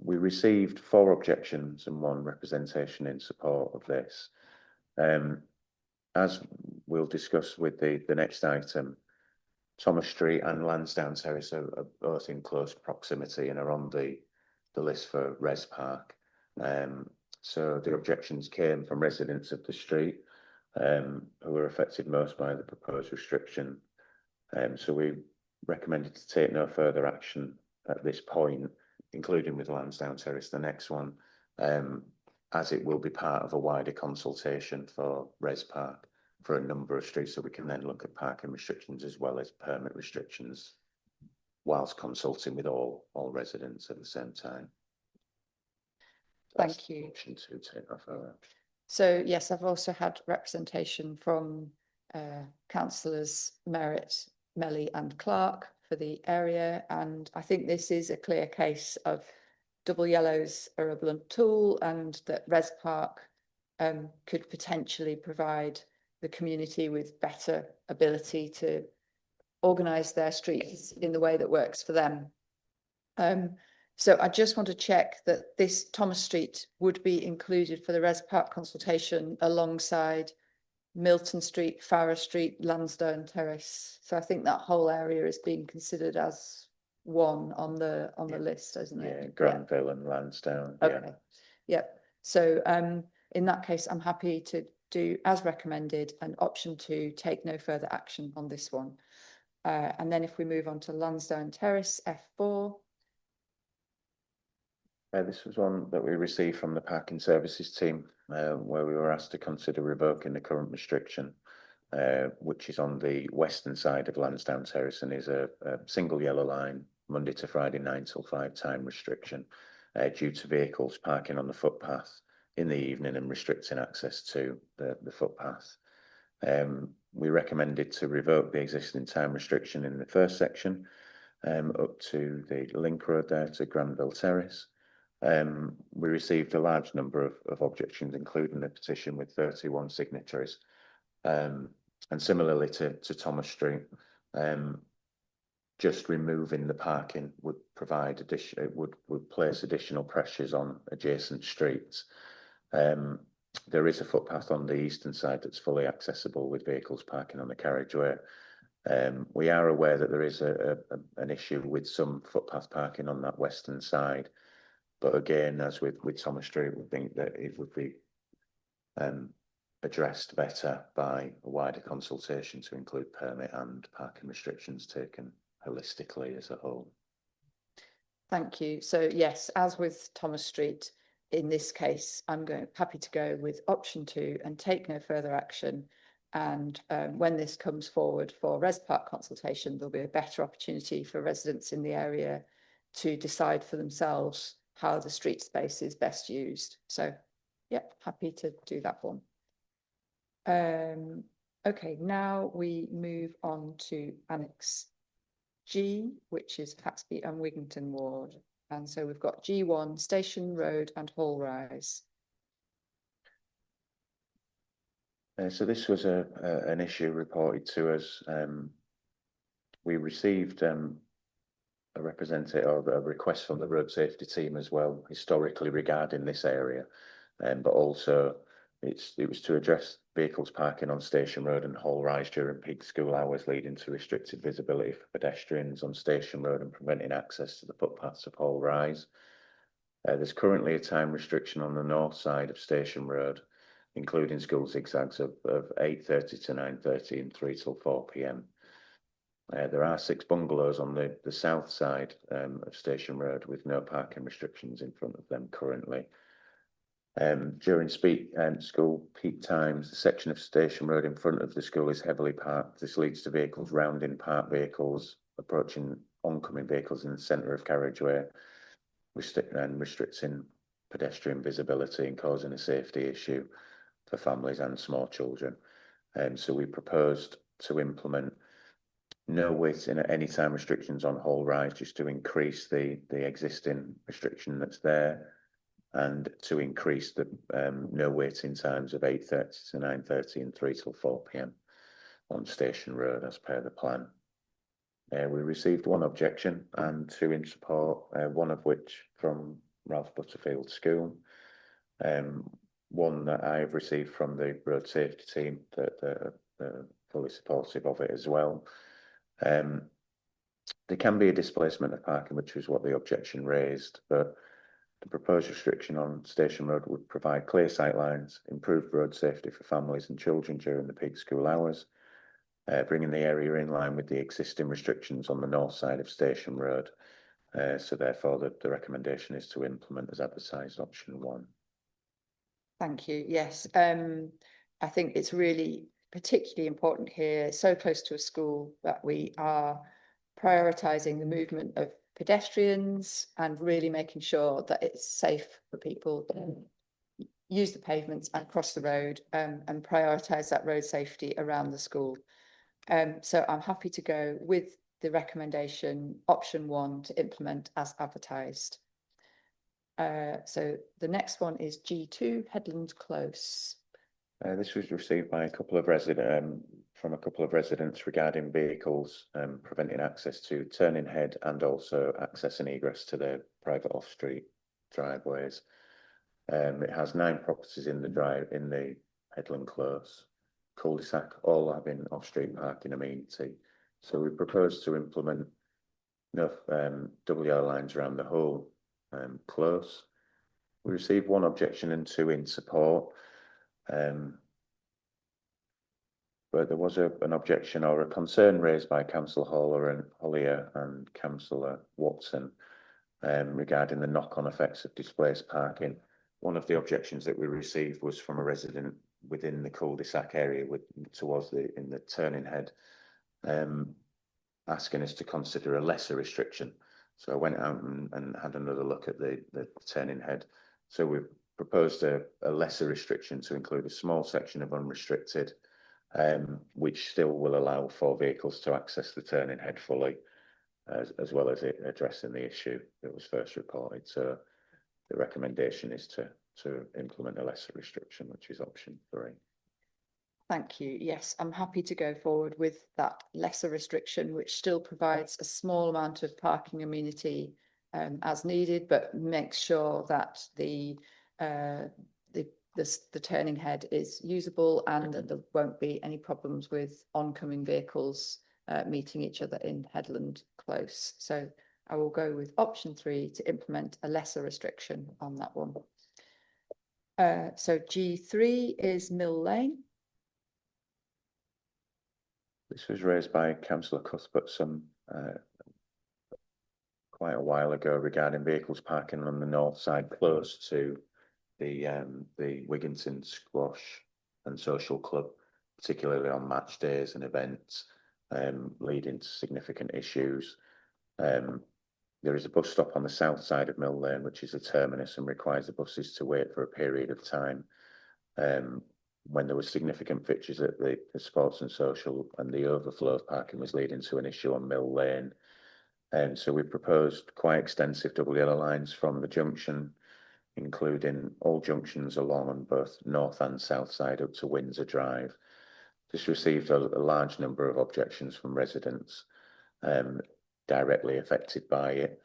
Speaker 14: We received 4 objections and 1 representation in support of this. As we'll discuss with the next item, Thomas Street and Lansdowne Terrace are both in close proximity and are on the list for Res Park. So the objections came from residents of the street who were affected most by the proposed restriction. So we recommended to take no further action at this point, including with Lansdowne Terrace, the next one, as it will be part of a wider consultation for Res Park for a number of streets, so we can then look at parking restrictions as well as permit restrictions whilst consulting with all residents at the same time.
Speaker 1: Thank you.
Speaker 14: Option 2, take no further action.
Speaker 1: So yes, I've also had representation from councillors Merritt, Melly and Clark for the area, and I think this is a clear case of double yellows are a blunt tool, and that Res Park could potentially provide the community with better ability to organise their streets in the way that works for them. So I just want to check that this Thomas Street would be included for the Res Park consultation alongside Milton Street, Farrar Street, Lansdowne Terrace. So I think that whole area is being considered as one on the list, isn't it?
Speaker 14: Yeah, Granville and Lansdowne.
Speaker 1: Okay. Yep. So in that case, I'm happy to do as recommended, and option 2, take no further action on this one. And then if we move on to Lansdowne Terrace, F4.
Speaker 14: This was one that we received from the parking services team, where we were asked to consider revoking the current restriction, which is on the western side of Lansdowne Terrace and is a single yellow line, Monday to Friday 9 till 5 time restriction, due to vehicles parking on the footpath in the evening and restricting access to the footpath. We recommended to revoke the existing time restriction in the first section up to the link road there to Granville Terrace. We received a large number of objections, including a petition with 31 signatories. And similarly to Thomas Street, just removing the parking would provide would place additional pressures on adjacent streets. There is a footpath on the eastern side that's fully accessible with vehicles parking on the carriageway. We are aware that there is an issue with some footpath parking on that western side. But again, as with Thomas Street, we think that it would be addressed better by a wider consultation to include permit and parking restrictions taken holistically as a whole.
Speaker 1: Thank you. So yes, as with Thomas Street, in this case, I'm happy to go with option 2 and take no further action. And when this comes forward for Res Park consultation, there'll be a better opportunity for residents in the area to decide for themselves how the street space is best used. So yeah, happy to do that one. Okay, now we move on to Annex G, which is Haxby and Wigington Ward. And so we've got G1, Station Road and Hall Rise.
Speaker 14: So this was an issue reported to us. We received a representative or a request from the road safety team as well, historically regarding this area, but also it was to address vehicles parking on Station Road and Hall Rise during peak school hours, leading to restricted visibility for pedestrians on Station Road and preventing access to the footpaths of Hall Rise. There's currently a time restriction on the north side of Station Road, including school zigzags of 8:30 to 9:30 and 3 till 4 p.m. There are 6 bungalows on the south side of Station Road with no parking restrictions in front of them currently. During school peak times, the section of Station Road in front of the school is heavily parked. This leads to vehicles rounding parked vehicles, approaching oncoming vehicles in the centre of carriageway, restricting pedestrian visibility and causing a safety issue for families and small children. So we proposed to implement no waiting at any time restrictions on whole rides, just to increase the existing restriction that's there, and to increase the no waiting times of 8:30 to 9:30 and 3 till 4 p.m. on Station Road as per the plan. We received one objection and two in support, one of which from Ralph Butterfield School. One that I've received from the road safety team that are fully supportive of it as well. There can be a displacement of parking, which is what the objection raised, but the proposed restriction on Station Road would provide clear sight lines, improved road safety for families and children during the peak school hours, bringing the area in line with the existing restrictions on the north side of Station Road. So therefore, the recommendation is to implement as advertised option 1.
Speaker 1: Thank you. Yes, I think it's really particularly important here, so close to a school, that we are prioritising the movement of pedestrians and really making sure that it's safe for people to use the pavements and cross the road, and prioritise that road safety around the school. So I'm happy to go with the recommendation option 1 to implement as advertised. So the next one is G2, Headland Close.
Speaker 14: This was received by a couple of residents regarding vehicles preventing access to turning head and also access and egress to their private off-street driveways. It has 9 properties in the Headland Close cul-de-sac, all having off-street parking amenity. So we propose to implement enough double yellow lines around the whole close. We received 1 objection and 2 in support. But there was an objection or a concern raised by Councillor Hollier and Councillor Watson regarding the knock-on effects of displaced parking. One of the objections that we received was from a resident within the cul-de-sac area in the turning head, asking us to consider a lesser restriction. So I went out and had another look at the turning head. So we've proposed a lesser restriction to include a small section of unrestricted, which still will allow for vehicles to access the turning head fully, as well as it addressing the issue that was first reported. So the recommendation is to implement a lesser restriction, which is option 3.
Speaker 1: Thank you. Yes, I'm happy to go forward with that lesser restriction, which still provides a small amount of parking amenity as needed, but makes sure that the turning head is usable and that there won't be any problems with oncoming vehicles meeting each other in Headland Close. So I will go with option 3 to implement a lesser restriction on that one. So G3 is Mill Lane.
Speaker 14: This was raised by Councillor Cuthbert quite a while ago regarding vehicles parking on the north side close to the Wigginton Squash and Social Club, particularly on match days and events, leading to significant issues. There is a bus stop on the south side of Mill Lane, which is a terminus and requires the buses to wait for a period of time. When there were significant fixtures at the Sports and Social, and the overflow of parking was leading to an issue on Mill Lane. So we proposed quite extensive double yellow lines from the junction, including all junctions along on both north and south side up to Windsor Drive. This received a large number of objections from residents directly affected by it.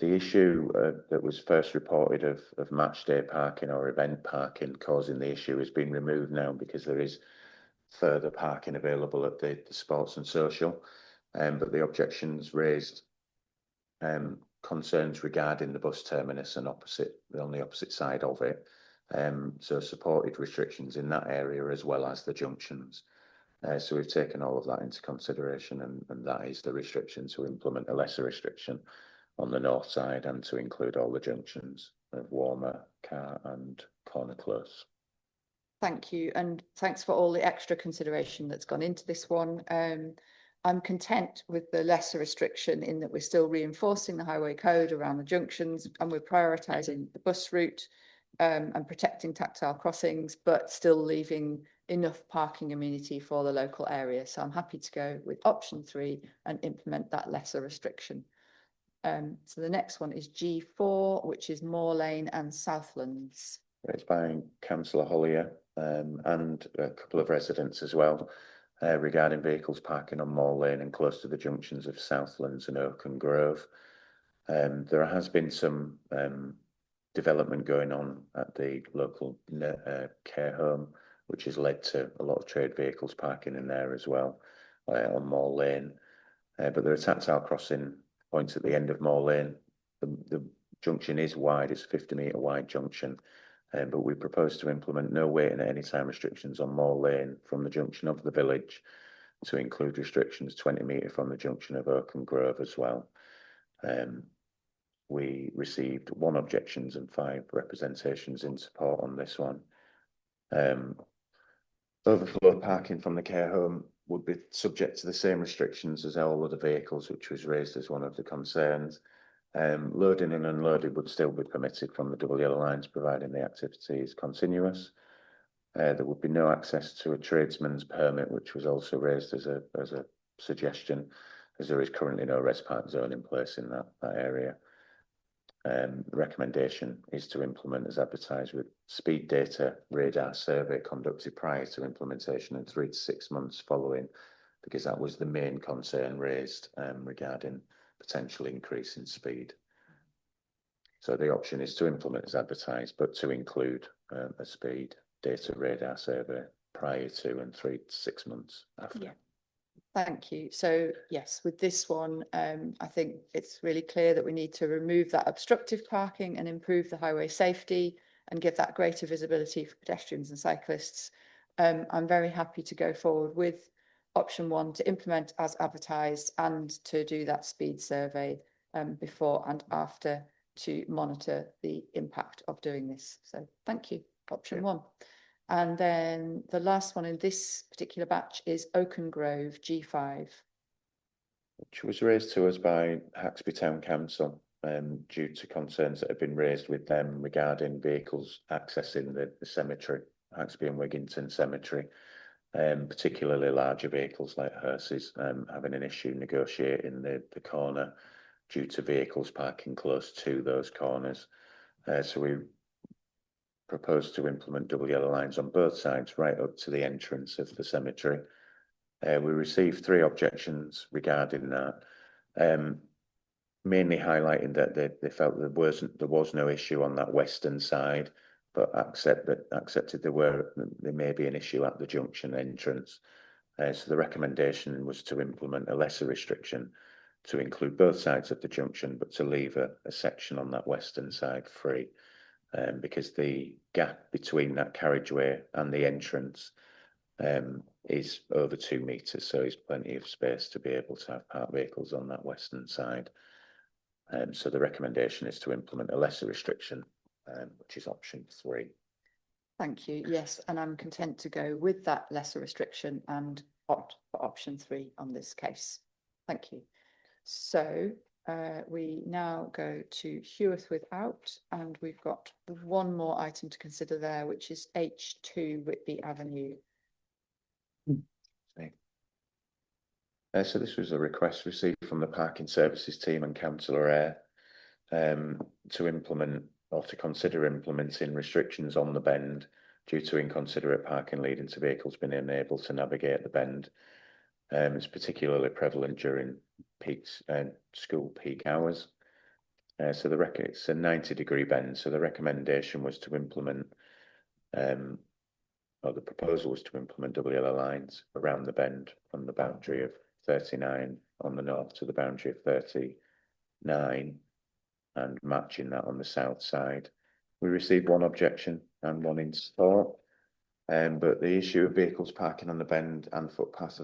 Speaker 14: The issue that was first reported of match day parking or event parking causing the issue has been removed now, because there is further parking available at the Sports and Social. But the objections raised concerns regarding the bus terminus and on the opposite side of it. So supported restrictions in that area as well as the junctions. So we've taken all of that into consideration, and that is the restriction, to implement a lesser restriction on the north side and to include all the junctions of warmer car and corner close.
Speaker 1: Thank you, and thanks for all the extra consideration that's gone into this one. I'm content with the lesser restriction in that we're still reinforcing the highway code around the junctions, and we're prioritising the bus route and protecting tactile crossings, but still leaving enough parking amenity for the local area. So I'm happy to go with option 3 and implement that lesser restriction. So the next one is G4, which is Moor Lane and Southlands.
Speaker 14: It's by Councillor Hollier and a couple of residents as well regarding vehicles parking on Moor Lane and close to the junctions of Southlands and Oaken Grove. There has been some development going on at the local care home, which has led to a lot of trade vehicles parking in there as well on Moor Lane. But there are tactile crossing points at the end of Moor Lane. The junction is wide, it's a 50-metre wide junction, but we propose to implement no waiting at any time restrictions on Moor Lane from the junction of the village to include restrictions 20 metre from the junction of Oaken Grove as well. We received 1 objections and 5 representations in support on this one. Overflow parking from the care home would be subject to the same restrictions as all other vehicles, which was raised as one of the concerns. Loading and unloading would still be permitted from the double yellow lines, providing the activity is continuous. There would be no access to a tradesman's permit, which was also raised as a suggestion, as there is currently no res park zone in place in that area. The recommendation is to implement as advertised with speed data radar survey conducted prior to implementation and 3 to 6 months following, because that was the main concern raised regarding potential increase in speed. So the option is to implement as advertised, but to include a speed data radar survey prior to and 3 to 6 months after.
Speaker 1: Yeah. Thank you. So yes, with this one, I think it's really clear that we need to remove that obstructive parking and improve the highway safety and give that greater visibility for pedestrians and cyclists. I'm very happy to go forward with option 1 to implement as advertised and to do that speed survey before and after to monitor the impact of doing this. So thank you, option 1. And then the last one in this particular batch is Oaken Grove, G5.
Speaker 14: Which was raised to us by Haxby Town Council due to concerns that have been raised with them regarding vehicles accessing the cemetery, Haxby and Wigginton Cemetery, particularly larger vehicles like hearses having an issue negotiating the corner due to vehicles parking close to those corners. So we proposed to implement double yellow lines on both sides right up to the entrance of the cemetery. We received 3 objections regarding that, mainly highlighting that they felt there was no issue on that western side, but accepted there may be an issue at the junction entrance. So the recommendation was to implement a lesser restriction to include both sides of the junction, but to leave a section on that western side free. Because the gap between that carriageway and the entrance is over 2 metres, so there's plenty of space to be able to have parked vehicles on that western side. So the recommendation is to implement a lesser restriction, which is option 3.
Speaker 1: Thank you. Yes, and I'm content to go with that lesser restriction and opt for option 3 on this case. Thank you. So we now go to Hewith without, and we've got 1 more item to consider there, which is H2 Whitby Avenue.
Speaker 14: So this was a request received from the Parking Services team and Councillor Eyre to implement or to consider implementing restrictions on the bend due to inconsiderate parking leading to vehicles being unable to navigate the bend. It's particularly prevalent during peaks and school peak hours. So it's a 90-degree bend. So the recommendation was to implement, or the proposal was to implement double yellow lines around the bend from the boundary of 39 on the north to the boundary of 39 and matching that on the south side. We received 1 objection and 1 in support. But the issue of vehicles parking on the bend and footpath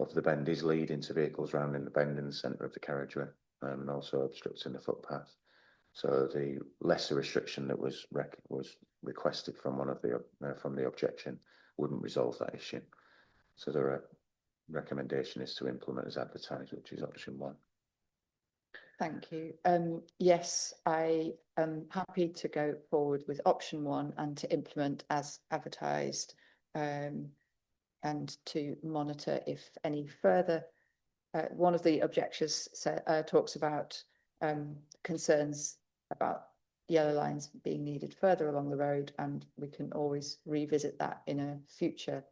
Speaker 14: of the bend is leading to vehicles rounding the bend in the centre of the carriageway and also obstructing the footpath. So the lesser restriction that was requested from one of the from the objection wouldn't resolve that issue. So the recommendation is to implement as advertised, which is option 1.
Speaker 1: Thank you. Yes, I am happy to go forward with option 1 and to implement as advertised, and to monitor if any further. One of the objections talks about concerns about yellow lines being needed further along the road, and we can always revisit that in a future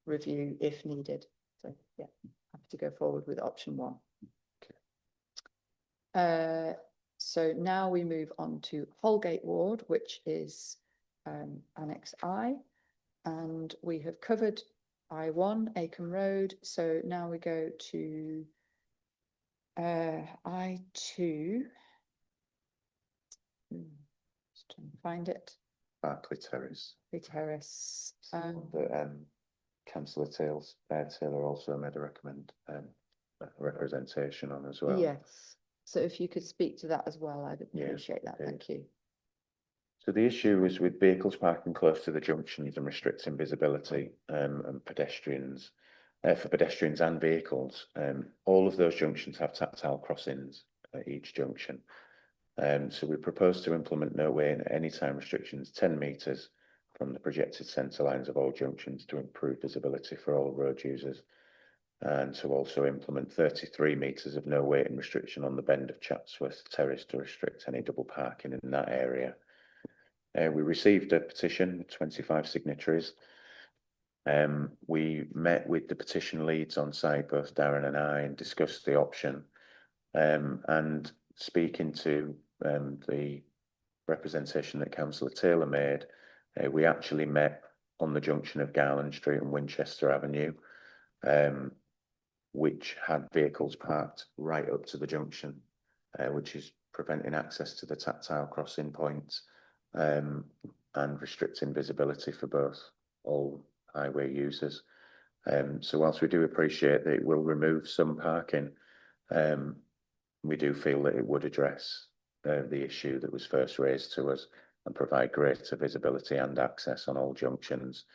Speaker 1: review if needed. So yeah, happy to go forward with option 1. So now we move on to Holgate Ward, which is Annex I, and we have covered I1, Acomb Road. So now we go to I2. Just trying to find it.
Speaker 14: Barclay Terrace.
Speaker 1: Terrace.
Speaker 14: Councillor Taylor also made a representation on as well.
Speaker 1: Yes. So if you could speak to that as well, I'd appreciate that. Thank you.
Speaker 14: So the issue is with vehicles parking close to the junctions and restricting visibility and pedestrians, for pedestrians and vehicles. All of those junctions have tactile crossings at each junction. So we propose to implement no way at any time restrictions 10 metres from the projected centre lines of all junctions to improve visibility for all road users, and to also implement 33 metres of no waiting restriction on the bend of Chatsworth Terrace to restrict any double parking in that area. We received a petition with 25 signatories. We met with the petition leads on site, both Darren and I, and discussed the option. And speaking to the representation that Councillor Taylor made, we actually met on the junction of Garland Street and Winchester Avenue, which had vehicles parked right up to the junction, which is preventing access to the tactile crossing points, and restricting visibility for both all highway users. So whilst we do appreciate that it will remove some parking, we do feel that it would address the issue that was first raised to us and provide greater visibility and access on all junctions.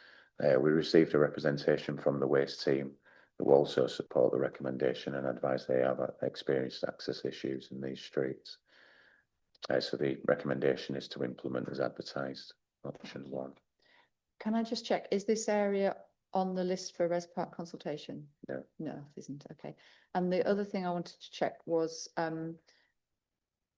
Speaker 14: We received a representation from the waste team who also support the recommendation and advise they have experienced access issues in these streets. So the recommendation is to implement as advertised, option 1.
Speaker 1: Can I just check, is this area on the list for Res Park consultation?
Speaker 14: No.
Speaker 1: No, it isn't. Okay. And the other thing I wanted to check was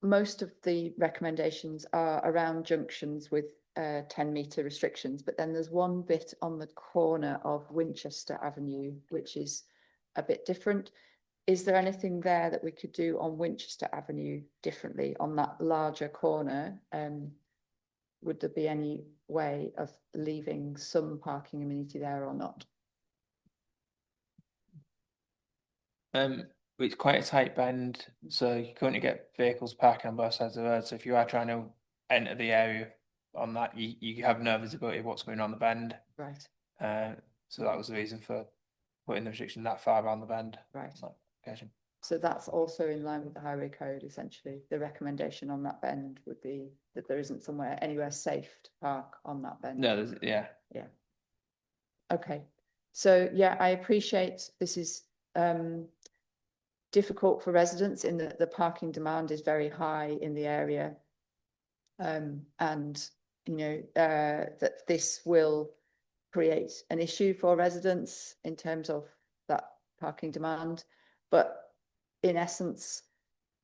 Speaker 1: most of the recommendations are around junctions with 10-metre restrictions, but then there's one bit on the corner of Winchester Avenue, which is a bit different. Is there anything there that we could do on Winchester Avenue differently on that larger corner? Would there be any way of leaving some parking amenity there or not?
Speaker 13: It's quite a tight bend, so you couldn't get vehicles parking on both sides of the road. So if you are trying to enter the area on that, you have no visibility of what's going on the bend.
Speaker 1: Right.
Speaker 13: So that was the reason for putting the restriction that far around the bend.
Speaker 1: Right.
Speaker 13: Occasion.
Speaker 1: So that's also in line with the highway code, essentially. The recommendation on that bend would be that there isn't anywhere safe to park on that bend.
Speaker 13: No, yeah.
Speaker 1: Okay. So yeah, I appreciate this is difficult for residents in that the parking demand is very high in the area. And you know, that this will create an issue for residents in terms of that parking demand. But in essence,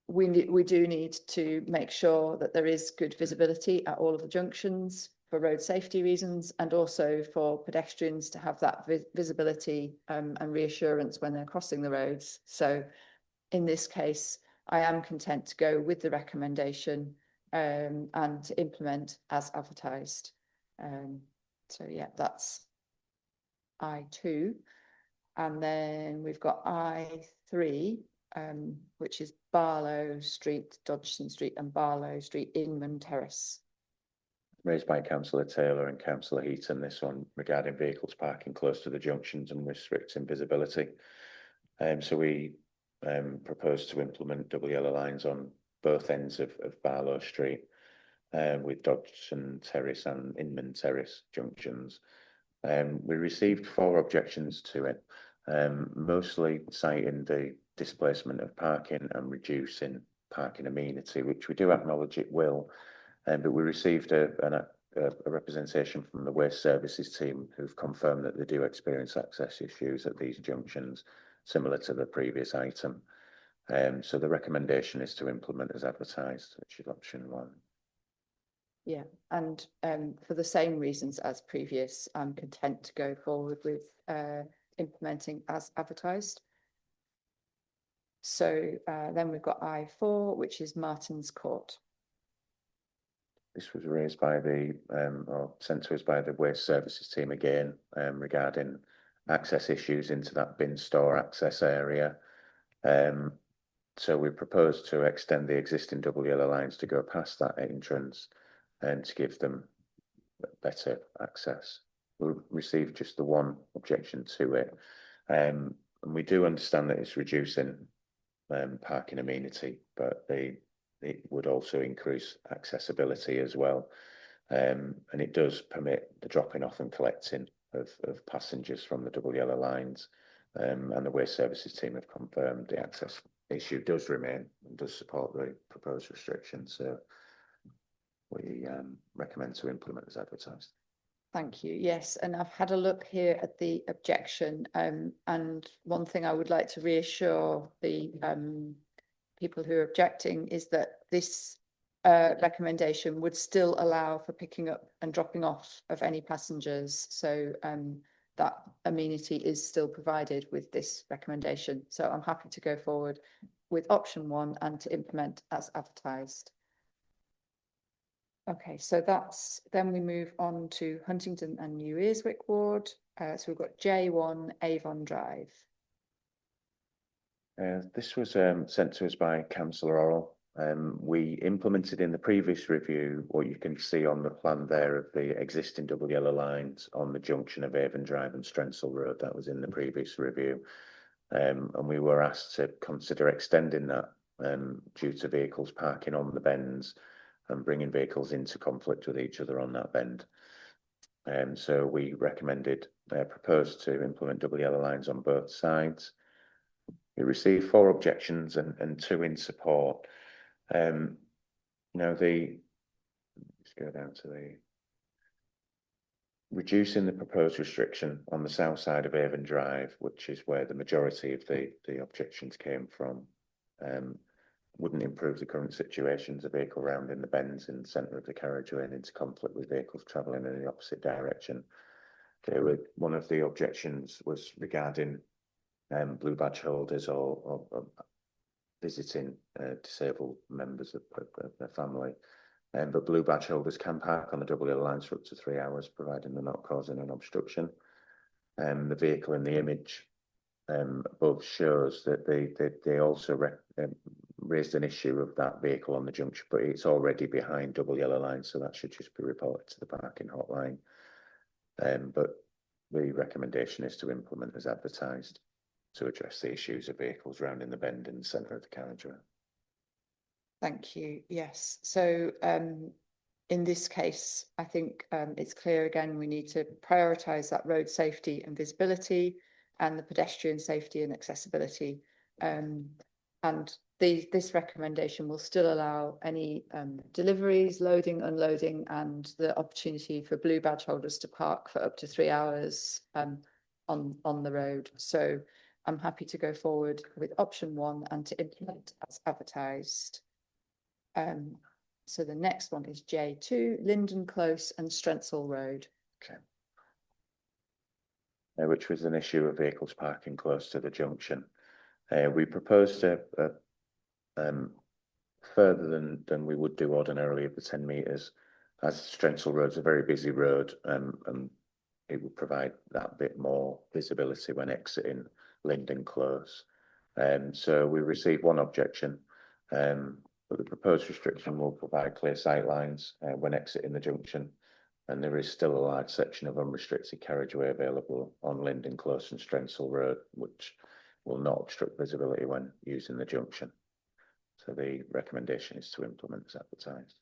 Speaker 1: we do need to make sure that there is good visibility at all of the junctions for road safety reasons, and also for pedestrians to have that visibility and reassurance when they're crossing the roads. So in this case, I am content to go with the recommendation and to implement as advertised. So yeah, that's I2. And then we've got I3, which is Barlow Street, Dodgson Street and Barlow Street, Inman Terrace.
Speaker 14: Raised by Councillor Taylor and Councillor Heaton, this one regarding vehicles parking close to the junctions and restricting visibility. So we propose to implement double yellow lines on both ends of Barlow Street, with Dodgson Terrace and Inman Terrace junctions. We received 4 objections to it, mostly citing the displacement of parking and reducing parking amenity, which we do acknowledge it will. But we received a representation from the Waste Services team who've confirmed that they do experience access issues at these junctions, similar to the previous item. So the recommendation is to implement as advertised, which is option 1.
Speaker 1: Yeah, and for the same reasons as previous, I'm content to go forward with implementing as advertised. So then we've got I4, which is Martin's Court.
Speaker 14: This was raised by the, or sent to us by the Waste Services team again, regarding access issues into that bin store access area. So we propose to extend the existing double yellow lines to go past that entrance and to give them better access. We received just the 1 objection to it. And we do understand that it's reducing parking amenity, but it would also increase accessibility as well. And it does permit the dropping off and collecting of passengers from the double yellow lines. And the Waste Services team have confirmed the access issue does remain and does support the proposed restriction. So we recommend to implement as advertised.
Speaker 1: Thank you. Yes, and I've had a look here at the objection, and one thing I would like to reassure the people who are objecting is that this recommendation would still allow for picking up and dropping off of any passengers. So that amenity is still provided with this recommendation. So I'm happy to go forward with option 1 and to implement as advertised. Okay, so that's, then we move on to Huntingdon and New Earswick Ward. So we've got J1 Avon Drive.
Speaker 14: This was sent to us by Councillor Orrell. We implemented in the previous review what you can see on the plan there of the existing double yellow lines on the junction of Avon Drive and Strensall Road. That was in the previous review. And we were asked to consider extending that due to vehicles parking on the bends and bringing vehicles into conflict with each other on that bend. So we proposed to implement double yellow lines on both sides. We received 4 objections and 2 in support. Now let's go down to the reducing the proposed restriction on the south side of Avon Drive, which is where the majority of the objections came from. Wouldn't improve the current situations of vehicle rounding the bends in the centre of the carriageway and into conflict with vehicles travelling in the opposite direction. One of the objections was regarding blue badge holders or visiting disabled members of their family. But blue badge holders can park on the double yellow lines for up to 3 hours, providing they're not causing an obstruction. The vehicle in the image above shows that they also raised an issue of that vehicle on the junction, but it's already behind double yellow lines, so that should just be reported to the parking hotline. But the recommendation is to implement as advertised to address the issues of vehicles rounding the bend in the centre of the carriageway.
Speaker 1: Thank you. Yes. So in this case, I think it's clear again, we need to prioritise that road safety and visibility and the pedestrian safety and accessibility. And this recommendation will still allow any deliveries, loading, unloading, and the opportunity for blue badge holders to park for up to 3 hours on the road. So I'm happy to go forward with option 1 and to implement as advertised. So the next one is J2, Linden Close and Strensall Road.
Speaker 14: Okay. Which was an issue of vehicles parking close to the junction. We proposed further than we would do ordinarily of the 10 metres, as Strensall Road's a very busy road, and it would provide that bit more visibility when exiting Linden Close. So we received 1 objection, but the proposed restriction will provide clear sight lines when exiting the junction, and there is still a large section of unrestricted carriageway available on Linden Close and Strensall Road, which will not obstruct visibility when using the junction. So the recommendation is to implement as advertised.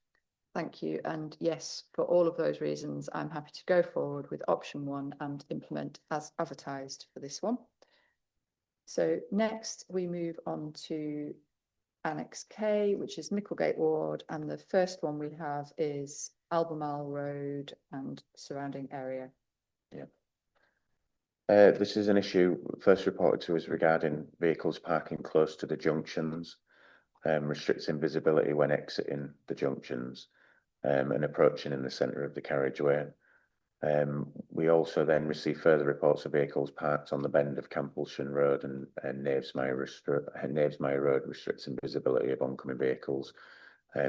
Speaker 1: Thank you. And yes, for all of those reasons, I'm happy to go forward with option 1 and implement as advertised for this one. So next we move on to Annex K, which is Micklegate Ward, and the first one we have is Albemarle Road and surrounding area.
Speaker 14: Yeah. This is an issue first reported to us regarding vehicles parking close to the junctions, restricting visibility when exiting the junctions, and approaching in the centre of the carriageway. We also then received further reports of vehicles parked on the bend of Camplesham Road and Knavesmire Road, restricting visibility of oncoming vehicles.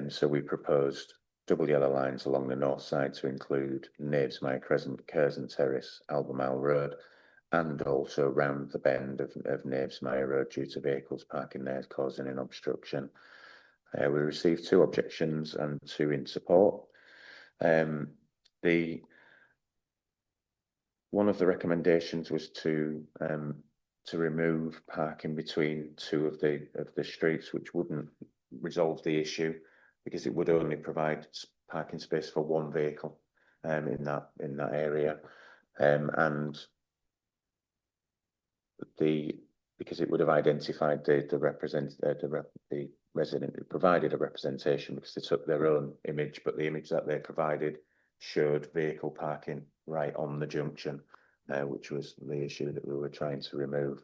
Speaker 14: So we proposed double yellow lines along the north side to include Knavesmire Crescent, Curzon Terrace, Albemarle Road, and also round the bend of Knavesmire Road due to vehicles parking there causing an obstruction. We received 2 objections and 2 in support. One of the recommendations was to remove parking between 2 of the streets, which wouldn't resolve the issue because it would only provide parking space for 1 vehicle in that area, and because it would have identified the resident who provided a representation, because they took their own image, but the image that they provided showed vehicle parking right on the junction, which was the issue that we were trying to remove.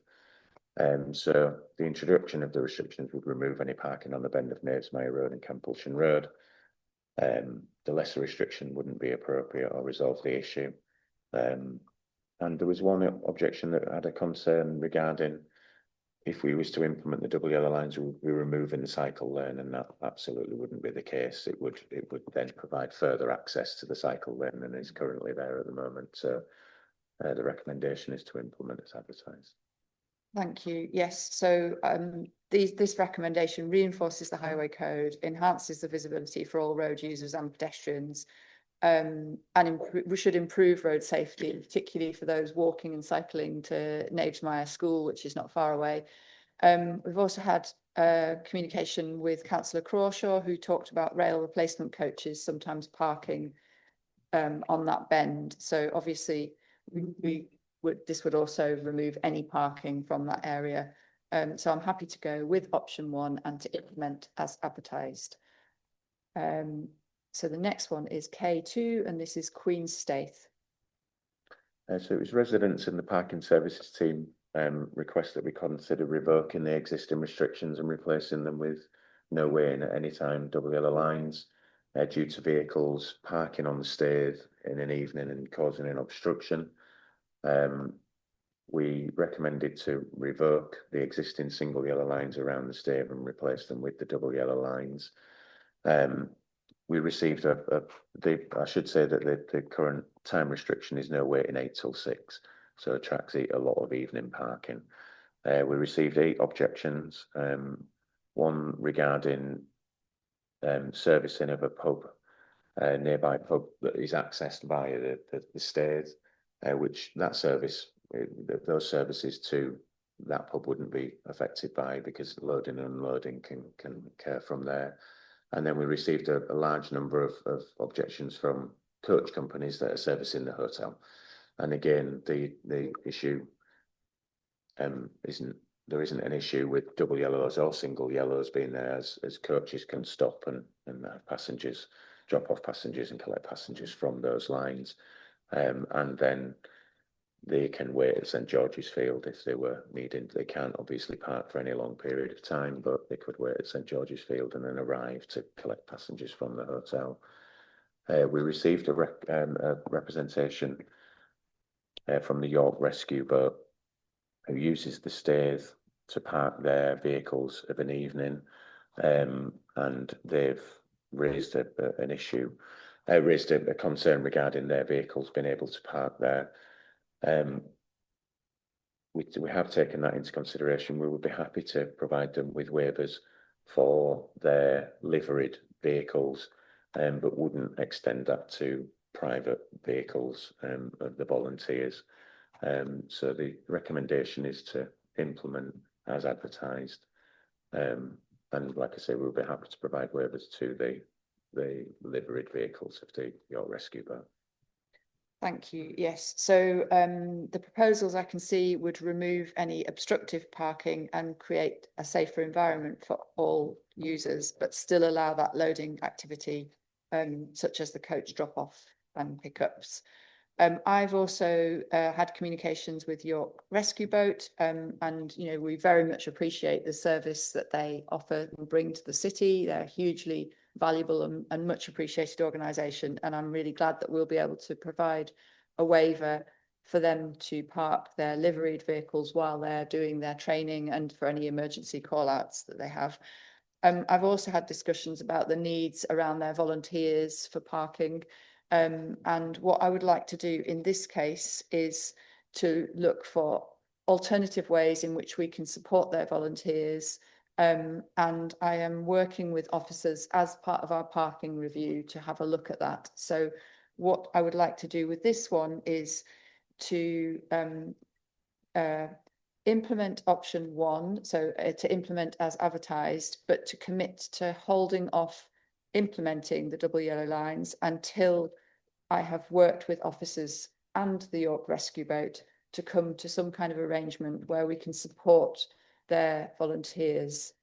Speaker 14: So the introduction of the restrictions would remove any parking on the bend of Knavesmire Road and Camplesham Road. The lesser restriction wouldn't be appropriate or resolve the issue. And there was one objection that had a concern regarding if we was to implement the double yellow lines, we would be removing the cycle lane, and that absolutely wouldn't be the case. It would then provide further access to the cycle lane than is currently there at the moment. So the recommendation is to implement as advertised.
Speaker 1: Thank you. Yes, so this recommendation reinforces the highway code, enhances the visibility for all road users and pedestrians, and we should improve road safety, particularly for those walking and cycling to Knavesmire School, which is not far away. We've also had communication with Councillor Crawshaw, who talked about rail replacement coaches sometimes parking on that bend. So obviously this would also remove any parking from that area. So I'm happy to go with option 1 and to implement as advertised. So the next one is K2, and this is Queenstaith.
Speaker 14: So it was residents and the parking services team request that we consider revoking the existing restrictions and replacing them with no way in at any time double yellow lines due to vehicles parking on the Staithe in an evening and causing an obstruction. We recommended to revoke the existing single yellow lines around the Staithe and replace them with the double yellow lines. We received I should say that the current time restriction is no waiting 8 till 6, so it attracts a lot of evening parking. We received 8 objections, one regarding servicing of a pub, nearby pub that is accessed via the Staithe, which that service, those services to that pub wouldn't be affected by, because loading and unloading can occur from there. And then we received a large number of objections from coach companies that are servicing the hotel. And again, the issue there isn't an issue with double yellows or single yellows being there, as coaches can stop and have passengers, drop off passengers and collect passengers from those lines. And then they can wait at St George's Field if they were needing. They can't obviously park for any long period of time, but they could wait at St George's Field and then arrive to collect passengers from the hotel. We received a representation from the York Rescue Boat, who uses the Staithe to park their vehicles of an evening, and they've raised an issue, raised a concern regarding their vehicles being able to park there. We have taken that into consideration. We would be happy to provide them with waivers for their liveried vehicles, but wouldn't extend that to private vehicles of the volunteers. So the recommendation is to implement as advertised. And like I say, we'll be happy to provide waivers to the liveried vehicles of the York Rescue Boat.
Speaker 1: Thank you. Yes. So the proposals I can see would remove any obstructive parking and create a safer environment for all users, but still allow that loading activity, such as the coach drop-off and pickups. I've also had communications with York Rescue Boat, and we very much appreciate the service that they offer and bring to the city. They're hugely valuable and much appreciated organisation, and I'm really glad that we'll be able to provide a waiver for them to park their liveried vehicles while they're doing their training and for any emergency call-outs that they have. I've also had discussions about the needs around their volunteers for parking. And what I would like to do in this case is to look for alternative ways in which we can support their volunteers. And I am working with officers as part of our parking review to have a look at that. So what I would like to do with this one is to implement option 1, so to implement as advertised, but to commit to holding off implementing the double yellow lines until I have worked with officers and the York Rescue Boat to come to some kind of arrangement where we can support their volunteers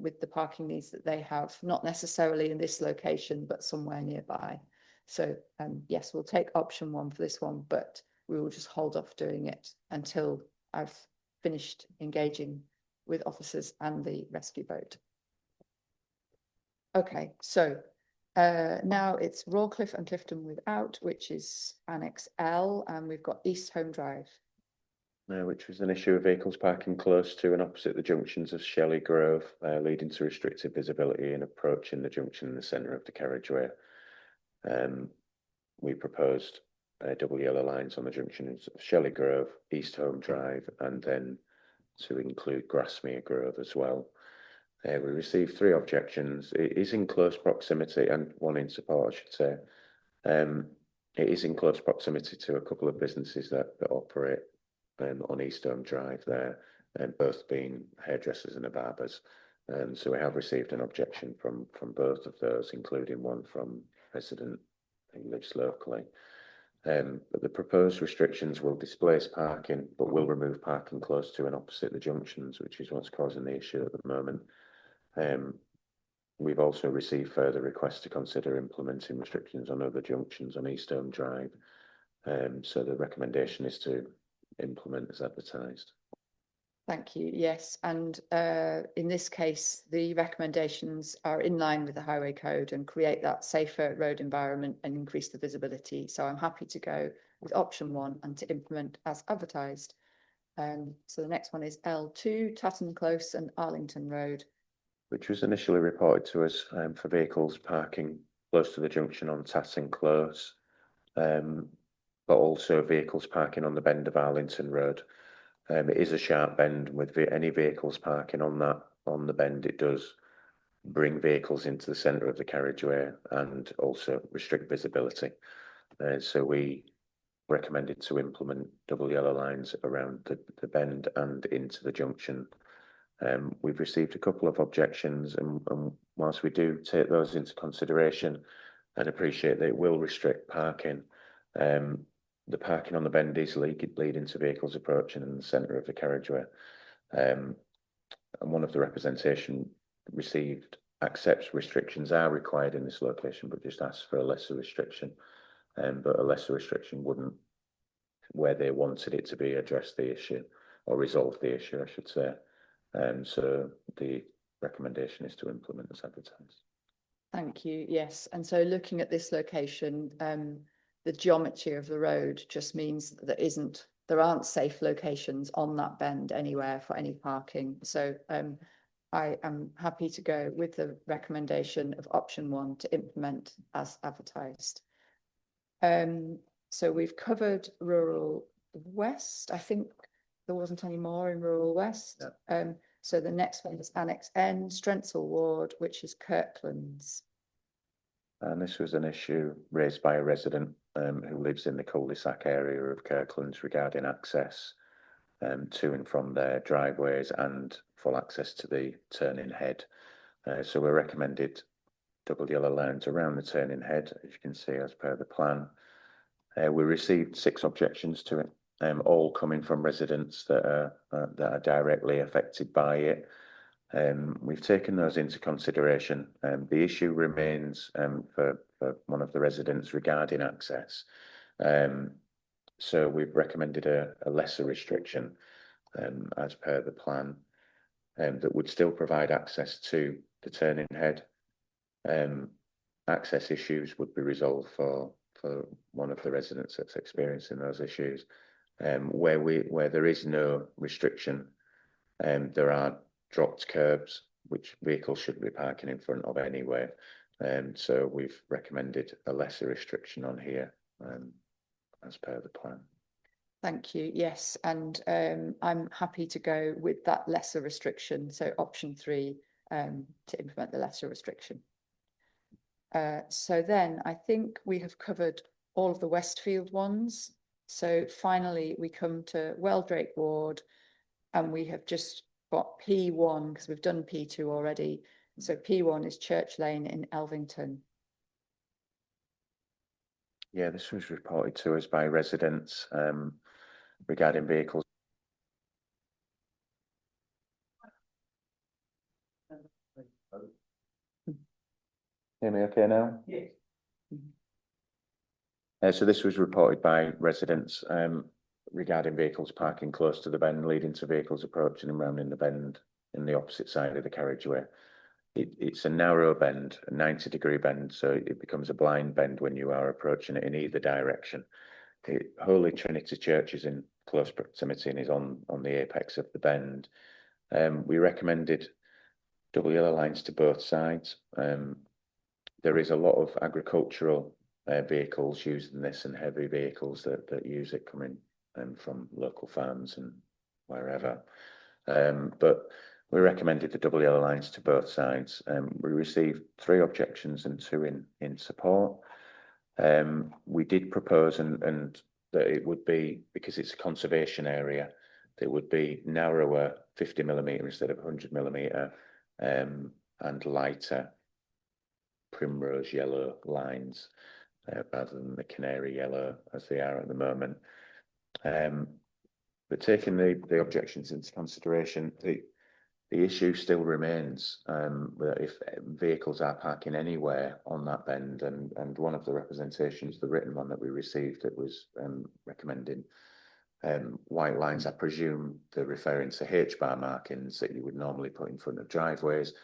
Speaker 1: with the parking needs that they have, not necessarily in this location, but somewhere nearby. So yes, we'll take option 1 for this one, but we will just hold off doing it until I've finished engaging with officers and the rescue boat. Okay, so now it's Rawcliffe and Clifton Without, which is Annex L, and we've got East Home Drive.
Speaker 14: Which was an issue of vehicles parking close to and opposite the junctions of Shelley Grove, leading to restricted visibility and approaching the junction in the centre of the carriageway. We proposed double yellow lines on the junctions of Shelley Grove, East Home Drive, and then to include Grasmere Grove as well. We received 3 objections. It is in close proximity, and 1 in support, I should say. It is in close proximity to a couple of businesses that operate on East Home Drive there, and both being hairdressers and a barbers. So we have received an objection from both of those, including 1 from a resident who lives locally. But the proposed restrictions will displace parking, but will remove parking close to and opposite the junctions, which is what's causing the issue at the moment. We've also received further requests to consider implementing restrictions on other junctions on East Home Drive. So the recommendation is to implement as advertised.
Speaker 1: Thank you. Yes, and in this case, the recommendations are in line with the highway code and create that safer road environment and increase the visibility. So I'm happy to go with option 1 and to implement as advertised. So the next one is L2, Tatton Close and Arlington Road.
Speaker 14: Which was initially reported to us for vehicles parking close to the junction on Tatton Close, but also vehicles parking on the bend of Arlington Road. It is a sharp bend. With any vehicles parking on the bend, it does bring vehicles into the centre of the carriageway and also restrict visibility. So we recommended to implement double yellow lines around the bend and into the junction. We've received a couple of objections, and whilst we do take those into consideration and appreciate that it will restrict parking, the parking on the bend is leading to vehicles approaching in the centre of the carriageway. And one of the representation received accepts restrictions are required in this location, but just asks for a lesser restriction. But a lesser restriction wouldn't, where they wanted it to be, address the issue or resolve the issue, I should say. So the recommendation is to implement as advertised.
Speaker 1: Thank you. Yes, and so looking at this location, the geometry of the road just means that there aren't safe locations on that bend anywhere for any parking. So I am happy to go with the recommendation of option 1 to implement as advertised. So we've covered Rural West. I think there wasn't any more in Rural West. No. So the next one is Annex N, Strensall Ward, which is Kirklands.
Speaker 14: And this was an issue raised by a resident who lives in the cul-de-sac area of Kirklands regarding access to and from their driveways and full access to the turning head So we recommended double yellow lines around the turning head, as you can see, as per the plan. We received 6 objections to it, all coming from residents that are directly affected by it. We've taken those into consideration. The issue remains for one of the residents regarding access. So we've recommended a lesser restriction as per the plan that would still provide access to the turning head. Access issues would be resolved for one of the residents that's experiencing those issues. Where there is no restriction, there are dropped curbs which vehicles should be parking in front of anyway. So we've recommended a lesser restriction on here as per the plan.
Speaker 1: Thank you. Yes, and I'm happy to go with that lesser restriction. So option 3 to implement the lesser restriction. So then I think we have covered all of the Westfield ones. So finally we come to Weldrake Ward, and we have just got P1 because we've done P2 already. So P1 is Church Lane in Elvington.
Speaker 14: Yeah, this was reported to us by residents regarding vehicles. Hear me okay now?
Speaker 1: Yes.
Speaker 14: So this was reported by residents regarding vehicles parking close to the bend, leading to vehicles approaching and rounding the bend in the opposite side of the carriageway. It's a narrow bend, a 90-degree bend, so it becomes a blind bend when you are approaching it in either direction. The Holy Trinity Church is in close proximity and is on the apex of the bend. We recommended double yellow lines to both sides. There is a lot of agricultural vehicles using this and heavy vehicles that use it coming from local farms and wherever. But we recommended the double yellow lines to both sides. We received 3 objections and 2 in support. We did propose and that it would be, because it's a conservation area, that would be narrower 50mm instead of 100mm and lighter primrose yellow lines rather than the canary yellow as they are at the moment. But taking the objections into consideration, the issue still remains that if vehicles are parking anywhere on that bend, and one of the representations, the written one that we received, it was recommending white lines. I presume they're referring to H-bar markings that you would normally put in front of driveways.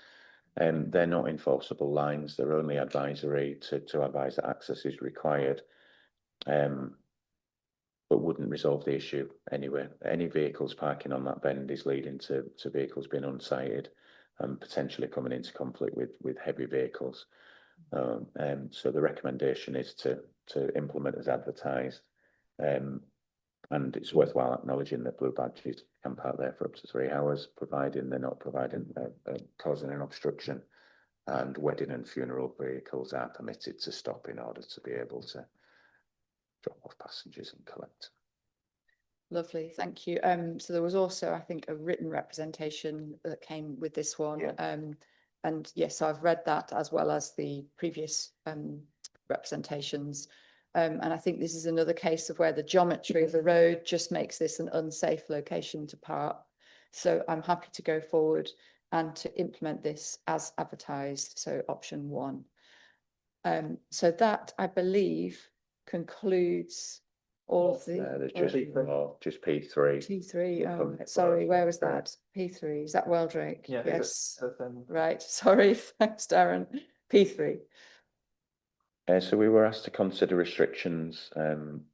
Speaker 14: They're not enforceable lines. They're only advisory to advise that access is required, but wouldn't resolve the issue anyway. Any vehicles parking on that bend is leading to vehicles being unsighted and potentially coming into conflict with heavy vehicles. So the recommendation is to implement as advertised. And it's worthwhile acknowledging that blue badges can park there for up to 3 hours, providing they're not causing an obstruction. And wedding and funeral vehicles are permitted to stop in order to be able to drop off passengers and collect.
Speaker 1: Lovely, thank you. So there was also, I think, a written representation that came with this one.
Speaker 14: Yeah.
Speaker 1: And yes, I've read that as well as the previous representations. And I think this is another case of where the geometry of the road just makes this an unsafe location to park. So I'm happy to go forward and to implement this as advertised, so option 1. So that, I believe, concludes all of the...
Speaker 14: There's just P3.
Speaker 1: P3, oh, sorry, where was that? P3, is that Weldrake?
Speaker 13: Yeah,
Speaker 1: yes. Right, sorry, thanks, Darren. P3.
Speaker 14: So we were asked to consider restrictions in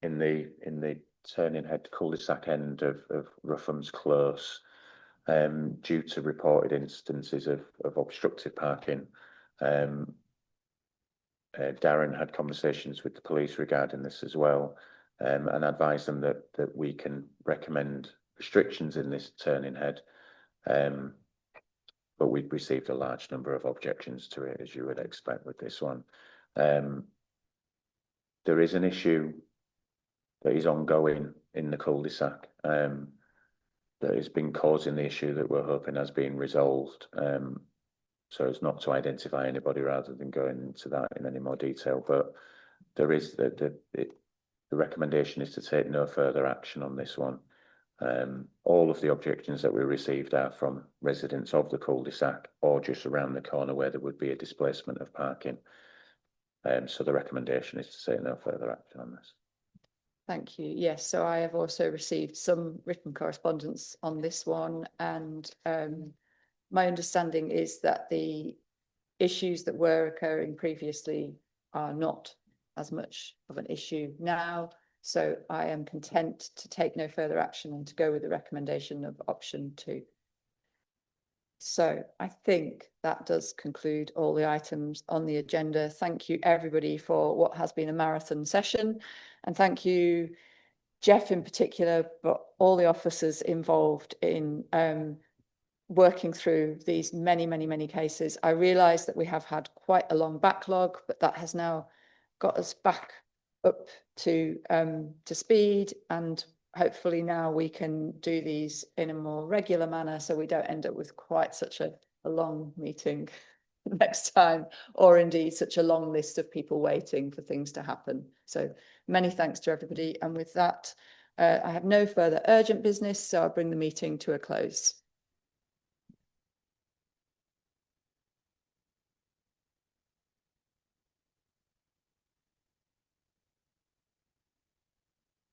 Speaker 14: the turning head cul-de-sac end of Ruffham's Close due to reported instances of obstructive parking. Darren had conversations with the police regarding this as well, and advised them that we can recommend restrictions in this turning head, but we've received a large number of objections to it, as you would expect with this one. There is an issue that is ongoing in the cul-de-sac that has been causing the issue that we're hoping has been resolved. so as not to identify anybody rather than going into that in any more detail. But there is the recommendation is to take no further action on this one. All of the objections that we received are from residents of the cul-de-sac or just around the corner where there would be a displacement of parking. So the recommendation is to take no further action on this.
Speaker 1: Thank you. Yes, so I have also received some written correspondence on this one, and my understanding is that the issues that were occurring previously are not as much of an issue now. So I am content to take no further action and to go with the recommendation of option 2. So I think that does conclude all the items on the agenda. Thank you everybody for what has been a marathon session, and thank you Jeff in particular, but all the officers involved in working through these many cases. I realise that we have had quite a long backlog, but that has now got us back up to speed, and hopefully now we can do these in a more regular manner so we don't end up with quite such a long meeting next time, or indeed such a long list of people waiting for things to happen. So many thanks to everybody, and with that I have no further urgent business, so I'll bring the meeting to a close.